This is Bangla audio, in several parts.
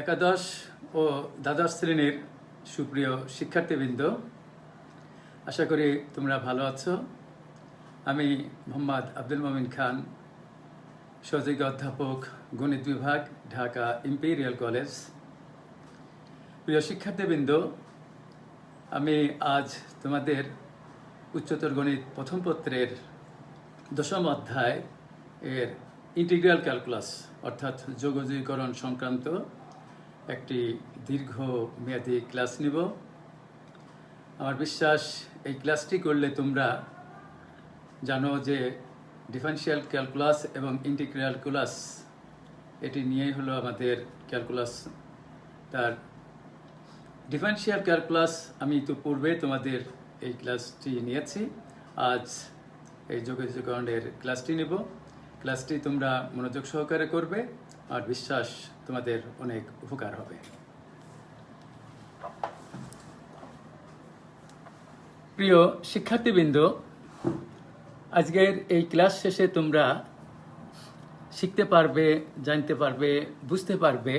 একাদশ ও দ্বাদশ শ্রেণীর সুপ্রিয় শিক্ষার্থীবৃন্দ, আশা করি তোমরা ভালো আছো। আমি মোহাম্মদ আব্দুল মোমিন খান, সহযোগী অধ্যাপক, গণিত বিভাগ, ঢাকা ইম্পেরিয়াল কলেজ। প্রিয় শিক্ষার্থীবৃন্দ, আমি আজ তোমাদের উচ্চতর গণিত প্রথম পত্রের দশম অধ্যায় এর ইন্টিগ্রাল ক্যালকুলাস অর্থাৎ যোগজীকরণ সংক্রান্ত একটি দীর্ঘমেয়াদী ক্লাস নিব। আমার বিশ্বাস এই ক্লাসটি করলে তোমরা জানো যে ডিফারেনশিয়াল ক্যালকুলাস এবং ইন্টিগ্রাল ক্যালকুলাস এটি নিয়েই হলো আমাদের ক্যালকুলাস। তার ডিফারেনশিয়াল ক্যালকুলাস আমি তো পূর্বে তোমাদের এই ক্লাসটি নিয়েছি, আজ এই যোগজীকরণের ক্লাসটি নেব। ক্লাসটি তোমরা মনোযোগ সহকারে করবে, আর বিশ্বাস তোমাদের অনেক উপকার হবে। প্রিয় শিক্ষার্থীবৃন্দ, আজকের এই ক্লাস শেষে তোমরা শিখতে পারবে, জানতে পারবে, বুঝতে পারবে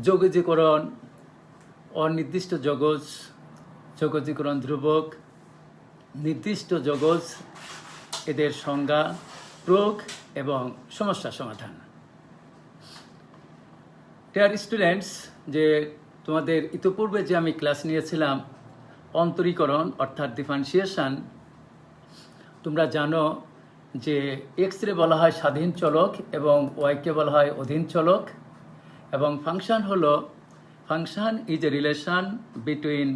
যোগজীকরণ, অনির্দিষ্ট জগজ, যোগজীকরণ ধ্রুবক, নির্দিষ্ট জগজ, এদের সংজ্ঞা, প্রয়োগ এবং সমস্যা সমাধান। ডিয়ার স্টুডেন্টস, যে তোমাদের ইতিপূর্বে যে আমি ক্লাস নিয়েছিলাম অন্তরীকরণ অর্থাৎ ডিফারেন্সিয়েশন, তোমরা জানো যে এক্সরে বলা হয় স্বাধীন চলক এবং ওয়াইকে বলা হয় অধীন চলক, এবং function is a relation between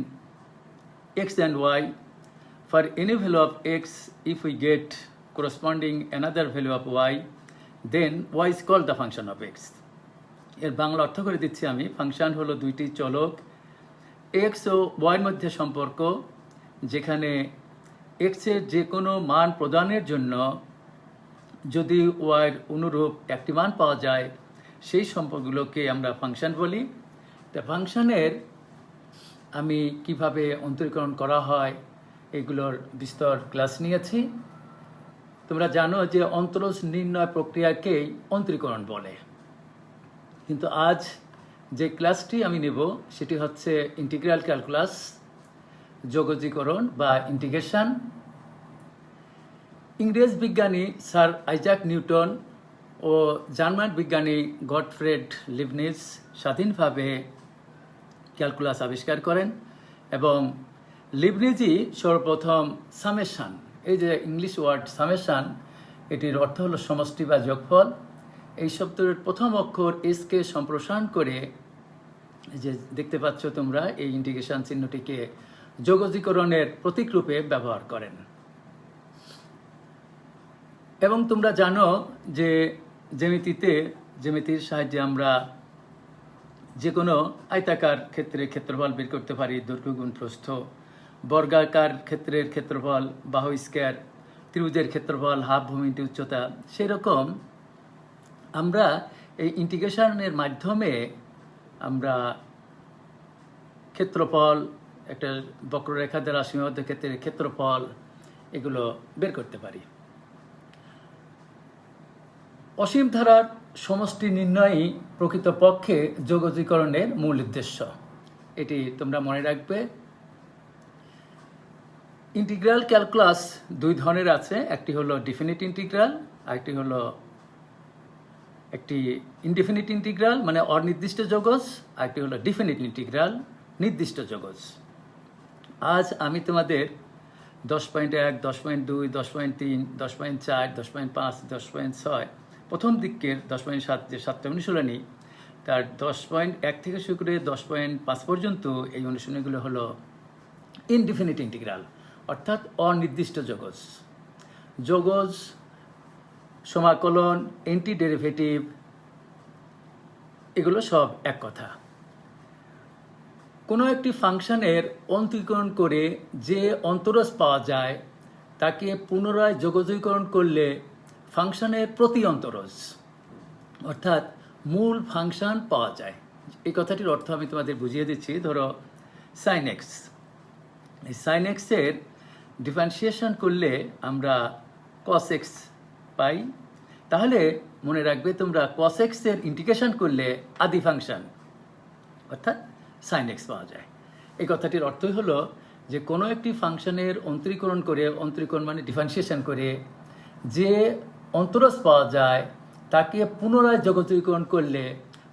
x and y for any value of x. If we get corresponding another value of y, then y is called the function of x. এর বাংলা অর্থ করে দিচ্ছি আমি। ফাংশন হলো দুইটি চলক x ও y এর মধ্যে সম্পর্ক, যেখানে x এর যে কোনো মান প্রদানের জন্য যদি y এর অনুরূপ একটি মান পাওয়া যায়, সেই সম্পর্কগুলোকে আমরা ফাংশন বলি। তা ফাংশনের আমি কিভাবে অন্তরীকরণ করা হয় এগুলোর বিস্তর ক্লাস নিয়েছি। তোমরা জানো যে অন্তরজ নির্ণয় প্রক্রিয়াকেই অন্তরীকরণ বলে, কিন্তু আজ যে ক্লাসটি আমি নেব সেটি হচ্ছে ইন্টিগ্রাল ক্যালকুলাস, যোগজীকরণ বা ইন্টিগ্রেশন। ইংরেজ বিজ্ঞানী স্যার আইজাক নিউটন ও জার্মান বিজ্ঞানী গটফ্রেড লিবনিজ স্বাধীনভাবে ক্যালকুলাস আবিষ্কার করেন, এবং লিবনিজই সর্বপ্রথম সামেশন, এই যে ইংলিশ ওয়ার্ড সামেশন, এটির অর্থ হলো সমষ্টি বা যোগফল। এই শব্দের প্রথম অক্ষর এসকে সম্প্রসারণ করে, যে দেখতে পাচ্ছ তোমরা, এই ইন্টিগ্রেশন চিহ্নটিকে যোগজীকরণের প্রতীক রূপে ব্যবহার করেন। এবং তোমরা জানো যে জ্যামিতির সাহায্যে আমরা যে কোনো আয়তাকার ক্ষেত্রে ক্ষেত্রফল বের করতে পারি, দৈর্ঘ্য গুণ প্রস্থ। বর্গাকার ক্ষেত্রের ক্ষেত্রফল বাহু স্কয়ার, ত্রিভুজের ক্ষেত্রফল হাফ ভূমি ইন্টু উচ্চতা। সেরকম আমরা এই ইন্টিগ্রেশনের মাধ্যমে আমরা ক্ষেত্রফল, একটা বক্ররেখা দ্বারা সীমাবদ্ধ ক্ষেত্রের ক্ষেত্রফল, এগুলো বের করতে পারি। অসীম ধারার সমষ্টি নির্ণয়ই প্রকৃতপক্ষে যোগজীকরণের মূল উদ্দেশ্য, এটি তোমরা মনে রাখবে। ইন্টিগ্রাল ক্যালকুলাস দুই ধরনের আছে, একটি হলো ডিফিনিট ইন্টিগ্রাল, আরেকটি হলো একটি ইনডিফিনিট ইন্টিগ্রাল মানে অনির্দিষ্ট জগজ, আরেকটি হলো ডিফিনিট ইন্টিগ্রাল নির্দিষ্ট জগজ। আজ আমি তোমাদের 10.1, 10.2, 10.3, 10.4, 10.5, 10.6, প্রথম দিকের 10.7 যে 7টা অনুশীলনী, তার 10.1 থেকে শুরু করে 10.5 পর্যন্ত এই অনুশীলনীগুলো হলো ইনডিফিনিট ইন্টিগ্রাল অর্থাৎ অনির্দিষ্ট জগজ। জগজ, সমাকলন, এন্টি ডেরিভেটিভ, এগুলো সব এক কথা। কোনো একটি ফাংশনের অন্তরীকরণ করে যে অন্তরজ পাওয়া যায় তাকে পুনরায় যোগজীকরণ করলে ফাংশনের প্রতি অন্তরজ অর্থাৎ মূল ফাংশন পাওয়া যায়। এই কথাটির অর্থ আমি তোমাদের বুঝিয়ে দিচ্ছি। ধরো সাইন এক্স, এই সাইন এক্সের ডিফারেন্সিয়েশন করলে আমরা কস এক্স পাই, তাহলে মনে রাখবে তোমরা cos x এর ইন্টিগ্রেশন করলে আদি ফাংশন অর্থাৎ sin x পাওয়া যায়। এই কথাটির অর্থই হলো যে কোনো একটি ফাংশনের অন্তরীকরণ করে, অন্তরীকরণ মানে ডিফারেন্সিয়েশন করে যে অন্তরজ পাওয়া যায় তাকে পুনরায় জগতীকরণ করলে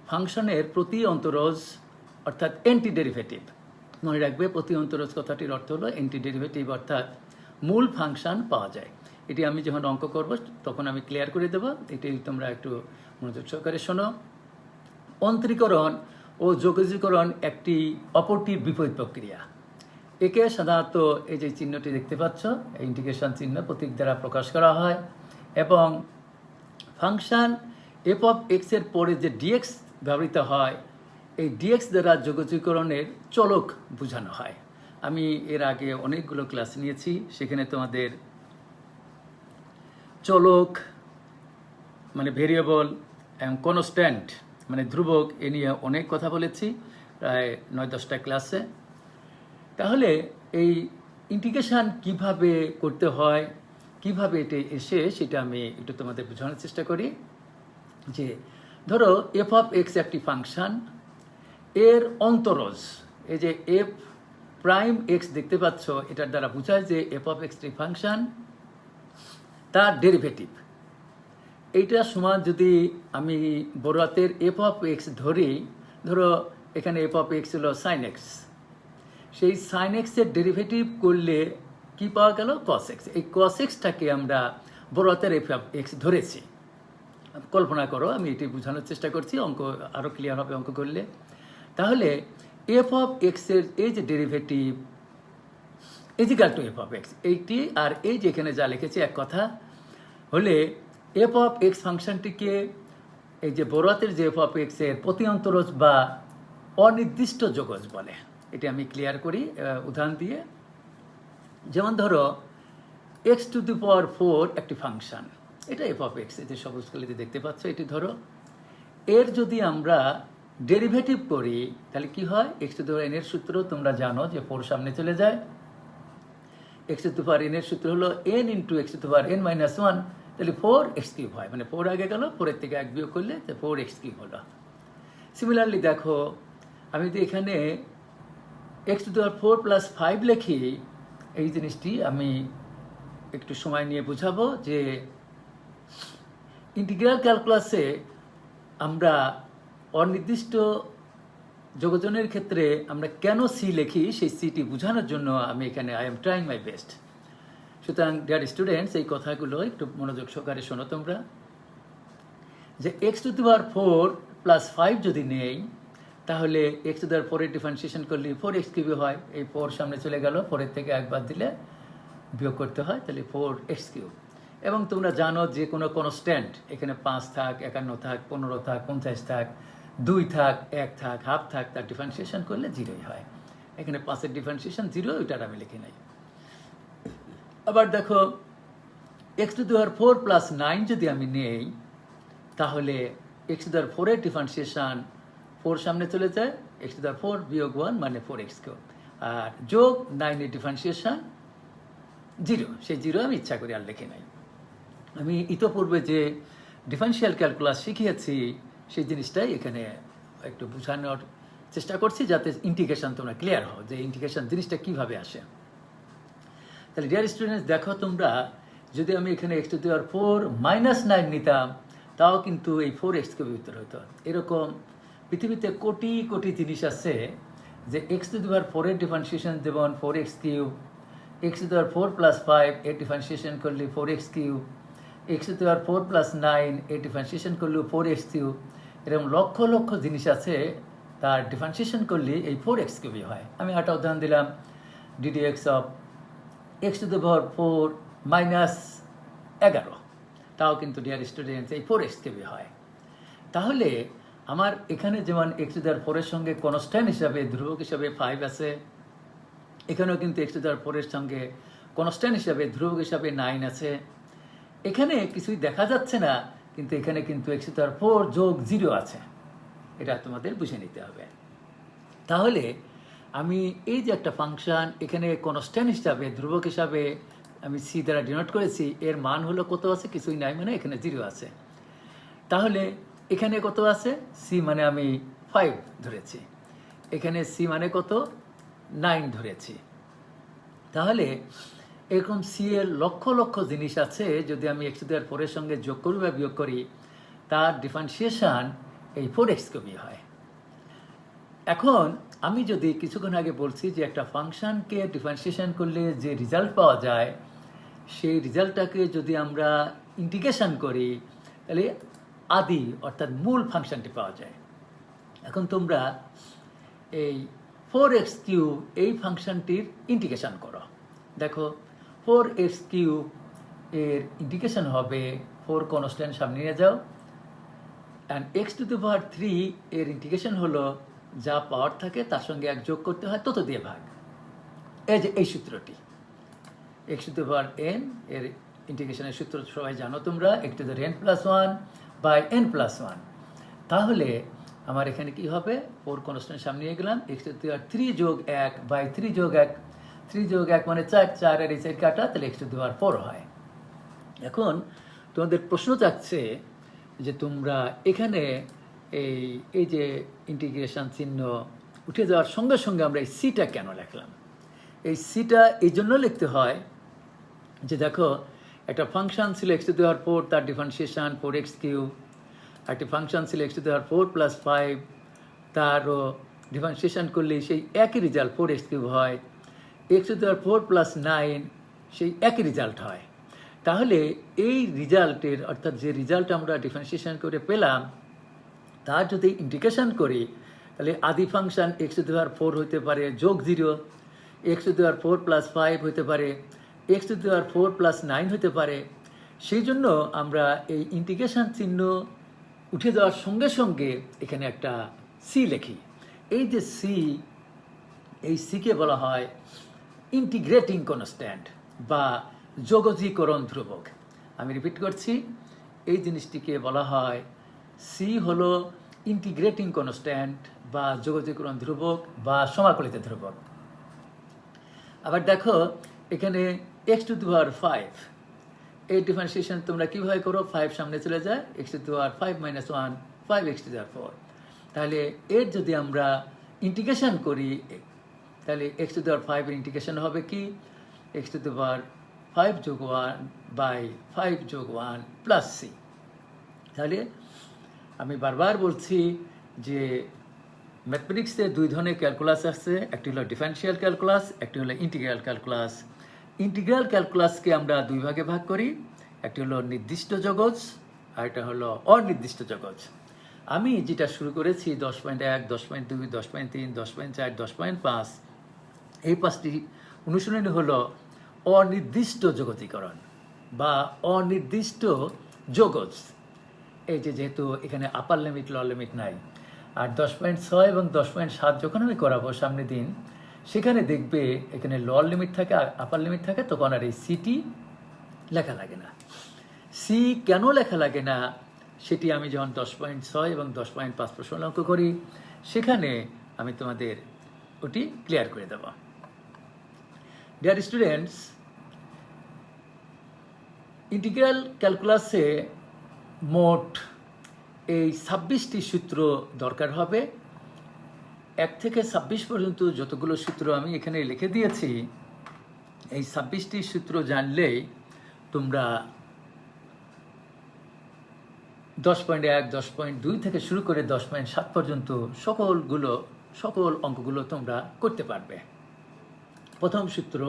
ফাংশনের প্রতি অন্তরজ অর্থাৎ এন্টি ডেরিভেটিভ, মনে রাখবে প্রতি অন্তরজ কথাটির অর্থ হলো এন্টি ডেরিভেটিভ অর্থাৎ মূল ফাংশন পাওয়া যায়। এটি আমি যখন অঙ্ক করব তখন আমি ক্লিয়ার করে দেব, এটি তোমরা একটু মনোযোগ সহকারে শোনো। অন্তরীকরণ ও যোগজীকরণ একটি অপরটির বিপরীত প্রক্রিয়া। একে সাধারণত এই যে চিহ্নটি দেখতে পাচ্ছ, এই ইন্টিগ্রেশন চিহ্ন প্রতীক দ্বারা প্রকাশ করা হয় এবং ফাংশন এফ অফ এক্স এর পরে যে ডিএক্স ব্যবহৃত হয় এই ডিএক্স দ্বারা যোগজীকরণের চলক বোঝানো হয়। আমি এর আগে অনেকগুলো ক্লাস নিয়েছি, সেখানে তোমাদের চলক মানে ভেরিয়েবল এবং কনস্ট্যান্ট মানে ধ্রুবক এ নিয়ে অনেক কথা বলেছি, প্রায় 9-10টা ক্লাসে। তাহলে এই ইন্টিগ্রেশন কিভাবে করতে হয়, কিভাবে এটা এসে সেটা আমি একটু তোমাদের বোঝানোর চেষ্টা করি। যে ধরো এফ অফ এক্স একটি ফাংশন, এর অন্তরজ এই যে এফ প্রাইম এক্স দেখতে পাচ্ছ, এটার দ্বারা বোঝায় যে এফ অফ এক্স ফাংশন তার ডেরিভেটিভ এইটা সমান যদি আমি বড় হাতের এফ অফ এক্স ধরি, ধরো এখানে এফ অফ এক্স হলো সাইন এক্স, সেই সাইন এক্সের ডেরিভেটিভ করলে কি পাওয়া গেল কস এক্স। এই কস এক্সটাকে আমরা বড় হাতের এফ অফ এক্স ধরেছি। কল্পনা করো, আমি এটি বোঝানোর চেষ্টা করছি, অঙ্ক আরও ক্লিয়ার হবে অঙ্ক করলে। তাহলে এফ অফ এক্সের এই যে derivative is equal to F of X, এইটি আর এই যে এখানে যা লিখেছি এক কথা হলে এফ অফ এক্স ফাংশনটিকে এই যে বড় হাতের যে এফ অফ এক্সের প্রতি অন্তরজ বা অনির্দিষ্ট যোগজ বলে। এটি আমি ক্লিয়ার করি উদাহরণ দিয়ে। যেমন ধরো এক্স টু দি পাওয়ার 4 একটি ফাংশন, এটা এফ অফ এক্স, এই যে সবুজ কালিতে দেখতে পাচ্ছ এটি ধরো, এর যদি আমরা ডেরিভেটিভ করি তাহলে কি হয়, x to the power n এর সূত্র তোমরা জানো যে 4 সামনে চলে যায়, x to the power n এর সূত্র হলো N into x to the power N minus 1, তাহলে 4x কিউব হয়, মানে 4 আগে গেল, 4 থেকে 1 বিয়োগ করলে 4x কিউব হলো। সিমিলারলি দেখো আমি যদি এখানে x to the power 4 plus 5 লিখি, এই জিনিসটি আমি একটু সময় নিয়ে বুঝাবো যে ইন্টিগ্রাল ক্যালকুলাসে আমরা অনির্দিষ্ট যোগজনের ক্ষেত্রে আমরা কেন সি লিখি সেই সিটি বোঝানোর জন্য আমি এখানে I am trying my best. সুতরাং ডিয়ার স্টুডেন্টস, এই কথাগুলো একটু মনোযোগ সহকারে শোনো তোমরা। যে x to the power 4 plus 5 যদি নেই তাহলে এক্স টু দি পাওয়ার 4 এর ডিফারেন্সিয়েশন করলে 4x কিউব হয়, এই 4 সামনে চলে গেল, 4 এর থেকে একবার দিলে বিয়োগ করতে হয়, তাহলে 4x কিউব। এবং তোমরা জানো যে কোনো কনস্ট্যান্ট এখানে 5 থাক, 51 থাক, 15 থাক, 50 থাক, 2 থাক, 1 থাক, হাফ থাক, তার ডিফারেন্সিয়েশন করলে 0ই হয়। এখানে 5 এর ডিফারেন্সিয়েশন 0, ওইটার আমি লিখি নাই। আবার দেখো x to the power 4 plus 9 যদি আমি নেই তাহলে এক্স টু দি পাওয়ার 4 এর ডিফারেন্সিয়েশন 4 সামনে চলে যায়, এক্স টু দি পাওয়ার 4 বিয়োগ 1 মানে 4x কিউব, আর যোগ 9 এর ডিফারেন্সিয়েশন 0, সেই 0 আমি ইচ্ছা করি আর লিখি নাই। আমি ইতোপূর্বে যে ডিফারেন্সিয়াল ক্যালকুলাস শিখিয়েছি সেই জিনিসটাই এখানে একটু বোঝানোর চেষ্টা করছি যাতে ইন্টিগ্রেশন তোমরা ক্লিয়ার হও যে ইন্টিগ্রেশন জিনিসটা কীভাবে আসে। তাহলে ডিয়ার স্টুডেন্টস দেখো তোমরা, যদি আমি এখানে x to the power 4 minus 9 নিতাম তাও কিন্তু এই 4x কিউব উত্তর হতো। এরকম পৃথিবীতে কোটি কোটি জিনিস আছে যে এক্স টু দি পাওয়ার 4 এর ডিফারেন্সিয়েশন যেমন 4x cube, x to the power 4 plus 5 এর ডিফারেন্সিয়েশন করলে 4x cube, x to the power 4 plus 9 এর ডিফারেন্সিয়েশন করলে 4x কিউব, এরকম লক্ষ লক্ষ জিনিস আছে তার ডিফারেন্সিয়েশন করলে এই 4x কিউবই হয়। আমি একটা উদাহরণ দিলাম, ddx of x to the power 4 minus 11, তাও কিন্তু ডিয়ার স্টুডেন্টস এই 4x কিউবই হয়। তাহলে আমার এখানে যেমন এক্স টু দি পাওয়ার 4 এর সঙ্গে কনস্ট্যান্ট হিসাবে ধ্রুবক হিসাবে 5 আছে, এখানেও কিন্তু এক্স টু দি পাওয়ার 4 এর সঙ্গে কনস্ট্যান্ট হিসাবে ধ্রুবক হিসাবে 9 আছে। এখানে কিছুই দেখা যাচ্ছে না, কিন্তু এখানে কিন্তু এক্স টু দি পাওয়ার 4 যোগ 0 আছে, এটা তোমাদের বুঝে নিতে হবে। তাহলে আমি এই যে একটা ফাংশন এখানে কনস্ট্যান্ট হিসাবে ধ্রুবক হিসাবে আমি সি দ্বারা ডিনোট করেছি, এর মান হলো কত আছে, কিছুই নাই, মানে এখানে 0 আছে। তাহলে এখানে কত আছে? সি মানে আমি 5 ধরেছি, এখানে সি মানে কত? 9 ধরেছি। তাহলে এরকম সি এর লক্ষ লক্ষ জিনিস আছে, যদি আমি x টু দি পাওয়ার 4 এর সঙ্গে যোগ করি বা বিয়োগ করি, তার ডিফারেন্সিয়েশন এই 4x কিউবই হয়। এখন আমি যদি কিছুক্ষণ আগে বলছি যে একটা ফাংশনকে ডিফারেন্সিয়েশন করলে যে রেজাল্ট পাওয়া যায়, সেই রেজাল্টটাকে যদি আমরা ইন্টিগ্রেশন করি, তাহলে আদি অর্থাৎ মূল ফাংশনটি পাওয়া যায়। এখন তোমরা এই 4x কিউব এই ফাংশনটির ইন্টিগ্রেশন করো। দেখো 4x কিউব এর ইন্টিগ্রেশন হবে 4 কনস্ট্যান্ট সামনে নিয়ে যাও, অ্যান্ড x টু দি পাওয়ার 3 এর ইন্টিগ্রেশন হলো যা পাওয়ার থাকে তার সঙ্গে 1 যোগ করতে হয়, তত দিয়ে ভাগ। এই যে এই সূত্রটি x to the power n এর ইন্টিগ্রেশনের সূত্র সবাই জানো তোমরা, x to the n plus 1 by n plus 1। তাহলে আমার এখানে কি হবে? 4 কনস্ট্যান্ট সামনে নিয়ে গেলাম, x টু দি পাওয়ার 3 যোগ 1 বাই 3 যোগ 1, 3 যোগ 1 মানে 4, 4 আর এই 4 কাটা, তাহলে x টু দি পাওয়ার 4 হয়। এখন তোমাদের প্রশ্ন থাকছে যে তোমরা এখানে এই যে ইন্টিগ্রেশন চিহ্ন উঠে যাওয়ার সঙ্গে সঙ্গে আমরা এই সিটা কেন লিখলাম? এই সিটা এই জন্য লিখতে হয় যে দেখো একটা ফাংশন ছিল x টু দি পাওয়ার 4, তার ডিফারেন্সিয়েশন 4x কিউব। একটি ফাংশন ছিল x to the power 4 plus 5, তারও ডিফারেন্সিয়েশন করলে সেই একই রেজাল্ট 4x কিউব হয়। x to the power 4 plus 9 সেই একই রেজাল্ট হয়। তাহলে এই রেজাল্টের অর্থাৎ যে রেজাল্ট আমরা ডিফারেন্সিয়েশন করে পেলাম, তার যদি ইন্টিগ্রেশন করি, তাহলে আদি function x to the power 4 হতে পারে যোগ 0, x to the power 4 plus 5 হতে পারে, x to the power 4 plus 9 হতে পারে। সেই জন্য আমরা এই ইন্টিগ্রেশন চিহ্ন উঠে যাওয়ার সঙ্গে সঙ্গে এখানে একটা সি লিখি। এই যে সি, এই সিকে বলা হয় ইন্টিগ্রেটিং কনস্ট্যান্ট বা যোগজীকরণ ধ্রুবক। আমি রিপিট করছি, এই জিনিসটিকে বলা হয় সি হলো ইন্টিগ্রেটিং কনস্ট্যান্ট বা যোগজীকরণ ধ্রুবক বা সমাকলিত ধ্রুবক। আবার দেখো এখানে x টু দি পাওয়ার 5, এই ডিফারেন্সিয়েশন তোমরা কীভাবে করো? 5 সামনে চলে যায়, x to the power 5 minus 1, 5x to the power 4। তাহলে এর যদি আমরা ইন্টিগ্রেশন করি, তাহলে x টু দি পাওয়ার 5 এর ইন্টিগ্রেশন হবে কি? x টু দি পাওয়ার 5 যোগ 1 বাই 5 যোগ 1 প্লাস সি। তাহলে আমি বারবার বলছি যে ম্যাথমেটিক্সে দুই ধরনের ক্যালকুলাস আছে, একটি হলো ডিফারেনশিয়াল ক্যালকুলাস, একটি হলো ইন্টিগ্রাল ক্যালকুলাস। ইন্টিগ্রাল ক্যালকুলাসকে আমরা দুই ভাগে ভাগ করি, একটি হলো নির্দিষ্ট জগৎ আর এটা হলো অনির্দিষ্ট জগৎ। আমি যেটা শুরু করেছি 10.1, 10.2, 10.3, 10.4, 10.5, এই 5টি অনুশীলনী হলো অনির্দিষ্ট জগতীকরণ বা অনির্দিষ্ট জগৎ। এই যে যেহেতু এখানে আপার লিমিট লোয়ার লিমিট নাই। আর 10.6 এবং 10.7 যখন আমি করাবো সামনের দিন, সেখানে দেখবে এখানে লোয়ার লিমিট থাকে আর আপার লিমিট থাকে, তখন আর এই সিটি লেখা লাগে না। সি কেন লেখা লাগে না সেটি আমি যখন 10.6 এবং 10.5 প্রশ্ন অঙ্ক করি, সেখানে আমি তোমাদের ওটি ক্লিয়ার করে দেব। ডিয়ার স্টুডেন্টস, ইন্টিগ্রাল ক্যালকুলাসে মোট এই 26টি সূত্র দরকার হবে। 1 থেকে 26 পর্যন্ত যতগুলো সূত্র আমি এখানে লিখে দিয়েছি, এই 26টি সূত্র জানলেই তোমরা 10.1, 10.2 থেকে শুরু করে 10.7 পর্যন্ত সকল অঙ্কগুলো তোমরা করতে পারবে। প্রথম সূত্র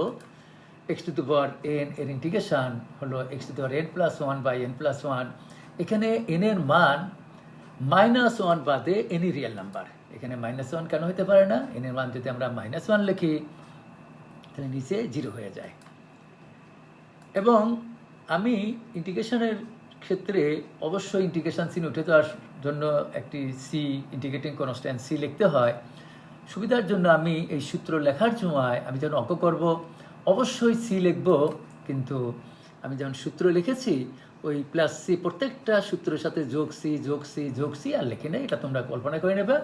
x to the power n এর ইন্টিগ্রেশন হলো x to the power n plus 1 by n plus 1। এখানে n এর মান -1 বাদে এনি রিয়েল নাম্বার। এখানে -1 কেন হতে পারে না? n এর মান যদি আমরা -1 লিখি তাহলে নিচে 0 হয়ে যায়। এবং আমি ইন্টিগ্রেশনের ক্ষেত্রে অবশ্যই ইন্টিগ্রেশন চিহ্ন উঠে যাওয়ার জন্য একটি সি, ইন্টিগ্রেটিং কনস্ট্যান্ট সি লিখতে হয়। সুবিধার জন্য আমি এই সূত্র লেখার সময় আমি যখন অঙ্ক করব অবশ্যই সি লিখব, কিন্তু আমি যখন সূত্র লিখেছি ওই প্লাস সি প্রত্যেকটা সূত্রের সাথে যোগ সি যোগ সি যোগ সি আর লিখে নেই। এটা তোমরা কল্পনা করে নেবে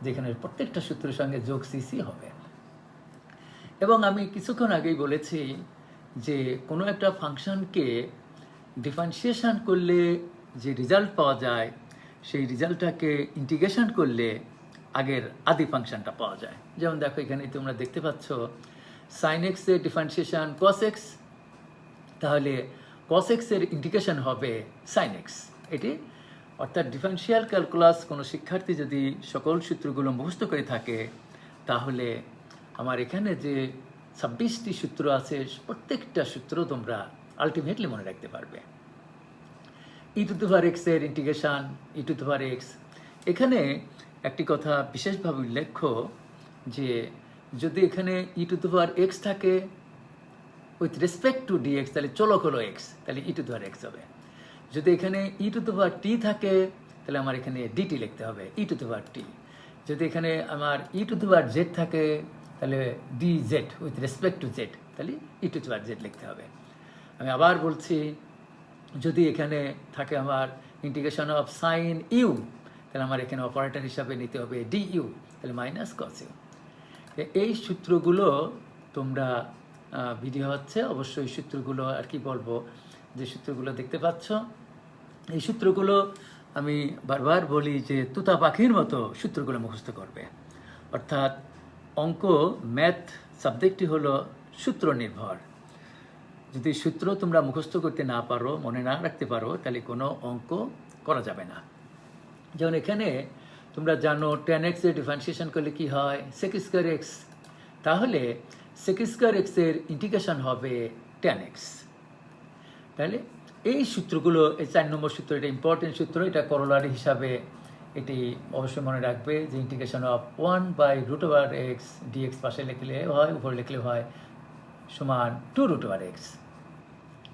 যেখানে প্রত্যেকটা সূত্রের সঙ্গে যোগ সি সি হবে। এবং আমি কিছুক্ষণ আগেই বলেছি যে কোনো একটা ফাংশনকে ডিফারেন্সিয়েশন করলে যে রেজাল্ট পাওয়া যায় সেই রেজাল্টটাকে ইন্টিগ্রেশন করলে আগের আদি ফাংশনটা পাওয়া যায়। যেমন দেখো এখানে তোমরা দেখতে পাচ্ছ সাইন এক্সের ডিফারেন্সিয়েশন কস এক্স, তাহলে কস এক্সের ইন্টিগ্রেশন হবে সাইন এক্স। এটি অর্থাৎ ডিফারেন্সিয়াল ক্যালকুলাস কোনো শিক্ষার্থী যদি সকল সূত্রগুলো মুখস্থ করে থাকে তাহলে আমার এখানে যে 26টি সূত্র আছে প্রত্যেকটা সূত্র তোমরা আলটিমেটলি মনে রাখতে পারবে। ই টু দি পাওয়ার এক্স এর integration E two the power x, এখানে একটি কথা বিশেষভাবে উল্লেখ্য যে যদি এখানে ই টু দি পাওয়ার এক্স থাকে উইথ রেসপেক্ট টু ডিএক্স তাহলে চলক হলো এক্স, তাহলে ই টু দি পাওয়ার এক্স হবে। যদি এখানে ই টু দি পাওয়ার টি থাকে তাহলে আমার এখানে ডিটি লিখতে হবে ই টু দি পাওয়ার টি। যদি এখানে আমার ই টু দি পাওয়ার জেড থাকে তাহলে D Z with respect to Z, তাহলে ই টু দি পাওয়ার জেড লিখতে হবে। আমি আবার বলছি, যদি এখানে থাকে আমার ইন্টিগ্রেশন অফ সাইন ইউ তাহলে আমার এখানে অপারেটর হিসাবে নিতে হবে ডি ইউ, তাহলে মাইনাস কস ইউ। এই সূত্রগুলো তোমরা ভিডিও হচ্ছে অবশ্যই সূত্রগুলো আর কি বলবো, যে সূত্রগুলো দেখতে পাচ্ছ এই সূত্রগুলো আমি বারবার বলি যে তুতা পাখির মতো সূত্রগুলো মুখস্থ করবে। অর্থাৎ অঙ্ক ম্যাথ সাবজেক্টটি হলো সূত্র নির্ভর। যদি সূত্র তোমরা মুখস্থ করতে না পারো, মনে না রাখতে পারো, তাহলে কোনো অঙ্ক করা যাবে না। যেমন এখানে তোমরা জানো tan x এর ডিফারেন্সিয়েশন করলে কি হয় sec স্কয়ার x, তাহলে sec স্কয়ার x এর ইন্টিগ্রেশন হবে tan x। তাহলে এই সূত্রগুলো, এই 4 নম্বর সূত্র, এটা ইম্পর্টেন্ট সূত্র, এটা করোলারি হিসাবে এটি অবশ্যই মনে রাখবে যে ইন্টিগ্রেশন অফ 1/√x dx পাশে লিখলে হয়, উপরে লিখলে হয় সমান 2√x।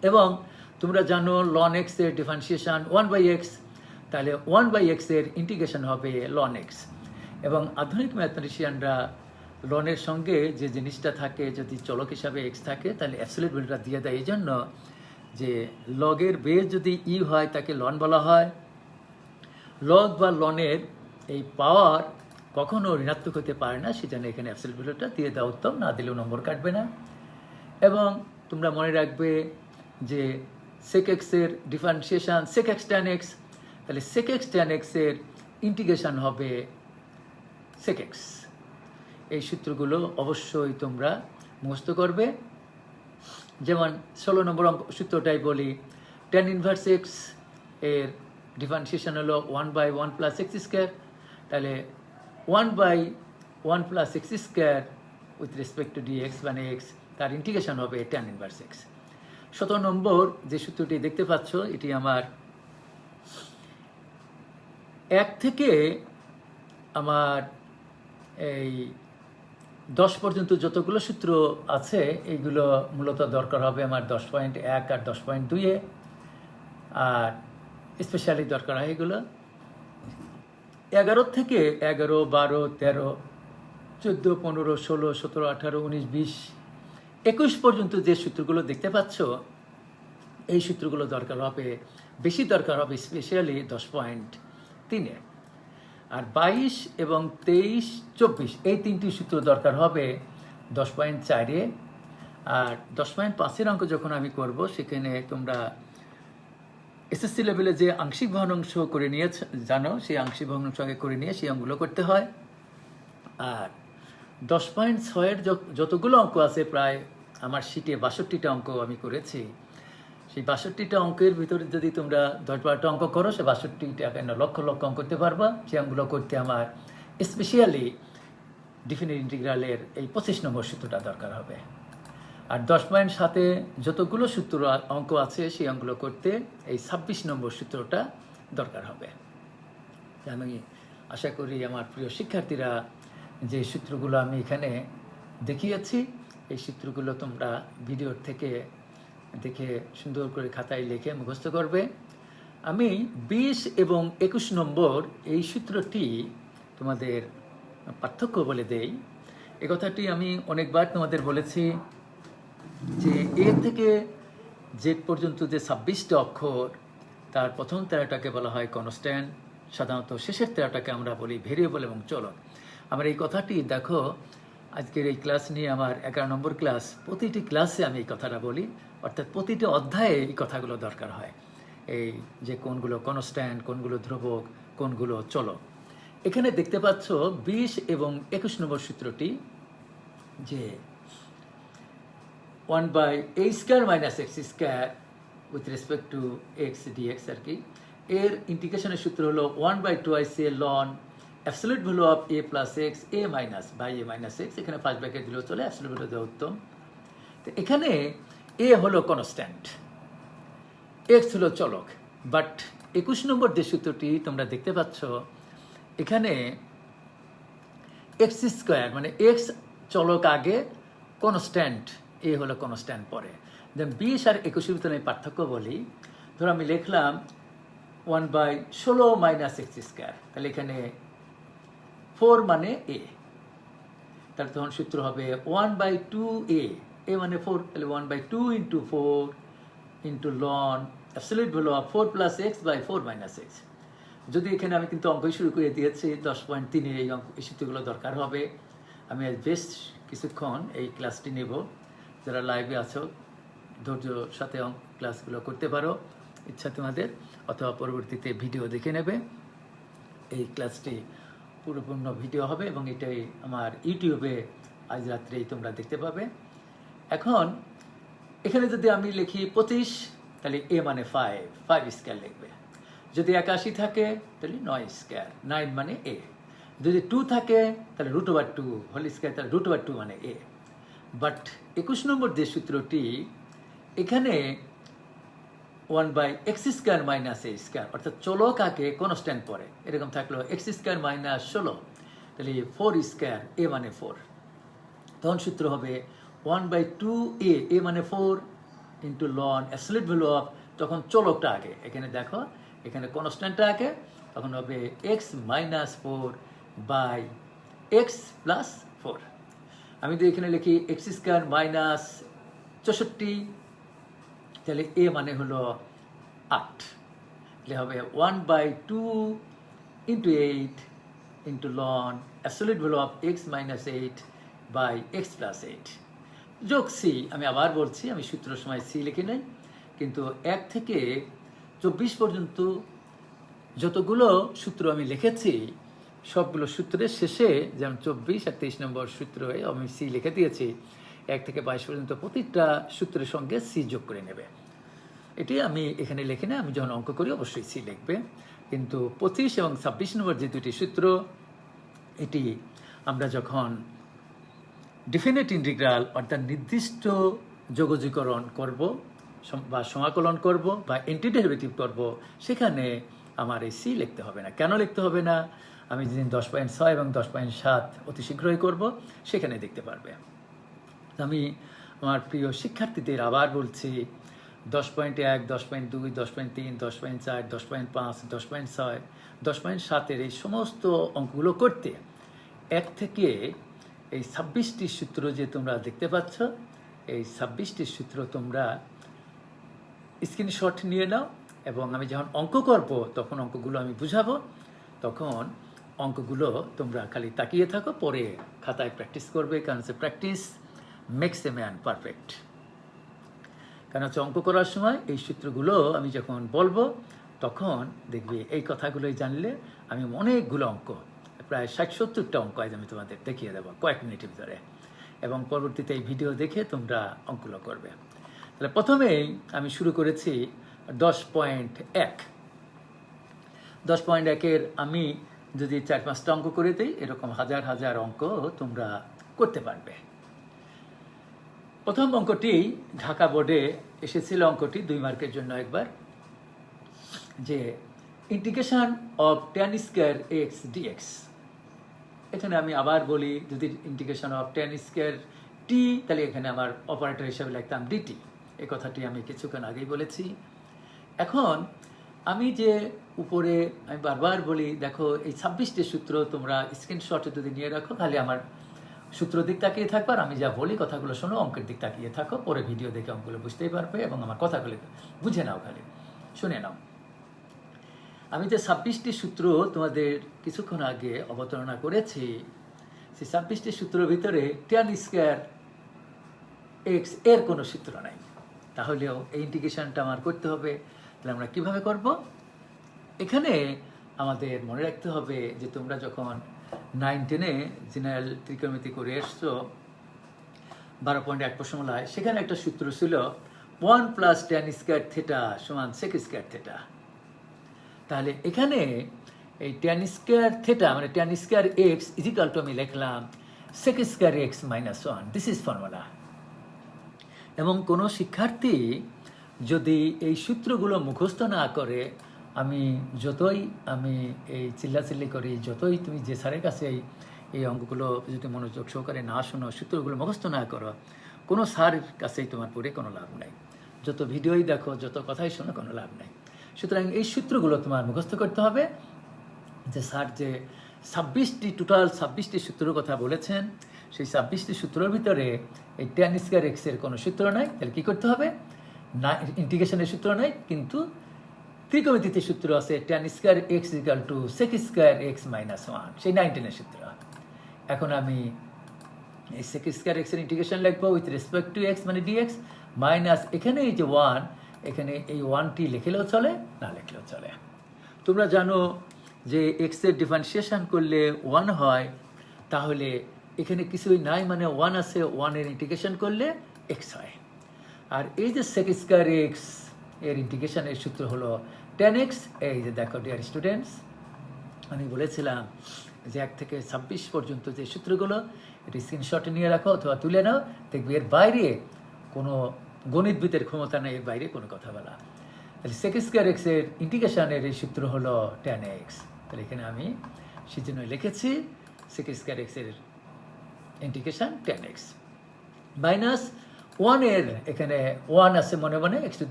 এবং তোমরা জানো ln x এর ডিফারেন্সিয়েশন 1/x, তাহলে 1/x এর ইন্টিগ্রেশন হবে ln x। এবং আধুনিক ম্যাথমেটিশিয়ানরা ln এর সঙ্গে যে জিনিসটা থাকে, যদি চলক হিসাবে x থাকে তাহলে অ্যাবসলিউট ভ্যালুটা দিয়ে দেয়, এই জন্য যে লগের বেস যদি ই হয় তাকে লন বলা হয়। লগ বা লনের এই পাওয়ার কখনো ঋণাত্মক হতে পারে না, সেজন্য এখানে অ্যাবসলিউট ভ্যালুটা দিয়ে দেওয়া উত্তম, না দিলেও নম্বর কাটবে না। এবং তোমরা মনে রাখবে যে sec x এর differentiation sec x tan x, তাহলে sec x tan x এর ইন্টিগ্রেশন হবে sec x। এই সূত্রগুলো অবশ্যই তোমরা মুখস্থ করবে। যেমন 16 নম্বর সূত্রটাই বলি, tan ইনভার্স x এর ডিফারেন্সিয়েশন হলো 1/1 প্লাস এক্স স্কোয়ার, তাহলে 1/1 plus x square with respect to dx মানে এক্স, তার ইন্টিগ্রেশন হবে tan ইনভার্স x। 17 নম্বর যে সূত্রটি দেখতে পাচ্ছ এটি আমার 1 থেকে আমার এই 10 পর্যন্ত যতগুলো সূত্র আছে এইগুলো মূলত দরকার হবে আমার 10.1 আর 10.2-এ, আর স্পেশালি দরকার হয় এগুলো 11 থেকে 11, 12, 13, 14, 15, 16, 17, 18, 19, 20, 21 পর্যন্ত যে সূত্রগুলো দেখতে পাচ্ছ এই সূত্রগুলো দরকার হবে, বেশি দরকার হবে স্পেশালি 10.3-এ। আর 22 এবং 23, 24 এই 3টি সূত্র দরকার হবে 10.4-এ। আর 10.5-এর অঙ্ক যখন আমি করব সেখানে তোমরা এসএসসি লেভেলে যে আংশিক ভগ্নাংশ করে নিয়ে জানো, সেই আংশিক ভগ্নাংশ আগে করে নিয়ে সেই অঙ্কগুলো করতে হয়। আর 10.6-এর যতগুলো অঙ্ক আছে, প্রায় আমার শিটে 62টা অঙ্ক আমি করেছি, সেই 62টা অঙ্কের ভিতরে যদি তোমরা 10-12টা অঙ্ক করো, সে 62টা লক্ষ লক্ষ অঙ্ক করতে পারবা। সেই অঙ্কগুলো করতে আমার স্পেশালি ডিফিনিট ইন্টিগ্রালের এই 25 নম্বর সূত্রটা দরকার হবে। আর 10.7-এ যতগুলো সূত্র অঙ্ক আছে সেই অঙ্কগুলো করতে এই 26 নম্বর সূত্রটা দরকার হবে। আমি আশা করি আমার প্রিয় শিক্ষার্থীরা যে সূত্রগুলো আমি এখানে দেখিয়েছি এই সূত্রগুলো তোমরা ভিডিওর থেকে দেখে সুন্দর করে খাতায় লিখে মুখস্থ করবে। আমি 20 এবং 21 নম্বর এই সূত্রটি তোমাদের পার্থক্য বলে দেই। এ কথাটি আমি অনেকবার তোমাদের বলেছি যে এ থেকে জেড পর্যন্ত যে 26টা অক্ষর, তার প্রথম 13টাকে বলা হয় কনস্ট্যান্ট, সাধারণত শেষের 13টাকে আমরা বলি ভেরিয়েবল এবং চলক। আমার এই কথাটি দেখো, আজকের এই ক্লাস নিয়ে আমার 11 নম্বর ক্লাস, প্রতিটি ক্লাসে আমি এই কথাটা বলি, অর্থাৎ প্রতিটি অধ্যায়ে এই কথাগুলো দরকার হয়। এই যে কোনগুলো কনস্ট্যান্ট, কোনগুলো ধ্রুবক, কোনগুলো চলক। এখানে দেখতে পাচ্ছ 20 এবং 21 নম্বর সূত্রটি, যে 1/a² - x² with respect to X dx আর কি, এর ইন্টিগ্রেশনের সূত্র হলো 1/2ica ln absolute value of a plus X a minus by a minus X. এখানে ফার্স্ট ব্র্যাকেট দিলেও চলে, অ্যাবসলিউট ভ্যালু দেওয়া উত্তম। তো এখানে a হলো কনস্ট্যান্ট, x হলো চলক। বাট 21 নম্বর যে সূত্রটি তোমরা দেখতে পাচ্ছ, এখানে x² মানে x চলক আগে, কনস্ট্যান্ট a হলো কনস্ট্যান্ট পরে। দেন 20 আর 21 ভিতরে আমি পার্থক্য বলি। ধরো আমি লিখলাম 1/16 - x², তাহলে এখানে 4 মানে a, তাহলে তখন সূত্র হবে 1/2a, a মানে 4, তাহলে 1/2 × 4 × ln absolute value of 4 + x/4 - x। যদি এখানে আমি কিন্তু অঙ্কই শুরু করে দিয়েছি 10.3 এই সূত্রগুলো দরকার হবে। আমি আজ বেশ কিছুক্ষণ এই ক্লাসটি নেব। যারা লাইভে আছো ধৈর্যর সাথে ক্লাসগুলো করতে পারো ইচ্ছা তোমাদের, অথবা পরবর্তীতে ভিডিও দেখে নেবে। এই ক্লাসটি পুরোপূর্ণ ভিডিও হবে এবং এটাই আমার ইউটিউবে আজ রাত্রেই তোমরা দেখতে পাবে। এখন এখানে যদি আমি লিখি 25, তাহলে a মানে 5² লিখবে। যদি 81 থাকে তাহলে 9², 9 মানে a। যদি 2 থাকে তাহলে √2 হোল স্কয়ার, তাহলে √2 মানে a। বাট 21 নম্বর যে সূত্রটি, এখানে 1/x² - a², অর্থাৎ চলক আগে কনস্ট্যান্ট পরে, এরকম থাকলো x² - 16, তাহলে 4², a মানে 4। তখন সূত্র হবে 1/2a, a মানে 4 × ln অ্যাবসলিউট ভ্যালু অফ, তখন চলকটা আগে, এখানে দেখো এখানে কনস্ট্যান্টটা আগে, তখন হবে x - 4 বাই x + 4। আমি যদি এখানে লিখি x² - 64, তাহলে a মানে হলো 8, তাহলে হবে 1/2 × 8 × ln absolute value of x - 8 by x + 8 যোগ c। আমি আবার বলছি, আমি সূত্রের সময় c লিখে নেই, কিন্তু 1 থেকে 24 পর্যন্ত যতগুলো সূত্র আমি লিখেছি সবগুলো সূত্রের শেষে, যেমন 24 আর 23 নম্বর সূত্রে আমি সি লিখে দিয়েছি। 1 থেকে 22 পর্যন্ত প্রতিটা সূত্রের সঙ্গে সি যোগ করে নেবে। এটি আমি এখানে লিখি না, আমি যখন অঙ্ক করি অবশ্যই সি লিখবে। কিন্তু 25 এবং 26 নম্বর যে দুটি সূত্র, এটি আমরা যখন ডেফিনিট ইন্টিগ্রাল অর্থাৎ নির্দিষ্ট যোগজীকরণ করব বা সমাকলন করব বা অ্যান্টিডেরিভেটিভ করব, সেখানে আমার এই সি লিখতে হবে না। কেন লিখতে হবে না? আমি যেদিন 10.6 এবং 10.7 অতি শীঘ্রই করব, সেখানে দেখতে পারবে। আমি আমার প্রিয় শিক্ষার্থীদের আবার বলছি, 10.1, 10.2, 10.3, 10.4, 10.5, 10.6, 10.7 এই সমস্ত অঙ্কগুলো করতে 1 থেকে এই 26টি সূত্র যে তোমরা দেখতে পাচ্ছ, এই 26টি সূত্র তোমরা স্ক্রিনশট নিয়ে নাও, এবং আমি যখন অঙ্ক করব তখন অঙ্কগুলো আমি বুঝাবো, তখন অঙ্কগুলো তোমরা খালি তাকিয়ে থাকো, পরে খাতায় প্র্যাকটিস করবে। কারণ হচ্ছে practice makes a man perfect. কারণ হচ্ছে অঙ্ক করার সময় এই সূত্রগুলো আমি যখন বলবো, তখন দেখবি এই কথাগুলোই জানলে আমি অনেকগুলো অঙ্ক, প্রায় 60-70টা অঙ্ক আজ আমি তোমাদের দেখিয়ে দেবো কয়েক মিনিটের ভিতরে, এবং পরবর্তীতে এই ভিডিও দেখে তোমরা অঙ্কগুলো করবে। তাহলে প্রথমেই আমি শুরু করেছি 10.1। 10.1-এর আমি যদি 4-5টা অঙ্ক করে দিই, এরকম হাজার হাজার অঙ্ক তোমরা করতে পারবে। প্রথম অঙ্কটি ঢাকা বোর্ডে এসেছিল, অঙ্কটি 2 মার্কের জন্য একবার, যে integration of tan² x dx। এখানে আমি আবার বলি, যদি ইন্টিগ্রেশন অফ tan² t, তাহলে এখানে আমার অপারেটর হিসাবে লিখতাম dt। এই কথাটি আমি কিছুক্ষণ আগেই বলেছি। এখন আমি যে উপরে আমি বারবার বলি, দেখো এই 26টি সূত্র তোমরা স্ক্রিনশটে যদি নিয়ে রাখো, খালি আমার সূত্র দিক তাকিয়ে থাকবে, আর আমি যা বলি কথাগুলো শোনো, অঙ্কের দিক তাকিয়ে থাকো, পরে ভিডিও দেখে অঙ্কগুলো বুঝতেই পারবে, এবং আমার কথাগুলো বুঝে নাও, খালি শুনে নাও। আমি যে 26টি সূত্র তোমাদের কিছুক্ষণ আগে অবতারণা করেছি, সেই 26টি সূত্রের ভিতরে tan² x এর কোনো সূত্র নাই। তাহলেও এই ইন্টিগ্রেশনটা আমার করতে হবে তাহলে আমরা কীভাবে করব? এখানে আমাদের মনে রাখতে হবে যে তোমরা যখন 9-10-এ জেনারেল ত্রিকোণমিতি করে এসছো 12.1 প্রশ্নমালায়, সেখানে একটা সূত্র ছিল 1 + tan square theta = sec square theta. তাহলে এখানে এই tan স্কয়ার থিটা মানে tan স্কয়ার x = আমি লিখলাম sec square x - 1। This is formula. এবং কোনো শিক্ষার্থী যদি এই সূত্রগুলো মুখস্থ না করে, আমি এই চিল্লাচিল্লি করি, যতই তুমি যে স্যারের কাছে এই অঙ্কগুলো যদি মনোযোগ সহকারে না শোনো, সূত্রগুলো মুখস্থ না করো, কোনো স্যারের কাছেই তোমার পড়ে কোনো লাভ নাই। যত ভিডিওই দেখো, যত কথাই শোনো, কোনো লাভ নাই। সুতরাং এই সূত্রগুলো তোমার মুখস্থ করতে হবে। যে স্যার যে 26টি সূত্রের কথা বলেছেন, সেই 26টি সূত্রের ভিতরে এই tan স্কয়ার x এর কোনো সূত্র নাই। তাহলে কী করতে হবে? না, ইন্টিগ্রেশনের সূত্র নাই, কিন্তু ত্রিকোণমিতিতে সূত্র আছে tan square x = sec square x - 1, সেই 9-10-এর সূত্র। এখন আমি এই sec স্কয়ার x এর ইন্টিগ্রেশন লিখবো উইথ রেসপেক্ট টু x মানে dx মাইনাস এখানে এই যে 1, এখানে এই 1টি লিখলেও চলে, না লিখলেও চলে। তোমরা জানো যে x এর ডিফারেন্সিয়েশন করলে 1 হয়, তাহলে এখানে কিছুই নাই, মানে 1 আছে, 1 এর ইন্টিগ্রেশন করলে x হয়। আর এই যে sec স্কয়ার x এর ইন্টিগ্রেশনের সূত্র হলো tan x। এই যে দেখো ডিয়ার স্টুডেন্টস, আমি বলেছিলাম যে 1 থেকে 26 পর্যন্ত যে সূত্রগুলো, এটি স্ক্রিনশটে নিয়ে রাখো অথবা তুলে নাও, দেখবে এর বাইরে কোনো গণিতবিদের ক্ষমতা নেই, এর বাইরে কোনো কথা বলা। তাহলে sec স্কয়ার x এর ইন্টিগ্রেশনের এই সূত্র হলো tan x। তাহলে এখানে আমি সেজন্য লিখেছি sec স্কয়ার x এর ইন্টিগ্রেশন tan x মাইনাস 1 এর এখানে 1 আছে মনে মনে, x⁴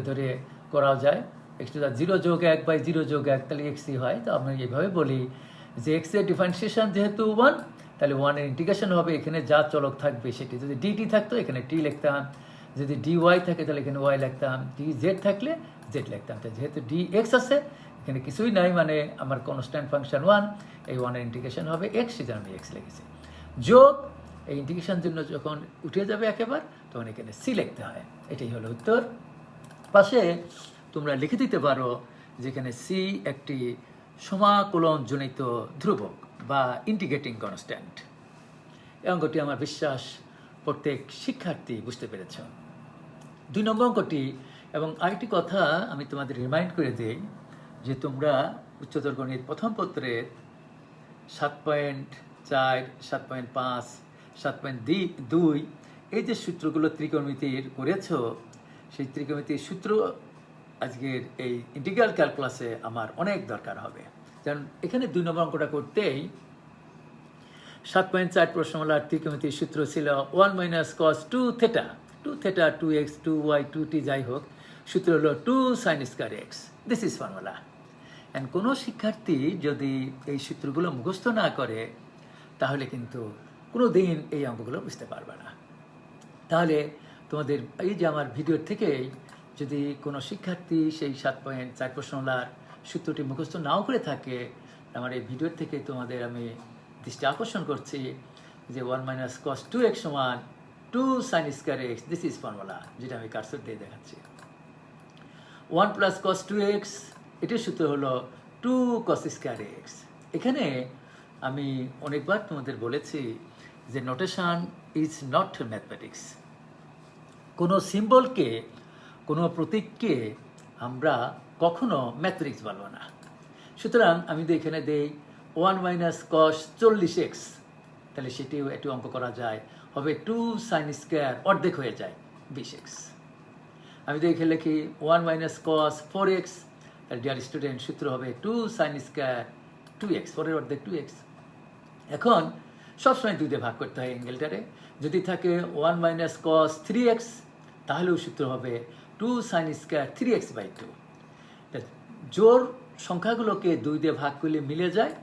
ধরে করা যায়, x⁴ যোগ 1/0 যোগ 1, তাহলে xই হয়। তো আমি এইভাবে বলি যে x এর ডিফারেন্সিয়েশন যেহেতু 1, তাহলে 1 এর ইন্টিগ্রেশন হবে, এখানে যা চলক থাকবে সেটি, যদি dt থাকতো এখানে t লিখতাম, যদি dy থাকে তাহলে এখানে y লিখতাম, dz থাকলে z লিখতাম। তাই যেহেতু dx আছে, এখানে কিছুই নাই, মানে আমার কনস্ট্যান্ট ফাংশন 1, এই 1 এর ইন্টিগ্রেশন হবে x, সেজন্য আমি x লিখেছি। যোগ এই ইন্টিগ্রেশন জন্য যখন উঠে যাবে একেবারে, তখন এখানে c লিখতে হয়। এটাই হলো উত্তর। পাশে তোমরা লিখে দিতে পারো যেখানে c একটি সমাকলনজনিত ধ্রুবক বা ইন্টিগ্রেটিং কনস্ট্যান্ট। এই অঙ্কটি আমার বিশ্বাস প্রত্যেক শিক্ষার্থী বুঝতে পেরেছ। 2 নম্বর অঙ্কটি, এবং আরেকটি কথা আমি তোমাদের রিমাইন্ড করে দিই যে তোমরা উচ্চতর গণিত প্রথম পত্রের 7.4, 7.5, 7.2 এই যে সূত্রগুলো ত্রিকোণমিতির করেছ, সেই ত্রিকোণমিতির সূত্র আজকের এই ইন্টিগ্রাল ক্যালকুলাসে আমার অনেক দরকার হবে। কারণ এখানে 2 নম্বর অঙ্কটা করতেই 7.4 প্রশ্নমালার ত্রিকোণমিতির সূত্র ছিল 1 - cos 2 theta, 2 theta, 2x, 2y, 2t যাই হোক, সূত্র হলো 2 sin square x। This is formula. And কোনো শিক্ষার্থী যদি এই সূত্রগুলো মুখস্থ না করে, তাহলে কিন্তু কোনো দিন এই অঙ্কগুলো বুঝতে পারবে না। তাহলে তোমাদের এই যে আমার ভিডিওর থেকেই যদি কোনো শিক্ষার্থী সেই 7.4 প্রশ্নমালার সূত্রটি মুখস্থ নাও করে থাকে, আমার এই ভিডিওর থেকে তোমাদের আমি দৃষ্টি আকর্ষণ করছি যে 1 - cos 2x = 2 sin square x। This is formula, যেটা আমি কার্সর দিয়ে দেখাচ্ছি। 1 + cos 2x, এটির সূত্র হলো 2 cos স্কয়ার x। এখানে আমি অনেকবার তোমাদের বলেছি যে নোটেশন ইজ নট ম্যাথমেটিক্স। কোনো সিম্বলকে, কোনো প্রতীককে আমরা কখনো ম্যাথমেটিক্স বলবো না। সুতরাং আমি যদি এখানে দেই 1 - cos 40x, তাহলে সেটিও একটু অঙ্ক করা যায়, হবে 2 sin স্কয়ার, অর্ধেক হয়ে যায় 20x। আমি যদি এখানে লিখি 1 - cos 4x, তাহলে ডিয়ার স্টুডেন্ট সূত্র হবে 2 sin স্কয়ার 2x, 4 এর অর্ধেক 2x। এখন সবসময় 2 দিয়ে ভাগ করতে হয় অ্যাঙ্গেলটারে। যদি থাকে 1 - cos 3x, তাহলেও সূত্র হবে 2 sin স্কয়ার 3x/2। জোর সংখ্যাগুলোকে 2 দিয়ে ভাগ করলে মিলে যায়,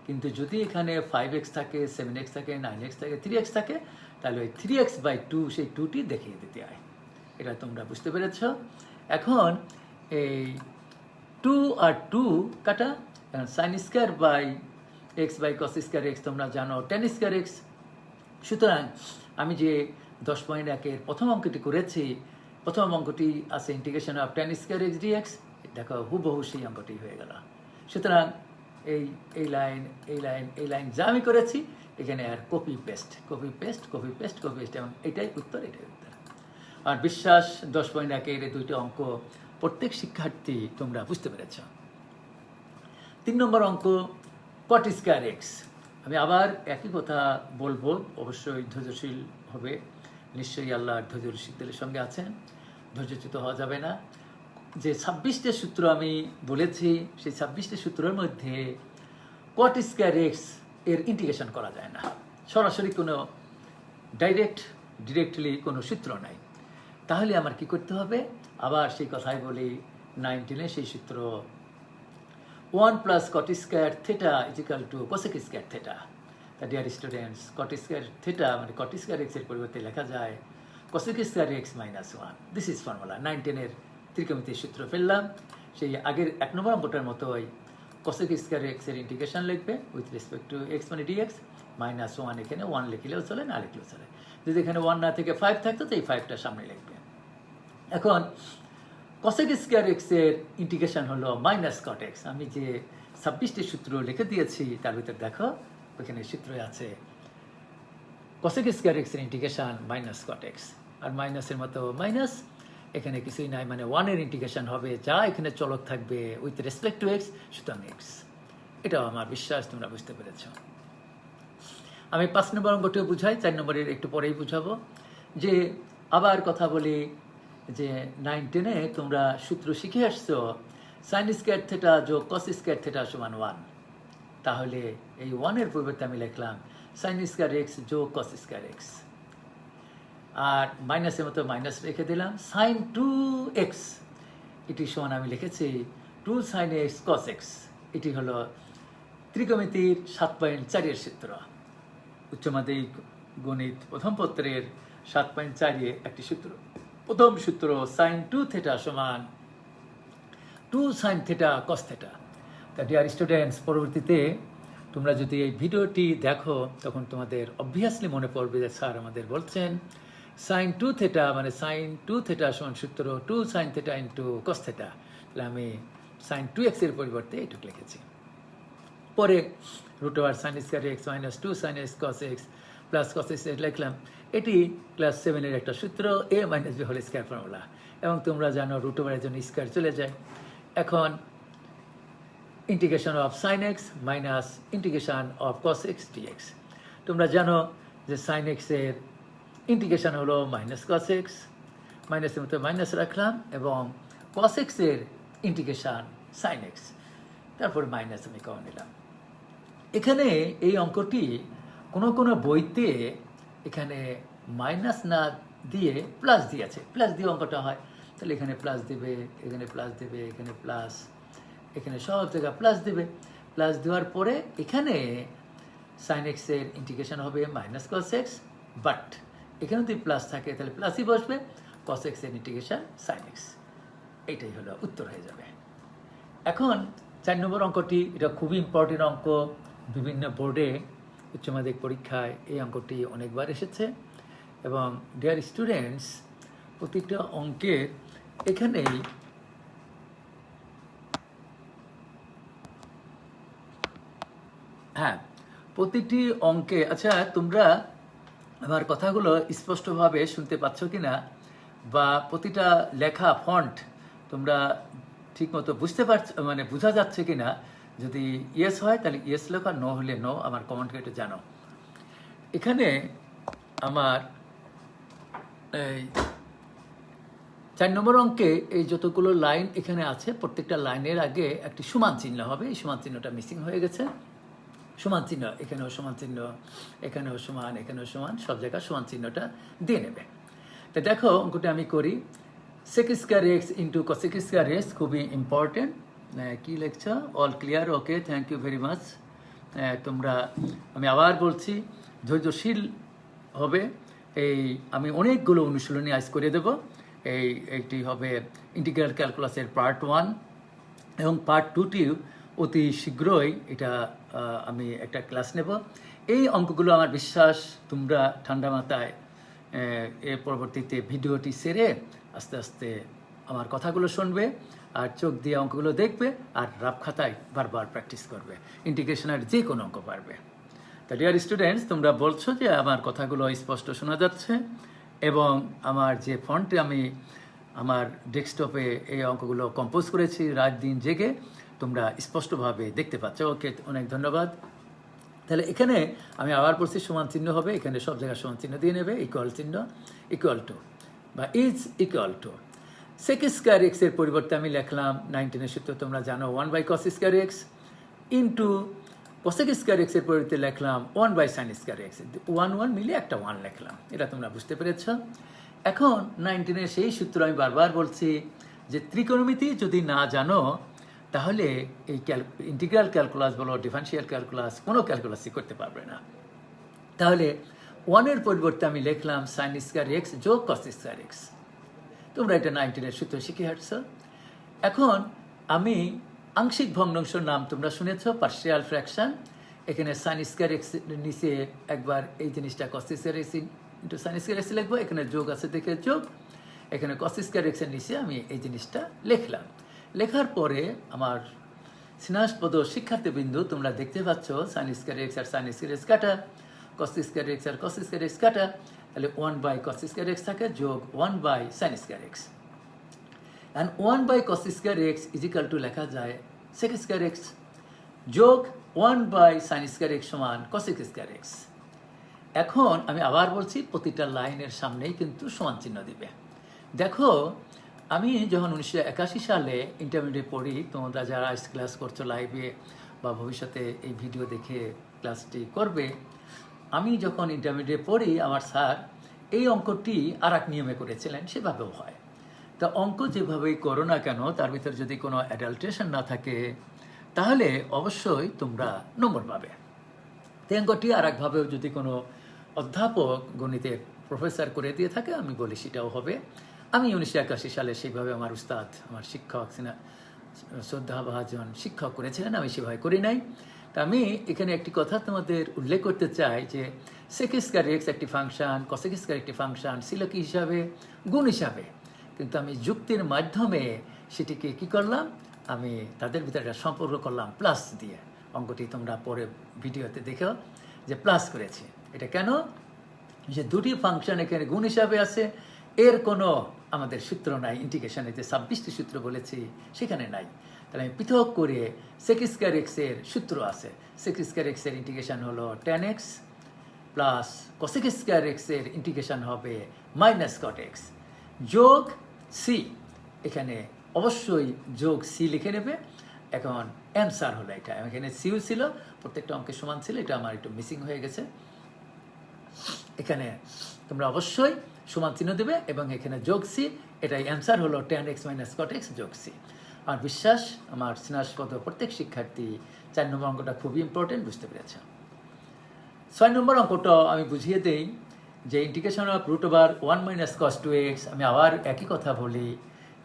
কিন্তু যদি এখানে 5x থাকে, 7x থাকে, 9x থাকে, 3x থাকে, তাহলে ওই 3x/2 সেই 2টি দেখিয়ে দিতে হয়। এটা তোমরা বুঝতে পেরেছ। এখন এই 2 আর 2 কাটা, sin square by x/cos square x তোমরা জানো tan স্কয়ার x। সুতরাং আমি যে 10.1 এর প্রথম অঙ্কটি করেছি, প্রথম অঙ্কটি আছে integration of tan square x dx, দেখো হুবহু সেই অঙ্কটি হয়ে গেল। সুতরাং এই এই লাইন এই লাইন এই লাইন যা আমি করেছি এখানে আর copy paste copy paste copy paste copy paste, এবং এটাই উত্তর, এটাই উত্তর। আর বিশ্বাস 10.1 এই দুইটি অঙ্ক প্রত্যেক শিক্ষার্থী তোমরা বুঝতে পেরেছ। 3 নম্বর অঙ্ক কট স্কয়ার এক্স। আমি আবার একই কথা বলবো, অবশ্যই ধৈর্যশীল হবে, নিশ্চয়ই আল্লাহর ধৈর্যশীলদের সঙ্গে আছেন, ধৈর্যচ্যুত হওয়া যাবে না। যে 26টি সূত্র আমি বলেছি সেই 26টি সূত্রের মধ্যে কট স্কয়ার এক্স এর ইন্টিগ্রেশন করা যায় না, সরাসরি কোনো ডিরেক্টলি কোনো সূত্র নাই। তাহলে আমার কি করতে হবে? আবার সেই কথাই বলি, 19-এ সেই সূত্র 1 + cot square theta = cosec square theta. তা dear students, cot square theta মানে cot স্কয়ার এক্স এর পরিবর্তে লেখা যায় cosec square x - 1। This is formula. 19-এর ত্রিকোণমিতির সূত্র ফেললাম। সেই আগের 1 নম্বর অঙ্কটার মতোই cosec স্কয়ার x এর ইন্টিগ্রেশন লিখবে উইথ রেসপেক্ট টু x মানে dx, -1 এখানে 1 লিখলেও চলে, না লিখলেও চলে। যদি এখানে 1 না থেকে 5 থাকতো তো এই 5টা সামনে লিখবে। এখন cosec স্কয়ার x এর ইন্টিগ্রেশন হলো -cot x। আমি যে 26টি সূত্র লিখে দিয়েছি তার ভিতর দেখো ওখানে সূত্র আছে cosec স্কয়ার x এর ইন্টিগ্রেশন -cot x, আর মাইনাসের মতো মাইনাস, এখানে কিছুই নাই, মানে 1 এর ইন্টিগ্রেশন হবে, যা এখানে চলক থাকবে উইথ রেসপেক্ট টু x, সুতরাং x। এটাও আমার বিশ্বাস তোমরা বুঝতে পেরেছ। আমি 5 নম্বর অঙ্কটিও বুঝাই, 4 নম্বরের একটু পরেই বুঝাবো। যে আবার কথা বলি যে 9-10-এ তোমরা সূত্র শিখে আসছো sin স্কয়ার থিটা যোগ cos স্কয়ার থিটা সমান 1। তাহলে এই 1 এর পরিবর্তে আমি লিখলাম sin স্কয়ার x যোগ cos স্কয়ার x, আর মাইনাসের মতো মাইনাস রেখে দিলাম। sin 2x এটি সমান আমি লিখেছি 2 sin x cos x। এটি হলো ত্রিকোণমিতির 7.4 এর সূত্র, উচ্চ মাধ্যমিক গণিত প্রথম পত্রের 7.4-এ একটি সূত্র। প্রথম সূত্র sin 2 থিটা সমান 2 sin থিটা cos থিটা। তা ডিয়ার স্টুডেন্টস, পরবর্তীতে তোমরা যদি এই ভিডিওটি দেখো তখন তোমাদের অবভিয়াসলি মনে পড়বে যে স্যার আমাদের বলছেন sin 2 থিটা মানে sin 2 থিটা সমান সূত্র 2 sin theta into cos theta. তাহলে আমি sin 2x এর পরিবর্তে এটুকু লিখেছি। পরে √ sin square x - 2 sin x cos x plus cos x লিখলাম। এটি ক্লাস 7-এর একটা সূত্র, a - b whole square formula, এবং তোমরা জানো √ এর জন্য স্কয়ার চলে যায়। এখন integration of sin x minus integration of cos x dx। তোমরা জানো যে sin x এর ইন্টিগ্রেশন হলো -cos x, মাইনাসের মতো মাইনাস রাখলাম, এবং cos x এর ইন্টিগ্রেশন sin x, তারপর মাইনাস আমি কমন নিলাম। এখানে এই অঙ্কটি কোনো বইতে এখানে মাইনাস না দিয়ে প্লাস দিয়েছে, প্লাস দিয়ে অঙ্কটা হয়। তাহলে এখানে প্লাস দেবে, এখানে প্লাস দেবে, এখানে প্লাস, এখানে সব জায়গায় প্লাস দেবে। প্লাস দেওয়ার পরে এখানে sin x এর ইন্টিগ্রেশন হবে -cos x, বাট এখানে যদি প্লাস থাকে তাহলে প্লাসই বসবে, cos x এর ইন্টিগ্রেশন sin x। এইটাই হলো উত্তর হয়ে যাবে। এখন 4 নম্বর অঙ্কটি, এটা খুবই ইম্পর্টেন্ট অঙ্ক, বিভিন্ন বোর্ডে উচ্চ মাধ্যমিক পরীক্ষায় এই অঙ্কটি অনেকবার এসেছে। এবং ডিয়ার স্টুডেন্টস, প্রতিটা অঙ্কের এখানেই প্রতিটি অঙ্কে, আচ্ছা তোমরা আমার কথাগুলো স্পষ্টভাবে শুনতে পাচ্ছ কিনা, বা প্রতিটা লেখা ফন্ট তোমরা ঠিকমতো বুঝতে পারছো, মানে বোঝা যাচ্ছে কিনা। যদি ইয়েস হয় তাহলে ইয়েস লেখা, নো হলে নো, আমার কমেন্ট করে জানো। এখানে আমার এই 4 নম্বর অঙ্কে এই যতগুলো লাইন এখানে আছে, প্রত্যেকটা লাইনের আগে একটি সমান চিহ্ন হবে। এই সমান চিহ্নটা মিসিং হয়ে গেছে। সমান চিহ্ন, এখানেও সমান চিহ্ন, এখানেও সমান, এখানেও সমান, সব জায়গায় সমান চিহ্নটা দিয়ে নেবে। তো দেখো অঙ্কটা আমি করি, sec square x into cosec square x, খুবই ইম্পর্টেন্ট। কি লেখছো? All clear, okay, thank you very much. তোমরা, আমি আবার বলছি, ধৈর্যশীল হবে। এই আমি অনেকগুলো অনুশীলনী আজ করে দেব। এইটি হবে ইন্টিগ্রাল ক্যালকুলাসের পার্ট 1, এবং পার্ট 2টি অতি শীঘ্রই এটা আমি একটা ক্লাস নেব। এই অঙ্কগুলো আমার বিশ্বাস তোমরা ঠান্ডা মাথায় এর পরবর্তীতে ভিডিওটি সেরে আস্তে আস্তে আমার কথাগুলো শুনবে, আর চোখ দিয়ে অঙ্কগুলো দেখবে আর রাফ খাতায় বারবার প্র্যাকটিস করবে, ইন্টিগ্রেশনের যে কোনো অঙ্ক পারবে। তা ডিয়ার স্টুডেন্টস, তোমরা বলছো যে আমার কথাগুলো স্পষ্ট শোনা যাচ্ছে এবং আমার যে ফন্টে আমি আমার ডেস্কটপে এই অঙ্কগুলো কম্পোজ করেছি রাত দিন জেগে, তোমরা স্পষ্টভাবে দেখতে পাচ্ছ। ওকে, অনেক ধন্যবাদ। তাহলে এখানে আমি আবার বলছি সমান চিহ্ন হবে, এখানে সব জায়গায় সমান চিহ্ন দিয়ে নেবে, ইকুয়াল চিহ্ন, ইকুয়াল টু বা is equal to sec square এক্সের পরিবর্তে আমি লিখলাম 19-এর সূত্র তোমরা জানো 1/cos square x into cosec square এক্সের পরিবর্তে লিখলাম 1/sin স্কোয়ার এক্স, 1 মিলিয়ে একটা 1 লিখলাম। এটা তোমরা বুঝতে পেরেছ। এখন 19-এর সেই সূত্র আমি বারবার বলছি যে ত্রিকোণমিতি যদি না জানো তাহলে এই ইন্টিগ্রাল ক্যালকুলাস বলো, ডিফারেনশিয়াল ক্যালকুলাস, কোনো ক্যালকুলাসই করতে পারবে না। তাহলে 1-এর পরিবর্তে আমি লিখলাম sin স্কোয়ার এক্স যোগ cos স্কোয়ার এক্স। তোমরা এটা 19-এর সূত্র শিখে হাঁটছ। এখন আমি আংশিক ভগ্নাংশের নাম তোমরা শুনেছ, পার্শিয়াল ফ্র্যাকশন। এখানে sin স্কোয়ার এক্স নিচে একবার এই জিনিসটা cos square x into sin square x লিখবো, এখানে যোগ আছে দেখে যোগ, এখানে cos স্কোয়ার এক্সের নিচে আমি এই জিনিসটা লিখলাম। লেখার পরে আমার স্নেহাস্পদ শিক্ষার্থীবৃন্দ তোমরা দেখতে পাচ্ছ sin স্কোয়ার এক্স আর sin স্কোয়ার এক্স কাটা, cos স্কোয়ার এক্স আর cos স্কোয়ার এক্স কাটা, তাহলে 1/cos স্কোয়ার এক্স থাকে যোগ 1/sin square x. And 1/cos square x is equal to লেখা যায় sec স্কোয়ার এক্স যোগ 1/sin স্কোয়ার এক্স সমান cosec স্কোয়ার এক্স। এখন আমি আবার বলছি প্রতিটা লাইনের সামনেই কিন্তু সমান চিহ্ন দিবে। দেখো, আমি যখন 1981 সালে ইন্টারমিডিয়েট পড়ি, তোমরা যারা ক্লাস করছো লাইভে বা ভবিষ্যতে এই ভিডিও দেখে ক্লাসটি করবে, আমি যখন ইন্টারমিডিয়েট পড়ি আমার স্যার এই অঙ্কটি আর এক নিয়মে করেছিলেন, সেভাবেও হয়। তা অঙ্ক যেভাবেই করো না কেন তার ভিতর যদি কোনো অ্যাডাল্ট্রেশন না থাকে তাহলে অবশ্যই তোমরা নম্বর পাবে। তো অঙ্কটি আর একভাবেও যদি কোনো অধ্যাপক গণিতের প্রফেসর করে দিয়ে থাকে আমি বলি সেটাও হবে। আমি 1981 সালে সেইভাবে আমার উস্তাদ, আমার শিক্ষক শ্রদ্ধাভাজন শিক্ষক করেছিলেন, আমি সেভাবে করি নাই। তা আমি এখানে একটি কথা তোমাদের উল্লেখ করতে চাই যে সেক স্কোয়ার এক্স একটি ফাংশন, কসেক স্কোয়ার একটি ফাংশন, ছিল কি হিসাবে? গুণ হিসাবে। কিন্তু আমি যুক্তির মাধ্যমে সেটিকে কি করলাম, আমি তাদের ভিতরে একটা সম্পর্ক করলাম প্লাস দিয়ে। অঙ্কটি তোমরা পরে ভিডিওতে দেখো যে প্লাস করেছি। এটা কেন? যে দুটি ফাংশন এখানে গুণ হিসাবে আছে, এর কোনো আমাদের সূত্র নাই। ইন্টিগ্রেশনে যে 26টি সূত্র বলেছি সেখানে নাই। তাহলে আমি পৃথক করে সেক স্কোয়ার এক্সের সূত্র আছে। সেক স্কোয়ার এক্সের ইন্টিগ্রেশন হলো tan x plus cosec square এক্সের ইন্টিগ্রেশন হবে মাইনাস cot x যোগ সি। এখানে অবশ্যই যোগ সি লিখে নেবে। এখন অ্যান্সার হলো এটা। এখানে সিও ছিল, প্রত্যেকটা অঙ্কের সমান ছিল, এটা আমার একটু মিসিং হয়ে গেছে। এখানে তোমরা অবশ্যই সমান চিহ্ন দেবে এবং এখানে যোগ সি, এটাই অ্যান্সার হলো tan x minus cot x যোগ সি। আমার বিশ্বাস আমার স্নেহাস্পদ প্রত্যেক শিক্ষার্থী 4 নম্বর অঙ্কটা খুবই ইম্পর্টেন্ট, বুঝতে পেরেছে। 6 নম্বর অঙ্কটা আমি বুঝিয়ে দেই যে ইন্টিগ্রেশন অফ √1 - cos 2x। আমি আবার একই কথা বলি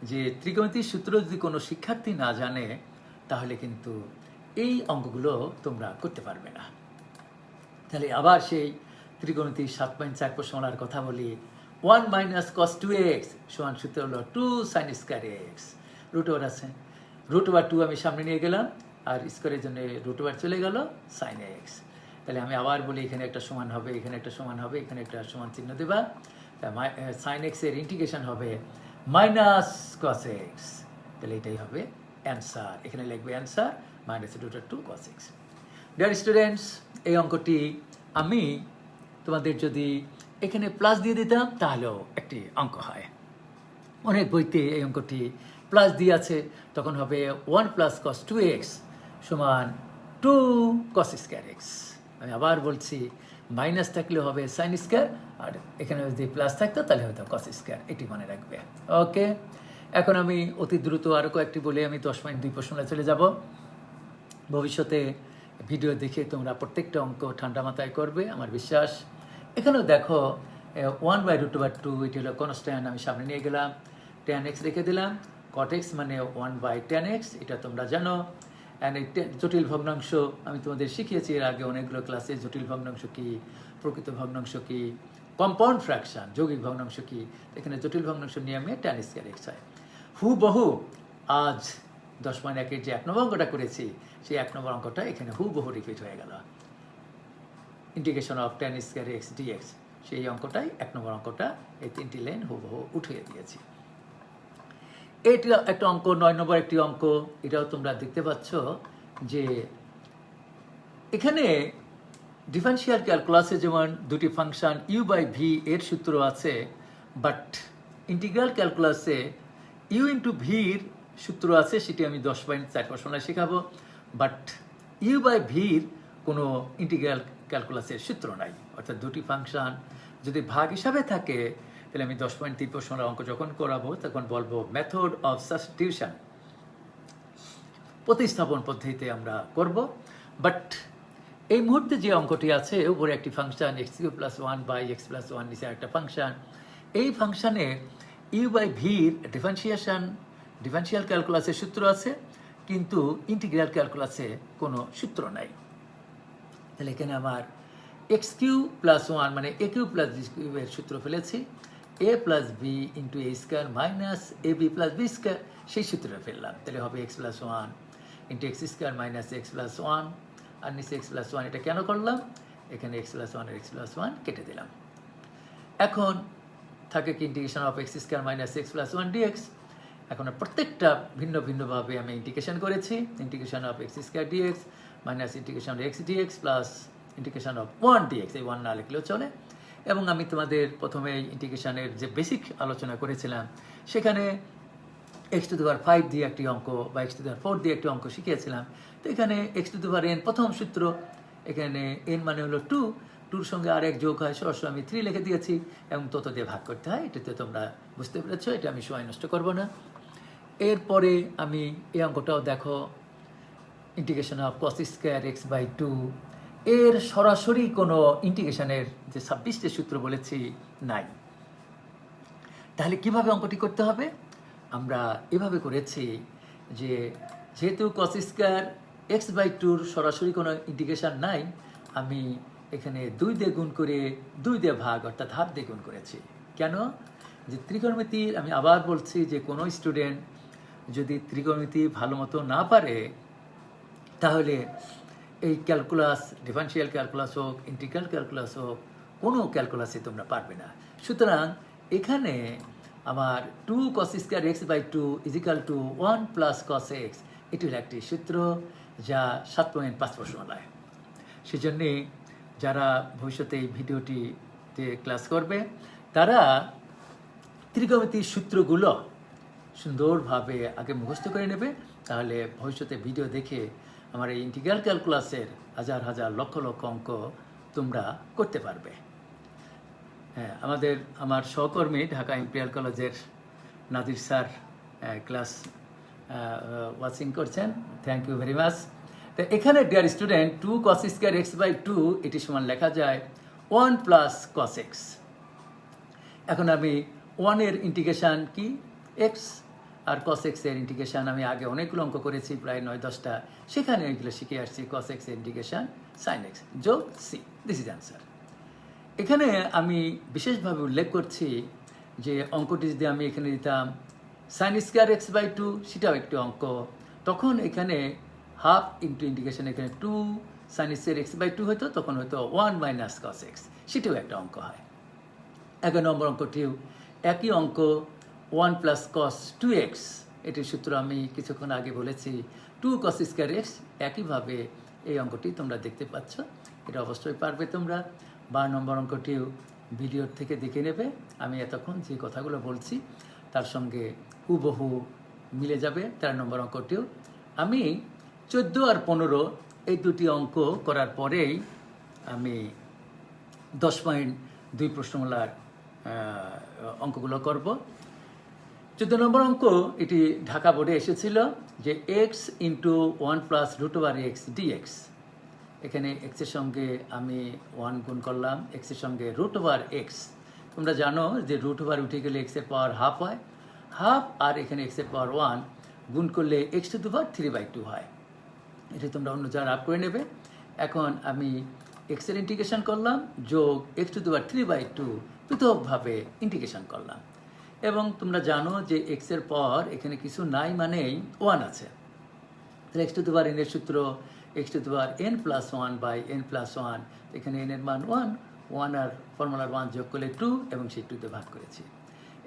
যে ত্রিকোণমিতির সূত্র যদি কোনো শিক্ষার্থী না জানে তাহলে কিন্তু এই অঙ্কগুলো তোমরা করতে পারবে না। তাহলে আবার সেই ত্রিকোণমিতির 7.4 প্রশ্নমালার কথা বলি। 1 - cos 2x সমান সূত্র হলো 2sin স্কোয়ার এক্স। √ওভার আছে, √2 আমি সামনে নিয়ে গেলাম আর স্কোয়ারের জন্য √ওভার চলে গেল sin x। তাহলে আমি আবার বলি এখানে একটা সমান হবে, এখানে একটা সমান হবে, এখানে একটা সমান চিহ্ন দেবা। sin x এর ইন্টিগ্রেশন হবে মাইনাস cos x। তাহলে এটাই হবে অ্যান্সার। এখানে লিখবে answer -√2 cos x। Dear students, এই অঙ্কটি আমি তোমাদের যদি এখানে প্লাস দিয়ে দিতাম তাহলেও একটি অঙ্ক হয়। অনেক বইতে এই অঙ্কটি প্লাস দিয়ে আছে, তখন হবে 1 + cos 2x সমান 2 cos স্কোয়ার এক্স। আমি আবার বলছি মাইনাস থাকলে হবে sin স্কোয়ার, আর এখানে যদি প্লাস থাকতো তাহলে হয়তো cos স্কোয়ার। এটি মনে রাখবে। ওকে, এখন আমি অতি দ্রুত আরও কয়েকটি বলে আমি 10.2 প্রশ্নটা চলে যাব। ভবিষ্যতে ভিডিও দেখে তোমরা প্রত্যেকটা অঙ্ক ঠান্ডা মাথায় করবে আমার বিশ্বাস। এখানেও দেখো 1/√2 এটি হলো কনস্ট্যান্ট, আমি সামনে নিয়ে গেলাম, tan x রেখে দিলাম, cot x মানে 1/tan x, এটা তোমরা জানো। অ্যান্ড এই জটিল ভগ্নাংশ আমি তোমাদের শিখিয়েছি এর আগে অনেকগুলো ক্লাসে। জটিল ভগ্নাংশ কি, প্রকৃত ভগ্নাংশ কি, কম্পাউন্ড ফ্র্যাকশন, যৌগিক ভগ্নাংশ কি। এখানে জটিল ভগ্নাংশ নিয়মে tan স্কোয়ার এক্স হয়। হুবহু আজ 10.1-এর যে 1 নম্বর অঙ্কটা করেছি সেই 1 নম্বর অঙ্কটা এখানে হুবহু রিপিট হয়ে গেল। Integration of tan square x dx, সেই অঙ্কটাই 1 নম্বর অঙ্কটা, এই 3টি লাইন হুবহু উঠিয়ে দিয়েছি। এইটা একটা অঙ্ক, 9 নম্বর একটি অঙ্ক, এটাও তোমরা দেখতে পাচ্ছ যে এখানে ডিফারেনশিয়াল ক্যালকুলাসে যেমন দুটি ফাংশন u বাই ভি এর সূত্র আছে, বাট ইন্টিগ্রাল ক্যালকুলাসে u ইন্টু ভির সূত্র আছে, সেটি আমি 10.4 প্রশ্নে শেখাবো। বাট u বাই ভির কোনো ইন্টিগ্রাল ক্যালকুলাসের সূত্র নাই, অর্থাৎ দুটি ফাংশন যদি ভাগ হিসাবে থাকে তাহলে আমি 10.3 প্রশ্নের অঙ্ক যখন করাবো তখন বলবো মেথড অফ সাবস্টিটিউশন, প্রতিস্থাপন পদ্ধতিতে আমরা করব। বাট এই মুহূর্তে যে অঙ্কটি আছে, উপরে একটি ফাংশন x³ + 1 বাই x + 1, নিচে একটা ফাংশন, এই ফাংশনে u বাই ভির ডিফারেনশিয়াল ক্যালকুলাসের সূত্র আছে, কিন্তু ইন্টিগ্রাল ক্যালকুলাসে কোনো সূত্র নাই। তাহলে এখানে আমার x³ + 1 মানে a³ + b³ এর সূত্র ফেলেছি, a + b × a² - ab + b², সেই সূত্রে ফেললাম। তাহলে হবে x + 1 × x² - x + 1, আর নিচে x + 1। এটা কেন করলাম? এখানে x + 1 আর x + 1 কেটে দিলাম। এখন থাকে কি integration of x² - x + 1 dx। এখন প্রত্যেকটা ভিন্ন ভিন্নভাবে আমি ইন্টিগ্রেশন করেছি। Integration of x² dx minus integration x dx plus integration of 1 dx, এই 1 না লিখলেও চলে। এবং আমি তোমাদের প্রথমে ইন্টিগ্রেশনের যে বেসিক আলোচনা করেছিলাম সেখানে x⁵ দিয়ে একটি অঙ্ক বা x⁴ দিয়ে একটি অঙ্ক শিখিয়েছিলাম। তো এখানে x⁴n প্রথম সূত্র, এখানে n মানে হলো 2, 2-র সঙ্গে আর 1 যোগ হয়, সরাসরি আমি 3 লিখে দিয়েছি এবং তত দিয়ে ভাগ করতে হয়। এটাতে তোমরা বুঝতে পেরেছো, এটা আমি সময় নষ্ট করবো না। এরপরে আমি এই অঙ্কটাও দেখো, ইন্টিগ্রেশন অফ cos² x/2, এর সরাসরি কোনো ইন্টিগ্রেশনের যে 26টি সূত্র বলেছি নাই। তাহলে কিভাবে অঙ্কটি করতে হবে? আমরা এভাবে করেছি যে যেহেতু cos² x/2-র সরাসরি কোনো ইন্টিগ্রেশন নাই, আমি এখানে 2 দিয়ে গুণ করে 2 দিয়ে ভাগ অর্থাৎ হাফ দিয়ে গুণ করেছি। কেন? যে ত্রিকোণমিতির, আমি আবার বলছি যে কোনো স্টুডেন্ট যদি ত্রিকোণমিতি ভালো মতো না পারে তাহলে এই ক্যালকুলাস, ডিফারেনশিয়াল ক্যালকুলাস হোক, ইন্টিগ্রাল ক্যালকুলাস হোক, কোনো ক্যালকুলাসে তোমরা পারবে না। সুতরাং এখানে আমার 2 cos² x/2 = 1 + cos x, এটি হলো একটি সূত্র যা 7.5 প্রশ্নমালায়। সেজন্যে যারা ভবিষ্যতে এই ভিডিওটিতে ক্লাস করবে তারা ত্রিকোণমিতির সূত্রগুলো সুন্দরভাবে আগে মুখস্থ করে নেবে, তাহলে ভবিষ্যতে ভিডিও দেখে আমার এই ইন্টিগ্রাল ক্যালকুলাসের হাজার হাজার লক্ষ লক্ষ অঙ্ক তোমরা করতে পারবে। হ্যাঁ, আমার সহকর্মী ঢাকা ইম্পেরিয়াল কলেজের নাদির স্যার ক্লাস ওয়াচিং করছেন, থ্যাংক ইউ ভেরি মাচ। তো এখানে ডিয়ার স্টুডেন্ট 2 cos² x/2 এটি সমান লেখা যায় 1 + cos x। এখন আমি 1 এর ইন্টিগ্রেশন কি x, আর cos x এর ইন্টিগ্রেশন আমি আগে অনেকগুলো অঙ্ক করেছি, প্রায় 9-10টা, সেখানে এগুলো শিখে আসছি। cos x এর ইন্টিগ্রেশন sin x যোগ c, দিস ইজ অ্যান্সার। এখানে আমি বিশেষভাবে উল্লেখ করছি যে অঙ্কটি যদি আমি এখানে দিতাম sin² x/2, সেটাও একটি অঙ্ক, তখন এখানে হাফ ইন্টু ইন্টিগ্রেশন, এখানে 2 sin² x/2 হতো, তখন হয়তো 1 - cos x, সেটাও একটা অঙ্ক হয়। 11 নম্বর অঙ্কটিও একই অঙ্ক, 1 + cos 2x, এটির সূত্র আমি কিছুক্ষণ আগে বলেছি, 2 cos² x। একইভাবে এই অঙ্কটি তোমরা দেখতে পাচ্ছ, এটা অবশ্যই পারবে তোমরা। 12 নম্বর অঙ্কটিও ভিডিওর থেকে দেখে নেবে, আমি এতক্ষণ যে কথাগুলো বলছি তার সঙ্গে হুবহু মিলে যাবে। 13 নম্বর অঙ্কটিও আমি 14 আর 15 এই দুটি অঙ্ক করার পরেই আমি 10.2 প্রশ্নমালার অঙ্কগুলো করব। 14 নম্বর অঙ্ক, এটি ঢাকা বোর্ডে এসেছিল যে x × 1 + √x dx। এখানে x এর সঙ্গে আমি 1 গুণ করলাম, x এর সঙ্গে √x। তোমরা জানো যে √ উঠে গেলে x এর পাওয়ার হাফ হয়, হাফ আর এখানে x এর পাওয়ার 1 গুণ করলে x⁵2 হয়। এটি তোমরা অন্য জায়গায় আপ করে নেবে। এখন আমি x এর ইন্টিগ্রেশন করলাম যোগ x⁵2 পৃথকভাবে ইন্টিগ্রেশন করলাম। এবং তোমরা জানো যে এক্সের পর এখানে কিছু নাই মানেই 1 আছে। তাহলে x to the power n এর সূত্র x to the power n plus 1 by n plus 1, এখানে n এর মান 1 আর ফর্মুলার 1 যোগ করলে 2 এবং সেই 2তে ভাগ করেছি।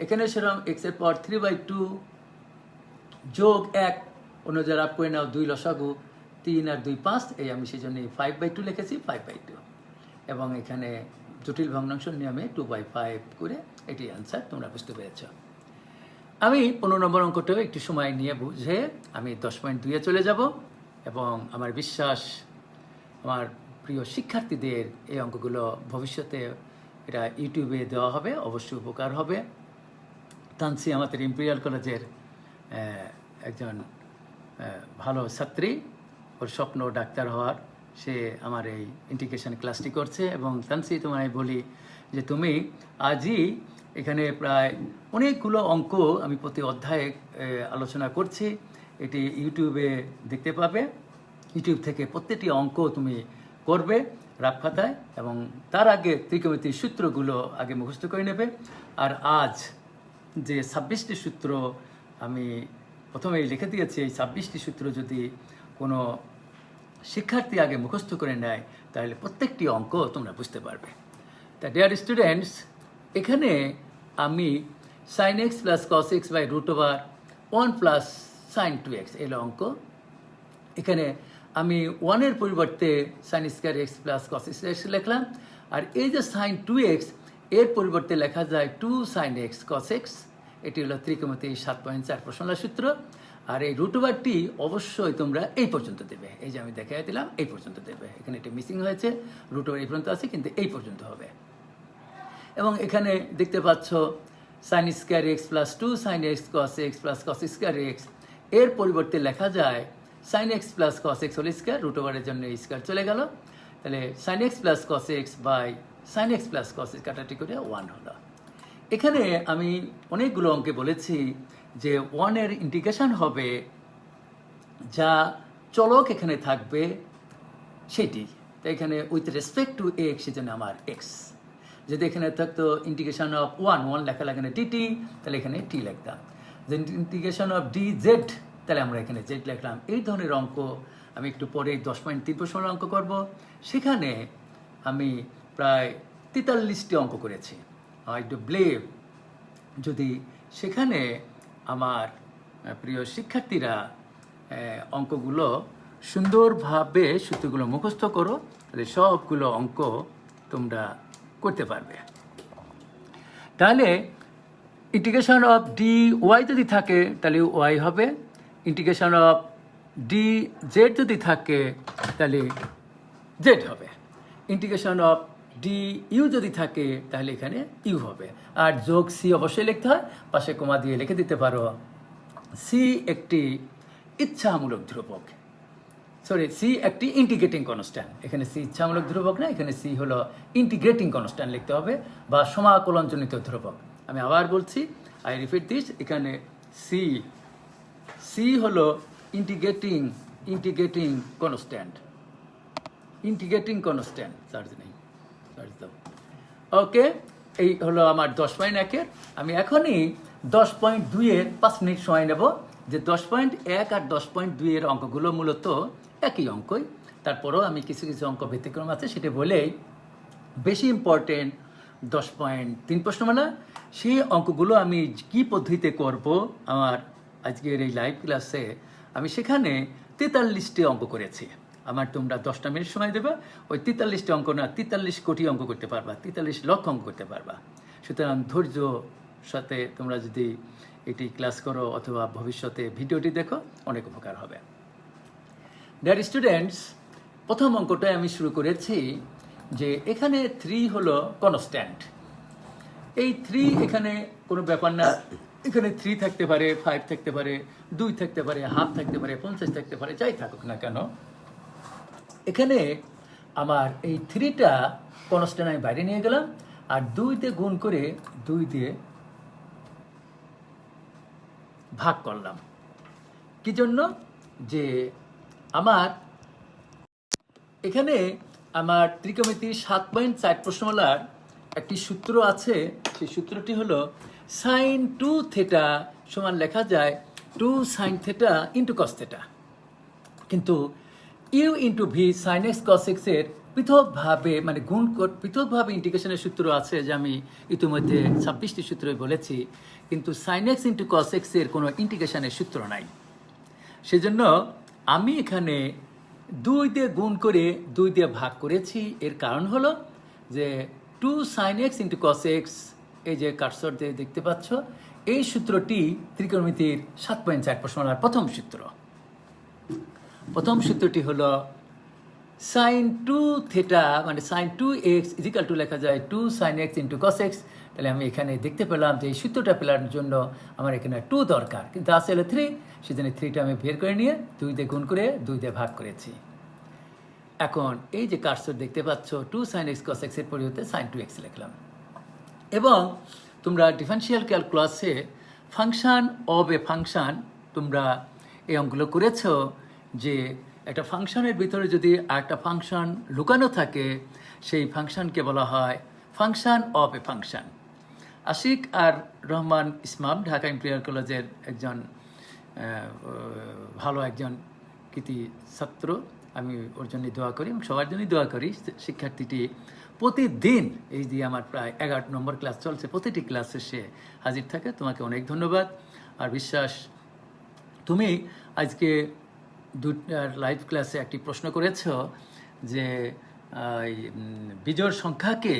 এখানে সেরকম এক্সের পর 3/2 যোগ 1 অনুযায়ী লাভ করে নাও 2 লসাগু 3 আর 2 5, এই আমি সেই জন্য 5/2 লিখেছি 5/2 এবং এখানে জটিল ভগ্নাংশ নিয়মে 2/5 করে এটি অ্যান্সার। তোমরা বুঝতে পেরেছ। আমি 15 নম্বর অঙ্কটাও একটু সময় নিয়ে বুঝে আমি 10.2 চলে যাব এবং আমার বিশ্বাস আমার প্রিয় শিক্ষার্থীদের এই অঙ্কগুলো ভবিষ্যতে এটা ইউটিউবে দেওয়া হবে, অবশ্যই উপকার হবে। তানসি আমাদের ইম্পেরিয়াল কলেজের একজন ভালো ছাত্রী, ওর স্বপ্ন ডাক্তার হওয়ার, সে আমার এই ইন্টিগ্রেশন ক্লাসটি করছে। এবং তানসি, তোমায় বলি যে তুমি আজই এখানে প্রায় অনেকগুলো অঙ্ক আমি প্রতি অধ্যায়ে আলোচনা করছি, এটি ইউটিউবে দেখতে পাবে। ইউটিউব থেকে প্রত্যেকটি অঙ্ক তুমি করবে রাফ খাতায় এবং তার আগে ত্রিকোণমিতির সূত্রগুলো আগে মুখস্থ করে নেবে। আর আজ যে 26টি সূত্র আমি প্রথমেই লিখে দিয়েছি, এই 26টি সূত্র যদি কোনো শিক্ষার্থী আগে মুখস্থ করে নেয় তাহলে প্রত্যেকটি অঙ্ক তোমরা বুঝতে পারবে। তা ডিয়ার স্টুডেন্টস, এখানে আমি sin x plus cos x by √1 plus sin 2x এলো অঙ্ক। এখানে আমি 1-এর পরিবর্তে sin square x plus cos x লিখলাম, আর এই যে sin 2x এর পরিবর্তে লেখা যায় 2 sin x cos x। এটি হলো ত্রিকোণমিতি 7.4 প্রশ্নলার সূত্র। আর এই √টি অবশ্যই তোমরা এই পর্যন্ত দেবে, এই যে আমি দেখাই দিলাম এই পর্যন্ত দেবে। এখানে এটি মিসিং হয়েছে, √, এই পর্যন্ত আছে কিন্তু এই পর্যন্ত হবে। এবং এখানে দেখতে পাচ্ছ sin square x plus 2 sin x cos x plus cos square x এর পরিবর্তে লেখা যায় sin x plus cos x whole square, √এর জন্য এই স্কয়ার চলে গেল, তাহলে sin x plus cos x by sin x plus cos x কাটাটি করে 1 হলো। এখানে আমি অনেকগুলো অঙ্কে বলেছি যে 1-এর ইন্টিগ্রেশন হবে যা চলক এখানে থাকবে সেটি, তো এখানে উইথ রেসপেক্ট টু x সেজন্য আমার x। যদি এখানে থাকতো ইন্টিগ্রেশন অফ 1 লেখা লাগে না dt, তাহলে এখানে t লিখতাম। যে ইন্টিগ্রেশন অফ dz, তাহলে আমরা এখানে z লিখলাম। এই ধরনের অঙ্ক আমি একটু পরে 10.3 প্রশ্নের অঙ্ক করব। সেখানে আমি প্রায় 43টি অঙ্ক করেছি। আই ডু বিলিভ যদি সেখানে আমার প্রিয় শিক্ষার্থীরা অঙ্কগুলো সুন্দরভাবে সূত্রগুলো মুখস্থ করো, তাহলে সবগুলো অঙ্ক তোমরা করতে পারবে। তাহলে ইন্টিগ্রেশন অফ ডি ওয়াই যদি থাকে তাহলে ওয়াই হবে, ইন্টিগ্রেশন অফ ডি জেড যদি থাকে তাহলে জেড হবে, ইন্টিগ্রেশন অফ ডি ইউ যদি থাকে তাহলে এখানে ইউ হবে। আর যোগ সি অবশ্যই লিখতে হয়, পাশে কমা দিয়ে লিখে দিতে পারো সি একটি ইচ্ছামূলক ধ্রুবক, সরি সি একটি ইন্টিগ্রেটিং কনস্ট্যান্ট। এখানে সি ইচ্ছামূলক ধ্রুবক না, এখানে সি হলো ইন্টিগ্রেটিং কনস্ট্যান্ট লিখতে হবে বা সমাকলনজনিত ধ্রুবক। আমি আবার বলছি, আই রিপিট দিস, এখানে সি সি হলো integrating constant, integrating constant charge নেই, চার্জ দাও। ওকে, এই হলো আমার 10.1-এর। আমি এখনই 10.2-এর 5 মিনিট সময় নেব। যে 10.1 আর 10.2-এর অঙ্কগুলো মূলত একই অঙ্কই, তারপরেও আমি কিছু কিছু অঙ্ক ব্যতিক্রম আছে সেটা বলেই বেশি ইম্পর্টেন্ট 10.3 প্রশ্নমালা, সেই অঙ্কগুলো আমি কি পদ্ধতিতে করব আমার আজকের এই লাইভ ক্লাসে আমি সেখানে 43টি অঙ্ক করেছি। আমার তোমরা 10টা মিনিট সময় দেবে, ওই 43টি অঙ্ক না 43 কোটি অঙ্ক করতে পারবা, 43 লক্ষ অঙ্ক করতে পারবা। সুতরাং ধৈর্য সাথে তোমরা যদি এটি ক্লাস করো অথবা ভবিষ্যতে ভিডিওটি দেখো অনেক উপকার হবে। ডিয়ার স্টুডেন্টস, প্রথম অঙ্কটায় আমি শুরু করেছি যে এখানে 3 হলো কনস্ট্যান্ট। এই 3 এখানে কোনো ব্যাপার না, এখানে 3 থাকতে পারে, 5 থাকতে পারে, 2 থাকতে পারে, হাফ থাকতে পারে, 50 থাকতে পারে, যাই থাকুক না কেন। এখানে আমার এই 3টা কনস্ট্যান্ট আমি বাইরে নিয়ে গেলাম আর 2 দিয়ে গুণ করে 2 দিয়ে ভাগ করলাম। কি জন্য? যে আমার এখানে আমার ত্রিকোণমিতির 7.4 প্রশ্নমালার একটি সূত্র আছে, সেই সূত্রটি হলো সাইন 2 থেটা সমান লেখা যায় 2 sine theta into cos theta. কিন্তু U into V sine X cos x এর পৃথকভাবে মানে পৃথকভাবে ইন্টিগ্রেশনের সূত্র আছে, যে আমি ইতিমধ্যে 26টি সূত্রই বলেছি, কিন্তু sine x into cos x এর কোনো ইন্টিগ্রেশনের সূত্র নাই। সেজন্য আমি এখানে 2 দিয়ে গুণ করে 2 দিয়ে ভাগ করেছি। এর কারণ হলো যে 2 sine x into cos x, এই যে কার্সর দিয়ে দেখতে পাচ্ছ, এই সূত্রটি ত্রিকোণমিতির 7.4 প্রশ্নমালার প্রথম সূত্র। প্রথম সূত্রটি হলো সাইন 2 থেটা মানে সাইন 2x ইজিক্যাল টু লেখা যায় 2 sine x into cos x. তাহলে আমি এখানে দেখতে পেলাম যে এই সূত্রটা পেলার জন্য আমার এখানে 2 দরকার, কিন্তু আছে হলো 3, সেজন্য 3টা আমি বের করে নিয়ে 2 দিয়ে গুণ করে 2 দিয়ে ভাগ করেছি। এখন এই যে কার্সর দেখতে পাচ্ছ 2 সাইন এক্স কস এক্স এর পরিবর্তে সাইন 2x লিখলাম। এবং তোমরা ডিফারেনশিয়াল ক্যালকুলাসে ফাংশন অফ এ ফাংশন তোমরা এই অঙ্কগুলো করেছ, যে একটা ফাংশনের ভিতরে যদি আরেকটা ফাংশন লুকানো থাকে সেই ফাংশনকে বলা হয় function of a function. Ashik আর রহমান ইসমাম ঢাকা ইম্পেরিয়াল কলেজের একজন ভালো একজন কৃতি ছাত্র, আমি ওর জন্য দোয়া করি এবং সবার জন্যই দোয়া করি। শিক্ষার্থীটি প্রতিদিন এই দিয়ে আমার প্রায় 11 নম্বর ক্লাস চলছে, প্রতিটি ক্লাসে সে হাজির থাকে। তোমাকে অনেক ধন্যবাদ আর বিশ্বাস। তুমি আজকে লাইভ ক্লাসে একটি প্রশ্ন করেছ যে বিজোড় সংখ্যাকে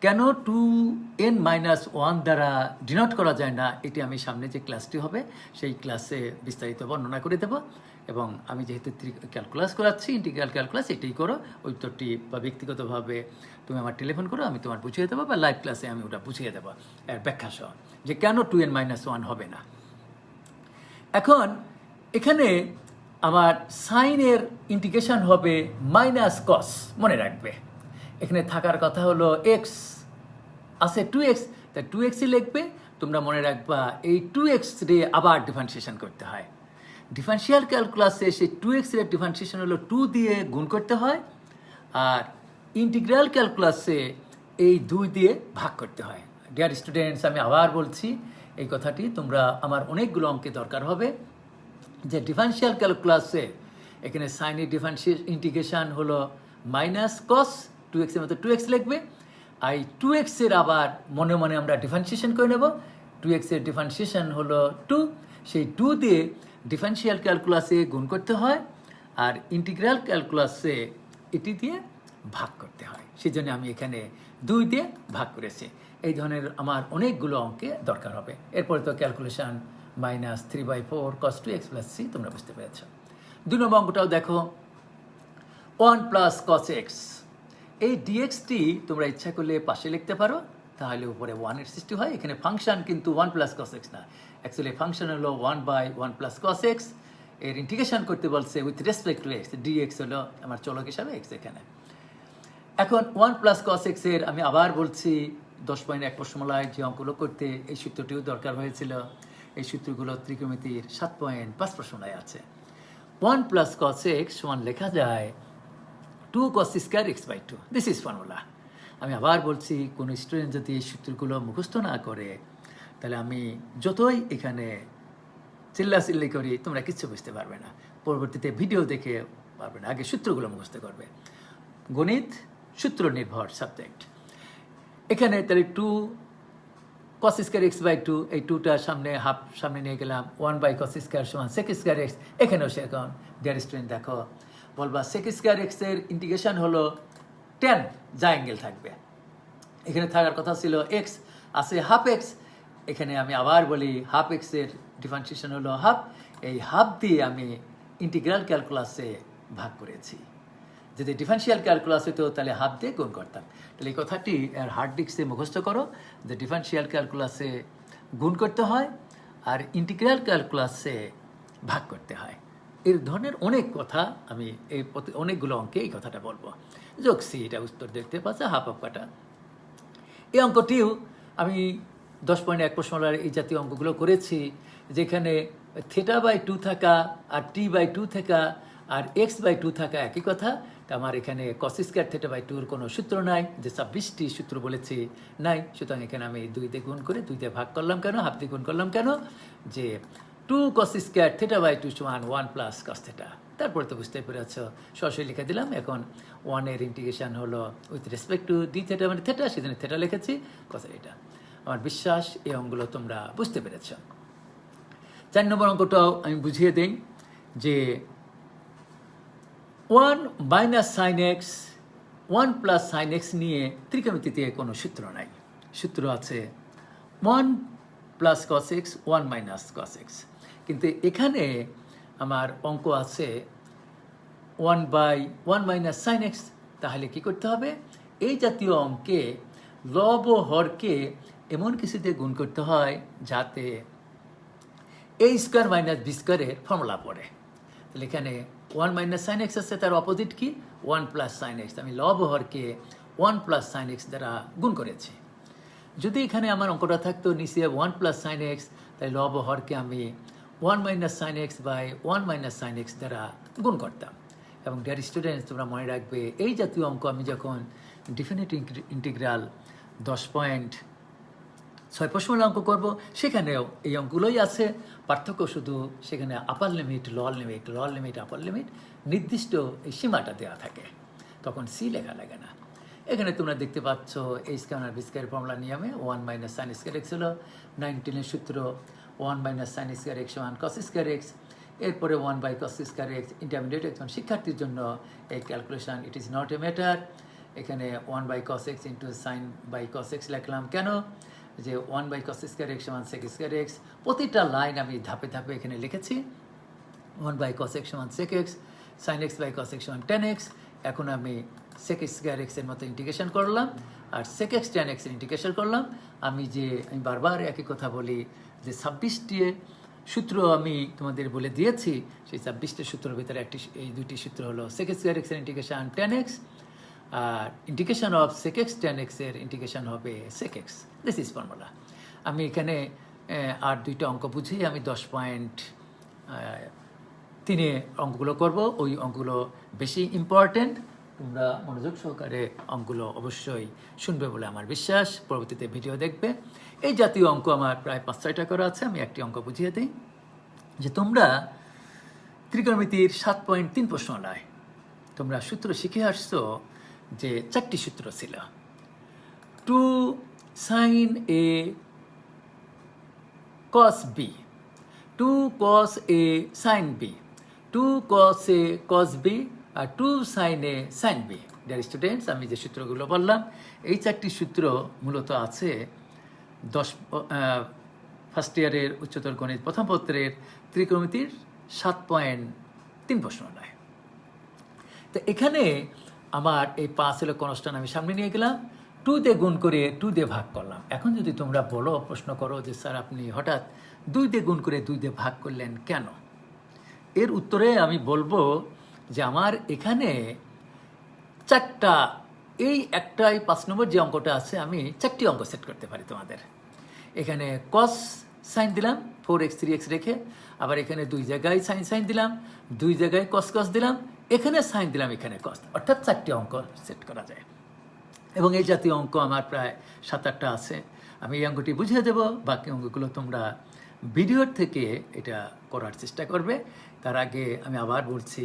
কেন 2n-1 দ্বারা ডিনোট করা যায় না। এটি আমি সামনে যে ক্লাসটি হবে সেই ক্লাসে বিস্তারিত বর্ণনা করে দেব। এবং আমি যেহেতু ক্যালকুলাস করাচ্ছি, ইন্টিগ্রাল ক্যালকুলাস, এটাই করো। ওই উত্তরটি বা ব্যক্তিগতভাবে তুমি আমার টেলিফোন করো, আমি তোমার বুঝিয়ে দেবো, বা লাইভ ক্লাসে আমি ওটা বুঝিয়ে দেবো এর ব্যাখ্যা সহ, যে কেন 2n-1 হবে না। এখন এখানে আমার সাইনের ইন্টিগ্রেশন হবে মাইনাস কস, মনে রাখবে। এখানে থাকার কথা হলো এক্স আছে 2x, তাই 2xই লিখবে। তোমরা মনে রাখবা এই 2x রে আবার ডিফারেন্সিয়েশন করতে হয়। ডিফারেন্সিয়াল ক্যালকুলাসে সেই 2x এর ডিফারেন্সিয়েশন হলো 2 দিয়ে গুণ করতে হয়, আর ইন্টিগ্রাল ক্যালকুলাসে এই 2 দিয়ে ভাগ করতে হয়। ডিয়ার স্টুডেন্টস, আমি আবার বলছি এই কথাটি, তোমরা আমার অনেকগুলো অঙ্কে দরকার হবে, যে ডিফারেন্সিয়াল ক্যালকুলাসে এখানে সাইনের ইন্টিগ্রেশন হলো মাইনাস কস, 2x এর মতো 2x লিখবে। আর 2x এর আবার মনে মনে আমরা ডিফারেন্সিয়েশন করে নেব। 2x এর ডিফারেন্সিয়েশন হলো 2, সেই 2 দিয়ে ডিফারেন্সিয়াল ক্যালকুলাসে গুণ করতে হয়, আর ইন্টিগ্রাল ক্যালকুলাসে এটি দিয়ে ভাগ করতে হয়। সেই জন্য আমি এখানে 2 দিয়ে ভাগ করেছি। এই ধরনের আমার অনেকগুলো অঙ্কে দরকার হবে। এরপরে তো calculation minus 3/4 cos 2x + c, তোমরা বুঝতে পেরেছ। 2 নম্বর অঙ্কটাও দেখো, 1 + cos x। এই dxটি তোমরা ইচ্ছা করলে পাশে লিখতে পারো, তাহলে উপরে 1 এর সৃষ্টি হয়। এখানে ফাংশন কিন্তু 1 + cos x না, অ্যাকচুয়ালি ফাংশন হলো 1/1 + cos x। এর ইন্টিগ্রেশন করতে বলছে with respect to x, dx হলো আমার চলক হিসাবে x এখানে। এখন 1 + cos x এর আমি আবার বলছি 10.1 প্রশ্নমালায় যে অঙ্কগুলো করতে এই সূত্রটিও দরকার হয়েছিল। এই সূত্রগুলো ত্রিকোণমিতির 7.5 প্রশ্নমালায় আছে। 1 + cos x সমান লেখা যায় 2 cos² x/2। This is formula. আমি আবার বলছি, কোনো স্টুডেন্ট যদি এই সূত্রগুলো মুখস্থ না করে, তাহলে আমি যতই এখানে চিল্লাচিল্লি করি তোমরা কিচ্ছু বুঝতে পারবে না, পরবর্তীতে ভিডিও দেখে পারবে না। আগে সূত্রগুলো মুখস্থ করবে। গণিত সূত্র নির্ভর সাবজেক্ট। এখানে তাহলে 2 cos² x/2, এই 2টা সামনে নিয়ে গেলাম। 1/cos² সমান sec² x। এখানেও সেরকম। ডিয়ার স্টুডেন্ট দেখো, বলবা sec² x এর ইন্টিগ্রেশন হলো tan, যা অ্যাঙ্গেল থাকবে। এখানে থাকার কথা ছিল x, আছে হাফ x। এখানে আমি আবার বলি হাফ x এর ডিফারেন্সিয়েশন হলো হাফ। এই হাফ দিয়ে আমি ইন্টিগ্রাল ক্যালকুলাসে ভাগ করেছি। যদি ডিফারেন্সিয়াল ক্যালকুলাস হতো তাহলে হাফ দিয়ে গুণ করতাম। তাহলে এই কথাটি আর হার্ড ডিস্কে মুখস্থ করো, যে ডিফারেন্সিয়াল ক্যালকুলাসে গুণ করতে হয় আর ইন্টিগ্রাল ক্যালকুলাসে ভাগ করতে হয়। এর ধরনের অনেক কথা আমি এই অনেকগুলো অঙ্কে এই কথাটা বলবো। যোগসি, এটা উত্তর দেখতে পাচ্ছে হাফ কাটা। এই অঙ্কটিও আমি 10.1 প্রশ্নমালার এই জাতীয় অঙ্কগুলো করেছি, যেখানে θ/2 থাকা আর t/2 থাকা আর x/2 থাকা একই কথা। তা আমার এখানে কস স্কয়ার থিটা বাই 2 এর কোনো সূত্র নাই, যে 26টি সূত্র বলেছি নাই। সুতরাং এখানে আমি 2 দিয়ে গুণ করে 2 দিয়ে ভাগ করলাম কেন, হাফ দিয়ে গুণ করলাম কেন, যে 2 cos স্কয়ার থিটা বাই 2 সমান 1 প্লাস কস থিটা। তারপরে তো বুঝতে পেরেছ, সরাসরি লিখে দিলাম। এখন 1 এর ইন্টিগ্রেশন হলো with respect two D theta মানে থিটা, সেজন্য থিটা লিখেছি, কস এটা। আমার বিশ্বাস এই অঙ্কগুলো তোমরা বুঝতে পেরেছ। 4 নম্বর অঙ্কটাও আমি বুঝিয়ে দিই, যে 1 minus sine x 1 plus sine x নিয়ে ত্রিকোণমিতিতে কোনো সূত্র নাই। সূত্র আছে 1 plus cos x 1 minus cos x. কিন্তু এখানে আমার অঙ্ক আছে 1 বাই 1 মাইনাস সাইন এক্স। তাহলে কি করতে হবে, এই জাতীয় অঙ্কে লব ও হরকে এমন কিছুতে গুণ করতে হয় যাতে এ স্কোয়ার মাইনাস বি স্কোয়ারের ফর্মুলা পড়ে। তাহলে এখানে 1 মাইনাস সাইন এক্স আছে, তার অপোজিট কি 1 প্লাস সাইন এক্স। আমি লব ও হরকে 1 প্লাস সাইন এক্স দ্বারা গুণ করেছি। যদি এখানে আমার অঙ্কটা থাকতো নিচে 1 প্লাস সাইন এক্স, তাই লব ও হরকে আমি 1 minus sine x by 1 minus sine x দ্বারা গুণ করতাম। এবং ডিয়ার স্টুডেন্টস, তোমরা মনে রাখবে, এই জাতীয় অঙ্ক আমি যখন ডিফিনিট ইন্টিগ্রাল 10.6 প্রশ্নের অঙ্ক করব, সেখানেও এই অঙ্কগুলোই আছে। পার্থক্য শুধু সেখানে আপার limit, lower limit, lower limit, আপার লিমিট নির্দিষ্ট এই সীমাটা দেওয়া থাকে, তখন সি লেখা লাগে না। এখানে তোমরা দেখতে পাচ্ছ এই স্কয়ার আর বি স্কয়ার ফর্মুলা নিয়মে 1 মাইনাস সাইন স্কয়ার এক্স হলো 19 সূত্র, 1 মাইনাস সাইন স্কয়ার এক্স সমান কস স্কয়ার এক্স। এরপরে 1 by cos square x. Intermediate একজন শিক্ষার্থীর জন্য এই calculation it is not a matter. এখানে 1 by cos x into sine by cos x লিখলাম কেন, যে 1 বাই কস স্কয়ার এক্স সমান সেক স্কয়ার এক্স। প্রতিটা লাইন আমি ধাপে ধাপে এখানে লিখেছি। 1 বাই কস এক্স সমান sec x, sine x by cos x সমান টেন এক্স। এখন আমি সেক স্কয়ার এক্সের মতো ইন্টিগ্রেশন করলাম, আর সেক এক্স টেন এক্সের ইন্টিগ্রেশন করলাম। আমি বারবার একই কথা বলি, যে 26টি সূত্র আমি তোমাদের বলে দিয়েছি, সেই 26টি সূত্রের ভিতরে এই দুটি সূত্র হলো সেক স্কয়ার এক্সের ইন্টিগ্রেশন টেন এক্স, আর integration of sec x tan এক্সের ইন্টিগ্রেশন হবে sec x. This is formula. আমি এখানে আর দুইটা অঙ্ক বুঝিয়ে আমি 10.3 অঙ্কগুলো করব। ওই অঙ্কগুলো বেশি ইম্পর্টেন্ট, তোমরা মনোযোগ সহকারে অঙ্কগুলো অবশ্যই শুনবে বলে আমার বিশ্বাস। পরবর্তীতে ভিডিও দেখবে। এই জাতীয় অঙ্ক আমার প্রায় 5-6টা করা আছে। আমি একটি অঙ্ক বুঝিয়ে দিই, যে তোমরা ত্রিকোণমিতির 7.3 প্রশ্নলায় তোমরা সূত্র শিখে আসছো, যে 4টি সূত্র ছিল। 2 sine A cos B, 2 cos a sin b, 2 cos a cos b, আর 2 sin a sin b। Dear students, আমি যে সূত্রগুলো বললাম, এই 4টি সূত্র মূলত আছে ফার্স্ট ইয়ারের উচ্চতর গণিত প্রথম পত্রের ত্রিকোণমিতির 7.3 প্রশ্নটায়। তো এখানে আমার এই 5 হলো কনস্ট্যান্ট, আমি সামনে নিয়ে গেলাম, 2 দিয়ে গুণ করে 2 দিয়ে ভাগ করলাম। এখন যদি তোমরা বলো, প্রশ্ন করো যে স্যার আপনি হঠাৎ 2 দিয়ে গুণ করে 2 দিয়ে ভাগ করলেন কেন, এর উত্তরে আমি বলবো যে আমার এখানে 4টা, এই একটাই 5 নম্বর যে অঙ্কটা আছে, আমি 4টি অঙ্ক সেট করতে পারি তোমাদের। এখানে কস সাইন দিলাম 4x 3x রেখে, আবার এখানে 2 জায়গায় সাইন সাইন দিলাম, 2 জায়গায় কস কস দিলাম, এখানে সাইন দিলাম, এখানে কস, অর্থাৎ 4টি অঙ্ক সেট করা যায়। এবং এই জাতীয় অঙ্ক আমার প্রায় 7-8টা আছে। আমি এই অঙ্কটি বুঝিয়ে দেবো, বাকি অঙ্কগুলো তোমরা ভিডিওর থেকে এটা করার চেষ্টা করবে। তার আগে আমি আবার বলছি,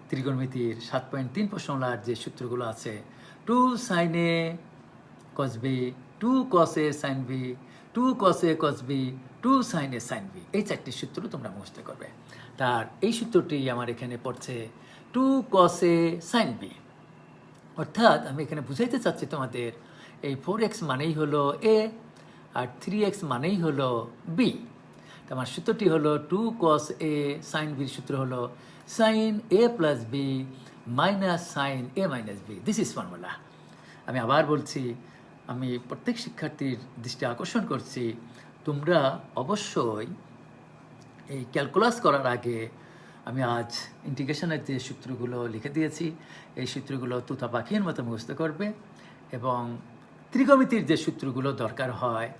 ত্রিকোণমিতির 7.3 প্রশ্নলার যে সূত্রগুলো আছে, 2 sin a cos b, 2 cos a sin b, 2 cos a cos b, 2 sin a sin b, এই 4টি সূত্র তোমরা মুখস্থ করবে। তার এই সূত্রটি আমার এখানে পড়ছে 2 cos a sin b, অর্থাৎ আমি এখানে বুঝাইতে চাচ্ছি তোমাদের, এই 4x মানেই হলো a, আর 3x মানেই হলো b। তো আমার সূত্রটি হলো 2 cos a sin b, সূত্র হলো sin a plus b minus sin a minus b। This is formula. আমি আবার বলছি, আমি প্রত্যেক শিক্ষার্থীর দৃষ্টি আকর্ষণ করছি, তোমরা অবশ্যই এই ক্যালকুলাস করার আগে আমি আজ ইন্টিগ্রেশনের যে সূত্রগুলো লিখে দিয়েছি, এই সূত্রগুলো তুতা পাখির মতো মুখস্থ করবে, এবং ত্রিকোণমিতির যে সূত্রগুলো দরকার হয়,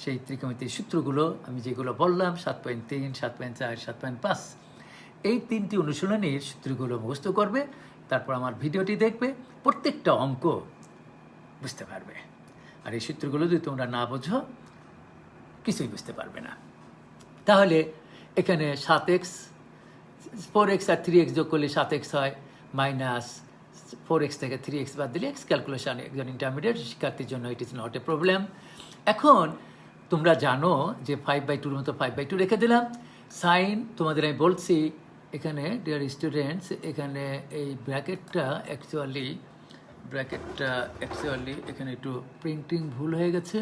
সেই ত্রিকোণমিতির সূত্রগুলো আমি যেগুলো বললাম 7.3, 7.4, 7.5, এই 3টি অনুশীলনীর সূত্রগুলো মুখস্থ করবে। তারপর আমার ভিডিওটি দেখবে, প্রত্যেকটা অঙ্ক বুঝতে পারবে। আর এই সূত্রগুলো যদি তোমরা না বোঝো কিছুই বুঝতে পারবে না। তাহলে এখানে 7x 4x আর 3x যোগ করলে 7x হয়, মাইনাস 4x থেকে 3x বাদ দিলে x ক্যালকুলেশন একজন ইন্টারমিডিয়েট শিক্ষার্থীর জন্য ইট ইজ নট এ প্রবলেম। এখন তোমরা জানো যে 5/2 মতো 5/2 রেখে দিলাম। সাইন তোমাদের আমি বলছি এখানে ডিয়ার স্টুডেন্টস, এখানে এই ব্র্যাকেটটা অ্যাকচুয়ালি এখানে একটু প্রিন্টিং ভুল হয়ে গেছে।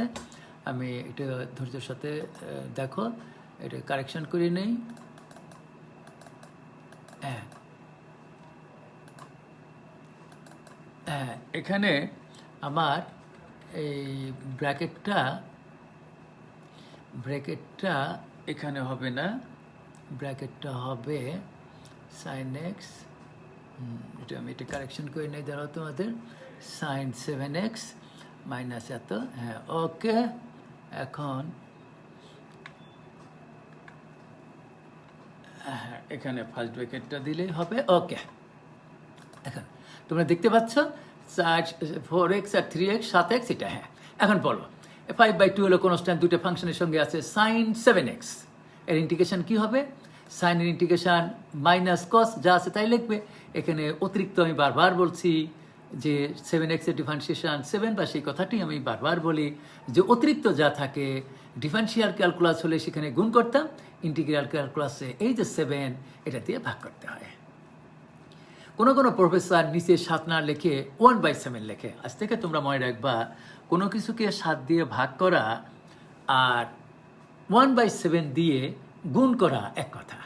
আমি এটা ধৈর্যের সাথে দেখো, এটা কারেকশন করে নেই। এখানে আমার এই ব্র্যাকেটটা এখানে হবে না, ব্র্যাকেটটা হবে সাইন এক্স, এটা কারেকশন করে নেই, দাঁড়াও তোমাদের, সাইন 7x মাইনাস এত, হ্যাঁ ওকে। এখন এখানে ফার্স্ট ব্র্যাকেটটা দিলেই হবে, ওকে। এখন তোমরা দেখতে পাচ্ছ 4x আর 3x 7x, এটা হ্যাঁ। এখন বলো 5/2 হলো কনস্ট্যান্ট, দুটো ফাংশনের সঙ্গে আছে সাইন 7x, এর ইন্টিগ্রেশন কি হবে? সাইনের ইন্টিগ্রেশন মাইনাস কস, যা আছে তাই লিখবে। এখানে অতিরিক্ত আমি বারবার বলছি যে 7x এর ডিফারেন্সিয়েশন 7, বা সেই কথাটি আমি বারবার বলি যে অতিরিক্ত যা থাকে ডিফারেন্সিয়াল ক্যালকুলাস হলে সেখানে গুণ করতাম, ইন্টিগ্রাল ক্যালকুলাসে এই যে 7 এটা দিয়ে ভাগ করতে হয়। কোনো প্রফেসর নিচে 7 না লিখে 1/7 লেখে। আজ থেকে তোমরা মনে রাখবা, কোনো কিছুকে 7 দিয়ে ভাগ করা আর 1/7 দিয়ে গুণ করা এক কথা।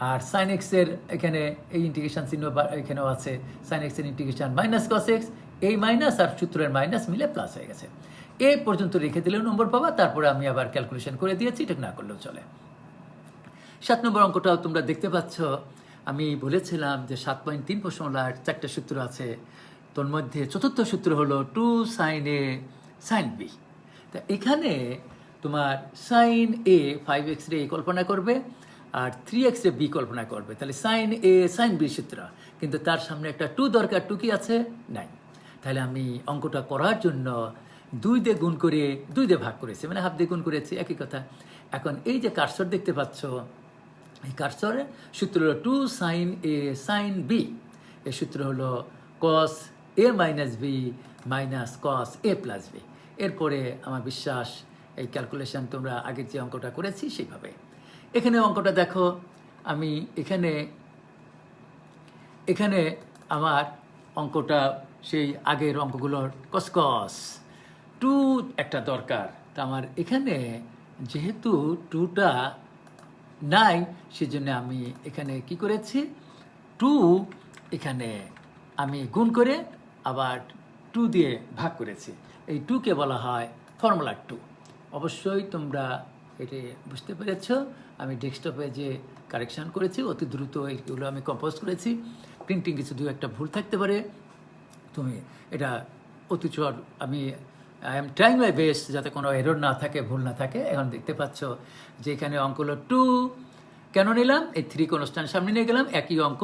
আর সাইন এক্স এর এখানে এই ইন্টিগ্রেশন চিহ্ন এখানেও আছে, সাইন এক্স এর ইন্টিগ্রেশন মাইনাস কস এক্স, এই মাইনাস আর সূত্রের মাইনাস মিলে প্লাস হয়ে গেছে। এই পর্যন্ত রেখে দিলেও নম্বর পাবা, তারপরে আমি আবার ক্যালকুলেশন করে দিয়েছি, এটা না করলেও চলে। 7 নম্বর অঙ্কটাও তোমরা দেখতে পাচ্ছ। আমি বলেছিলাম যে 7.3 প্রশ্নলার 4টে সূত্র আছে, তোর মধ্যে চতুর্থ সূত্র হলো 2 sin a sin b। তা এখানে তোমার সাইন এ 5x রে কল্পনা করবে আর 3x রে b কল্পনা করবে, তাহলে সাইন এ সাইন বি সূত্র, কিন্তু তার সামনে একটা 2 দরকার, 2 কি আছে? নাই। তাহলে আমি অঙ্কটা করার জন্য 2 দিয়ে গুণ করে 2 দিয়ে ভাগ করেছি, মানে হাফ দিয়ে গুণ করেছি, একই কথা। এখন এই যে কার্সর দেখতে পাচ্ছ, এই কার্সরের সূত্র হলো 2 sin a sin b, এই সূত্র হলো cos a minus b minus cos a plus b। এরপরে আমার বিশ্বাস এই ক্যালকুলেশন তোমরা আগের যে অঙ্কটা করেছি সেইভাবে। এখানে অঙ্কটা দেখো, আমি এখানে আমার অঙ্কটা সেই আগের অঙ্কগুলোর কস 2 একটা দরকার। তা আমার এখানে যেহেতু 2টা নাই, সেজন্য আমি এখানে কি করেছি, 2 এখানে আমি গুণ করে আবার 2 দিয়ে ভাগ করেছি। এই 2কে বলা হয় ফর্মুলা 2। অবশ্যই তোমরা এটি বুঝতে পেরেছ। আমি ডেস্কটপে যে কারেকশান করেছি অতি দ্রুত এইগুলো আমি কম্পোজ করেছি, প্রিন্টিং কিছু 2-1টা ভুল থাকতে পারে, তুমি এটা অতি চর আমি I am trying my best যাতে কোনো এরর না থাকে, ভুল না থাকে। এখন দেখতে পাচ্ছ যে এখানে অঙ্ক হলো 2, কেন নিলাম? এই 3 কনস্ট্যান্ট সামনে নিয়ে গেলাম, একই অঙ্ক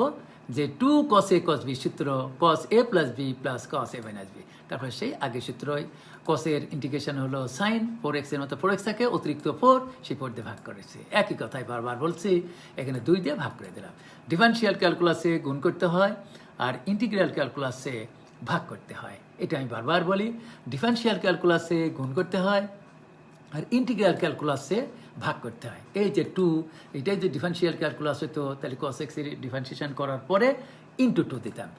যে 2 cos a cos b সূত্র cos a plus b plus cos a minus b। তারপরে সেই আগের সূত্রই cos এর ইন্টিগ্রেশন হলো সাইন 4x এর মতো 4x থাকে, অতিরিক্ত 4 সেই 4 দিয়ে ভাগ করেছি, একই কথাই বারবার বলছি। এখানে 2 দিয়ে ভাগ করে দিলাম। ডিফারেন্সিয়াল ক্যালকুলাসে গুণ করতে হয় আর ইন্টিগ্রাল ক্যালকুলাসে ভাগ করতে হয়, এটা আমি বারবার বলি। ডিফারেন্সিয়াল ক্যালকুলাসে গুণ করতে হয় আর ইন্টিগ্রাল ক্যালকুলাসে ভাগ করতে হয়। এই যে 2, এটাই যে ডিফারেন্সিয়াল ক্যালকুলাস হতো, তাহলে cos x এর ডিফারেন্সিয়েশন করার পরে ইন্টু 2 দিতাম,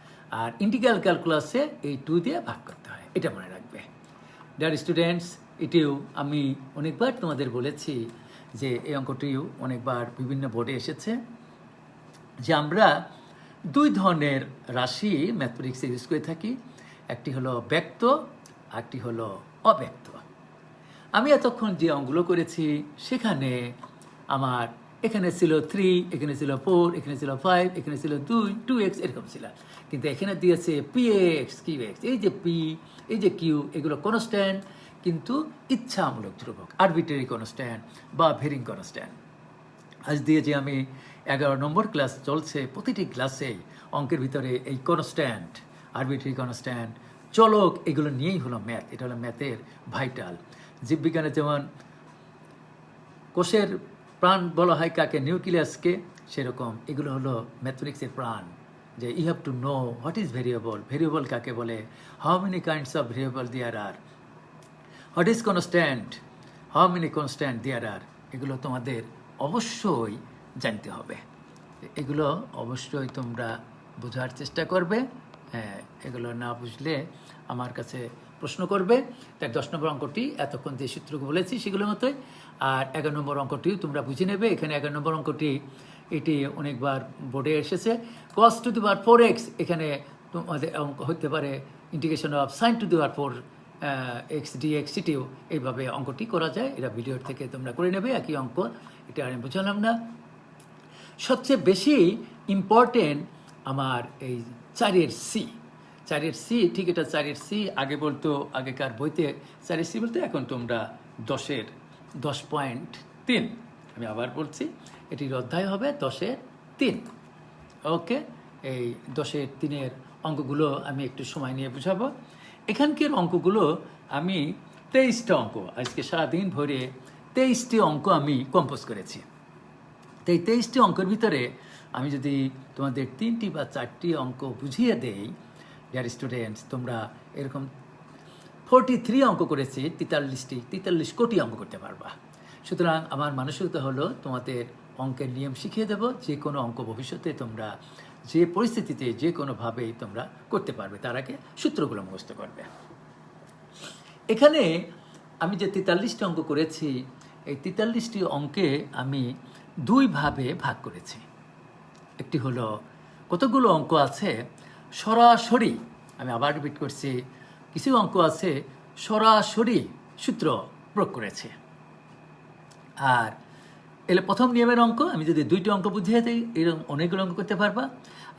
আর ইন্টিগ্রাল ক্যালকুলাসে এই 2 দিয়ে ভাগ করতে হয়, এটা মনে রাখবে। ডিয়ার স্টুডেন্টস, এটিও আমি অনেকবার তোমাদের বলেছি যে এই অঙ্কটিও অনেকবার বিভিন্ন বোর্ডে এসেছে যে আমরা 2 ধরনের রাশি ম্যাথমেটিক্সে ইউজ করে থাকি, একটি হলো ব্যক্ত, একটি হলো অব্যক্ত। আমি এতক্ষণ যে অঙ্কগুলো করেছি সেখানে আমার এখানে ছিল 3, এখানে ছিল 4, এখানে ছিল 5, এখানে ছিল 2x এরকম ছিল, কিন্তু এখানে দিয়েছে px qx। এই যে p, এই যে q, এগুলো কনস্ট্যান্ট, কিন্তু ইচ্ছামূলক ধ্রুবক, আরবিটারি কনস্ট্যান্ট বা ভেরিং কনস্ট্যান্ট। আজ দিয়ে যে আমি 11 নম্বর ক্লাস চলছে, প্রতিটি ক্লাসেই অঙ্কের ভিতরে এই কনস্ট্যান্ট, আরবিট্রারি কনস্ট্যান্ট, চলক, এগুলো নিয়েই হলো ম্যাথ। এটা হলো ম্যাথের ভাইটাল। জীববিজ্ঞানে যেমন কোষের প্রাণ বলা হয় কাকে, নিউক্লিয়াসকে, সেরকম এগুলো হলো ম্যাথমেটিক্সের প্রাণ। যে you have to know what is variable, variable কাকে বলে, how many kinds of variable there are, what is constant, how many constant there are, এগুলো তোমাদের অবশ্যই জানতে হবে। এগুলো অবশ্যই তোমরা বোঝার চেষ্টা করবে। হ্যাঁ, এগুলো না বুঝলে আমার কাছে প্রশ্ন করবে। তাই 10 নম্বর অঙ্কটি এতক্ষণ যে সূত্রগুলো বলেছি সেগুলোর মতোই, আর 11 নম্বর অঙ্কটিও তোমরা বুঝে নেবে। এখানে 11 নম্বর অঙ্কটি এটি অনেকবার বোর্ডে এসেছে। cos two the power 4x, এখানে তোমাদের অঙ্ক হতে পারে integration of sin two the power 4 x dx, সেটিও এইভাবে অঙ্কটি করা যায়। এটা ভিডিওর থেকে তোমরা করে নেবে, একই অঙ্ক, এটা আমি বুঝালাম না। সবচেয়ে বেশি ইম্পর্টেন্ট আমার এই 4-এর সি, 4-এর সি, ঠিক এটা 4-এর সি আগে বলতো, আগেকার বইতে 4-এর সি বলতে, এখন তোমরা 10-এর 10.3, আমি আবার বলছি, এটির অধ্যায় হবে 10-এর 3। ওকে, এই 10-এর 3-এর অঙ্কগুলো আমি একটু সময় নিয়ে বুঝাবো। এখানকার অঙ্কগুলো আমি 23টা অঙ্ক, আজকে সারাদিন ভরে 23টি অঙ্ক আমি কম্পোজ করেছি। তো এই 23টি অঙ্কের ভিতরে আমি যদি তোমাদের 3টি বা 4টি অঙ্ক বুঝিয়ে দেই, ডিয়ার স্টুডেন্টস, তোমরা এরকম 43 অঙ্ক করেছি, 43 কোটি অঙ্ক করতে পারবা। সুতরাং আমার মানসিকতা হলো তোমাদের অঙ্কের নিয়ম শিখিয়ে দেব, যে কোনো অঙ্ক ভবিষ্যতে তোমরা যে পরিস্থিতিতে যে কোনোভাবেই তোমরা করতে পারবে, তার আগে সূত্রগুলো মুখস্থ করবে। এখানে আমি যে 43টি অঙ্ক করেছি, এই 43টি অঙ্কে আমি 2 ভাবে ভাগ করেছি। একটি হলো কতগুলো অঙ্ক আছে সরাসরি, আমি আবার রিপিট করছি, কিছু অঙ্ক আছে সরাসরি সূত্র প্রয়োগ করেছে। আর এলে প্রথম নিয়মের অঙ্ক, আমি যদি 2টি অঙ্ক বুঝিয়ে দিই, এরকম অনেকগুলো অঙ্ক করতে পারবা।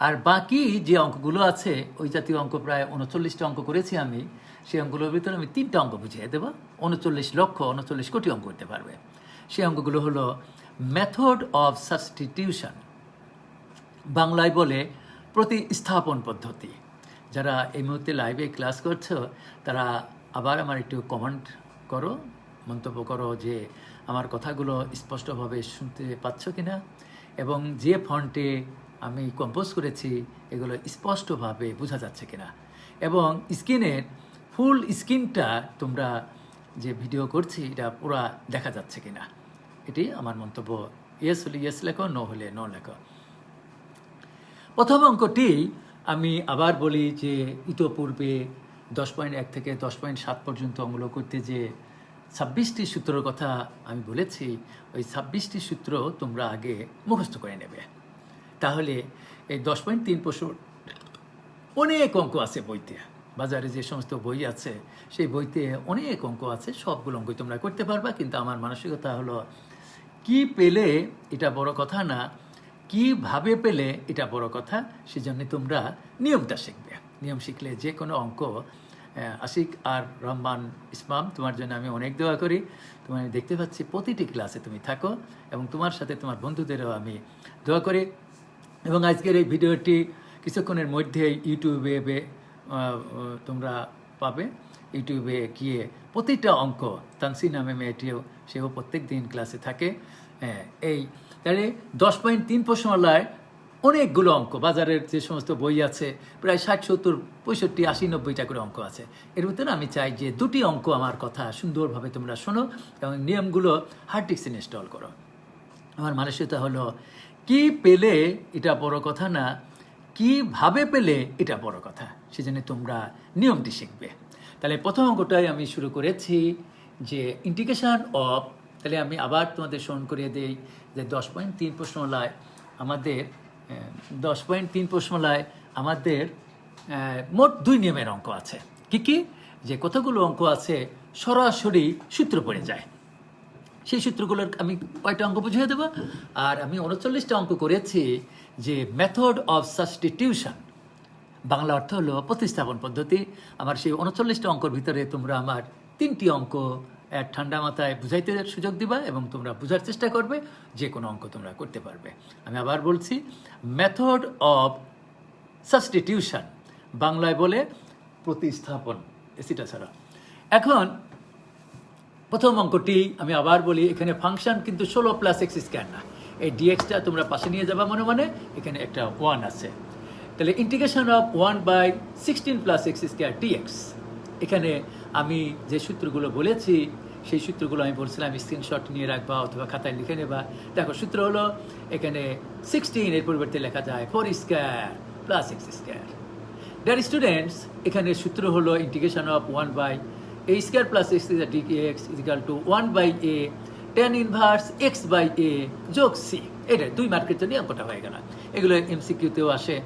আর বাকি যে অঙ্কগুলো আছে, ওই জাতীয় অঙ্ক প্রায় 39টা অঙ্ক করেছি আমি, সেই অঙ্কগুলোর ভিতরে আমি 3টা অঙ্ক বুঝিয়ে দেবো। 39 কোটি অঙ্ক করতে পারবে। সেই অঙ্কগুলো হলো মেথড অফ সাবস্টিটিউশন, বাংলায় বলে প্রতিস্থাপন পদ্ধতি। যারা এই মুহূর্তে লাইভে ক্লাস করছো, তারা আবার আমার একটু কমেন্ট করো, মন্তব্য করো যে আমার কথাগুলো স্পষ্টভাবে শুনতে পাচ্ছ কিনা, এবং যে ফন্টে আমি কম্পোজ করেছি এগুলো স্পষ্টভাবে বোঝা যাচ্ছে কিনা, এবং স্ক্রিনের ফুল স্ক্রিনটা তোমরা যে ভিডিও করছি এটা পুরা দেখা যাচ্ছে কিনা, এটি আমার মন্তব্য। ইয়েস হলে ইয়েস লেখো, নো হলে নো লেখো। প্রথম অঙ্কটি আমি আবার বলি যে ইতোপূর্বে 10.1 থেকে 10.7 পর্যন্ত অঙ্কগুলো করতে যে 26টি সূত্রের কথা আমি বলেছি, ওই 26টি সূত্র তোমরা আগে মুখস্থ করে নেবে। তাহলে এই 10.3 প্রশ্ন অনেক অঙ্ক আছে বইতে, বাজারে যে সমস্ত বই আছে সেই বইতে অনেক অঙ্ক আছে, সবগুলো অঙ্কই তোমরা করতে পারবা। কিন্তু আমার মানসিকতা হলো কি পেলে এটা বড় কথা না, কিভাবে পেলে এটা বড় কথা। সেজন্য তোমরা নিয়মটা শিখবে। নিয়ম শিখলে যে কোনো অঙ্ক, আশিক আর রহমান ইসমাম, তোমার জন্য আমি অনেক দোয়া করি। তোমার দেখতে পাচ্ছি প্রতিটি ক্লাসে তুমি থাকো, এবং তোমার সাথে তোমার বন্ধুদেরও আমি দোয়া করি। এবং আজকের এই ভিডিওটি কিছুক্ষণের মধ্যেই ইউটিউবে তোমরা পাবে। ইউটিউবে গিয়ে প্রতিটা অঙ্ক, তানসি নামে মেয়েটিও, সেও প্রত্যেক দিন ক্লাসে থাকে। এই তাহলে 10.3 প্রশ্নমালায় অনেকগুলো অঙ্ক, বাজারের যে সমস্ত বই আছে প্রায় 60, 70, 65, 80, 90টা করে অঙ্ক আছে। এর ভিতরে আমি চাই যে 2টি অঙ্ক আমার কথা সুন্দরভাবে তোমরা শোনো এবং নিয়মগুলো হার্ড ডিস্কে ইনস্টল করো। আমার মানসিকতা হলো কি পেলে এটা বড় কথা না, কিভাবে পেলে এটা বড় কথা। সেজন্য তোমরা নিয়মটি শিখবে। তাহলে প্রথম অঙ্কটাই আমি শুরু করেছি যে ইন্টিগ্রেশন অফ, তাহলে আমি আবার তোমাদের স্মরণ করিয়ে দিই যে 10.3 প্রশ্নমালায় আমাদের 10.3 প্রশ্নমালায় আমাদের মোট 2 নিয়মের অঙ্ক আছে। কি কি? যে কতগুলো অঙ্ক আছে সরাসরি সূত্র পড়ে যায়। সেই সূত্রগুলোর আমি কয়টা অঙ্ক বুঝিয়ে দেবো। আর আমি 39টা অঙ্ক করেছি যে মেথড অফ সাবস্টিটিউশন, বাংলা অর্থ হলো প্রতিস্থাপন পদ্ধতি। আমার সেই 39টা অঙ্কর ভিতরে তোমরা আমার 3টি অঙ্ক ঠান্ডা মাথায় বুঝাইতে সুযোগ দিবা এবং তোমরা বোঝার চেষ্টা করবে, যে কোনো অঙ্ক তোমরা করতে পারবে। আমি আবার বলছি, মেথড অফ সাবস্টিটিউশন, বাংলায় বলে প্রতিস্থাপন, এসিটা ছাড়া। এখন প্রথম অঙ্কটি আমি আবার বলি, এখানে ফাংশন কিন্তু 16 প্লাস এক্স স্কোয়ার না, এই ডিএক্সটা তোমরা পাশে নিয়ে যাবা মনে মনে, এখানে একটা 1 আছে, তাহলে integration of 1/16 plus x square dx. এখানে আমি যে সূত্রগুলো বলেছি সেই সূত্রগুলো আমি বলছিলাম স্ক্রিনশট নিয়ে রাখবা অথবা খাতায় লিখে নেবা। দেখো সূত্র হলো এখানে 16 এর পরিবর্তে লেখা যায় 4 square plus x square. Dear students, এখানে সূত্র হলো integration of 1/a square plus X dx is equal to 1/a tan inverse X by A যোগ সি। এটা 2 মার্কের জন্য অঙ্কটা হয়ে গেল। এগুলো এমসিকিউতেও আসে।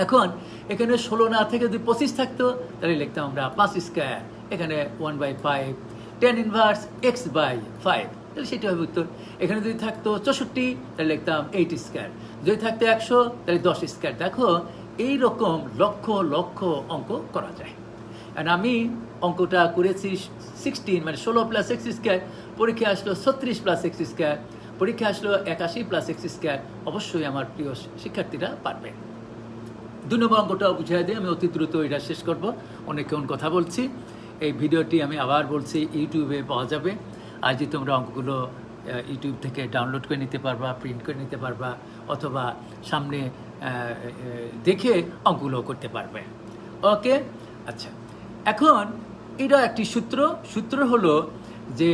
এখন এখানে 16 না থেকে যদি 25 থাকতো তাহলে লিখতাম আমরা 5 স্কোয়ার, এখানে 1/5 tan ইনভার্স এক্স বাই 5, তাহলে সেটা হবে উত্তর। এখানে যদি থাকতো 64 তাহলে লিখতাম 8 স্কোয়ার, যদি থাকতো 100 তাহলে 10 স্কোয়ার। দেখো এইরকম লক্ষ লক্ষ অঙ্ক করা যায়। আর আমি অঙ্কটা করেছি 16 মানে 16 প্লাস এক্স স্কোয়ার, পরীক্ষা আসলো 36 প্লাস এক্স স্কোয়ার, পরীক্ষা আসলো 81 প্লাস এক্স স্কোয়ার। অবশ্যই আমার প্রিয় শিক্ষার্থীরা পারবে। 2 নম্বর অঙ্কটাও বুঝিয়ে দিয়ে আমি অতি দ্রুত এটা শেষ করব, অনেকক্ষণ কথা বলছি। এই ভিডিওটি আমি আবার বলছি ইউটিউবে পাওয়া যাবে, আর যে তোমরা অঙ্কগুলো ইউটিউব থেকে ডাউনলোড করে নিতে পারবা, প্রিন্ট করে নিতে পারবা, অথবা সামনে দেখে অঙ্কগুলো করতে পারবে। ওকে, আচ্ছা, এখন এটা একটি সূত্র হলো যে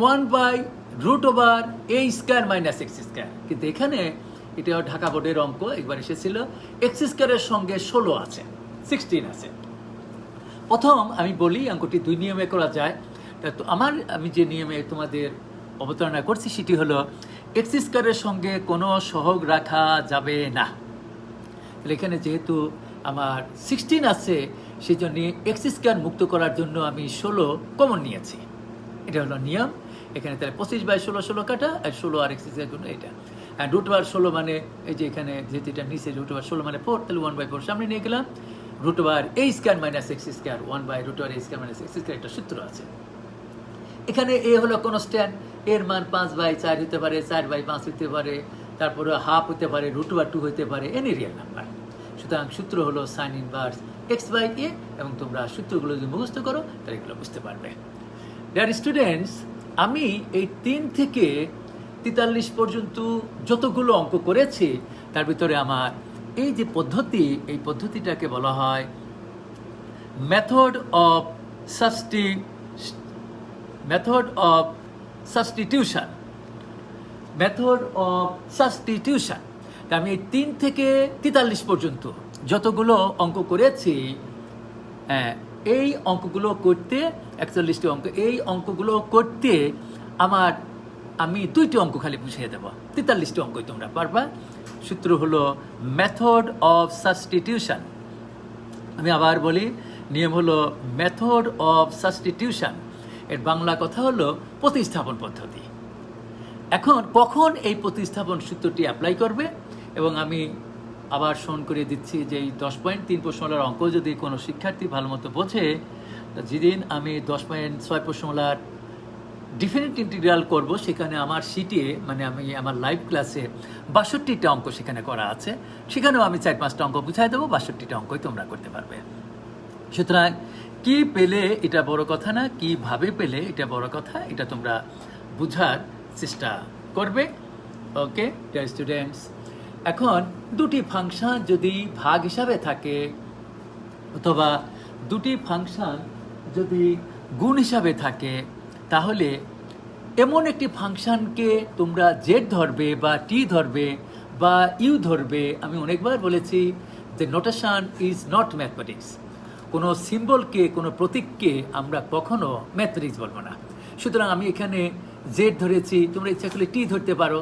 1/√a square minus x square, কিন্তু এখানে এটা ঢাকা বোর্ডের অঙ্ক একবার এসেছিল, এক্স স্কোয়ারের সঙ্গে 16 আছে, 16 আছে। প্রথম আমি বলি অঙ্কটি 2 নিয়মে করা যায়। তো আমি যে নিয়মে তোমাদের অবতারণা করছি সেটি হলো এক্স স্কোয়ারের সঙ্গে কোনো সহগ রাখা যাবে না। তাহলে এখানে যেহেতু আমার 16 আছে সেই জন্য এক্স স্কোয়ার মুক্ত করার জন্য আমি 16 কমন নিয়েছি, এটা হলো নিয়ম। এখানে তাহলে 25/16 16 কাটা, আর 16 আর এক্স স্কোয়ার জন্য এটা, আর √16 মানে এই যে এখানে যেহেতু এটা নিচে √16 মানে 4, তাহলে 1/4 সামনে নিয়ে গেলাম। √a square minus x square 1/√a square minus x square, একটা সূত্র আছে। এখানে এ হলো কনস্ট্যান্ট, এর মান 5/4 হতে পারে, 4/5 হতে পারে, তারপরে হাফ হতে পারে, √2 হতে পারে, এনি রিয়েল নাম্বার। সুতরাং সূত্র হলো সাইন ইনভার্স এক্স বাই এ, এবং তোমরা সূত্রগুলো যদি মুখস্থ করো তাহলে এগুলো বুঝতে পারবে। ডিয়ার স্টুডেন্টস, আমি এই 3 থেকে 43 পর্যন্ত যতগুলো অঙ্ক করেছি তার ভিতরে আমার এই যে পদ্ধতি, এই পদ্ধতিটাকে বলা হয় মেথড অফ সাবস্টিটিউশন। আমি এই 3 থেকে 43 পর্যন্ত যতগুলো অঙ্ক করেছি, এই অঙ্কগুলো করতে 41টি অঙ্ক, এই অঙ্কগুলো করতে আমি 2টি অঙ্ক খালি বুঝিয়ে দেবো, 43টি অঙ্কই তোমরা পারবা। সূত্র হলো মেথড অফ সাবস্টিটিউশন। আমি আবার বলি, নিয়ম হলো মেথড অফ সাবস্টিটিউশন, এর বাংলা কথা হলো প্রতিস্থাপন পদ্ধতি। এখন কখন এই প্রতিস্থাপন সূত্রটি অ্যাপ্লাই করবে, এবং আমি আবার স্মরণ করে দিচ্ছি যে এই 10.3 প্রশ্নমালার অঙ্ক যদি কোনো শিক্ষার্থী ভালো মতো বোঝে, যেদিন আমি 10.6 প্রশ্নমালার ডিফিনিট ইন্টিগ্রাল করব, সেখানে আমার সিটে মানে আমি আমার লাইভ ক্লাসে 62টা অঙ্ক সেখানে করা আছে, সেখানেও আমি 4-5টা অঙ্ক বুঝাই দেবো, 62টা অঙ্কই তোমরা করতে পারবে। সুতরাং কি পেলে এটা বড় কথা না, কিভাবে পেলে এটা বড় কথা, এটা তোমরা বুঝার চেষ্টা করবে। ওকে ডিয়ার স্টুডেন্টস, এখন 2টি ফাংশন যদি ভাগ হিসাবে থাকে, অথবা 2টি ফাংশন যদি গুণ হিসাবে থাকে, তাহলে এমন একটি ফাংশনকে তোমরা জেড ধরবে বা টি ধরবে বা ইউ ধরবে। আমি অনেকবার বলেছি যে নোটেশন ইজ নট ম্যাথমেটিক্স। কোনো সিম্বলকে, কোনো প্রতীককে আমরা কখনো ম্যাথমেটিক্স বলবো না। সুতরাং আমি এখানে জেড ধরেছি, তোমরা ইচ্ছা করলে টি ধরতে পারো।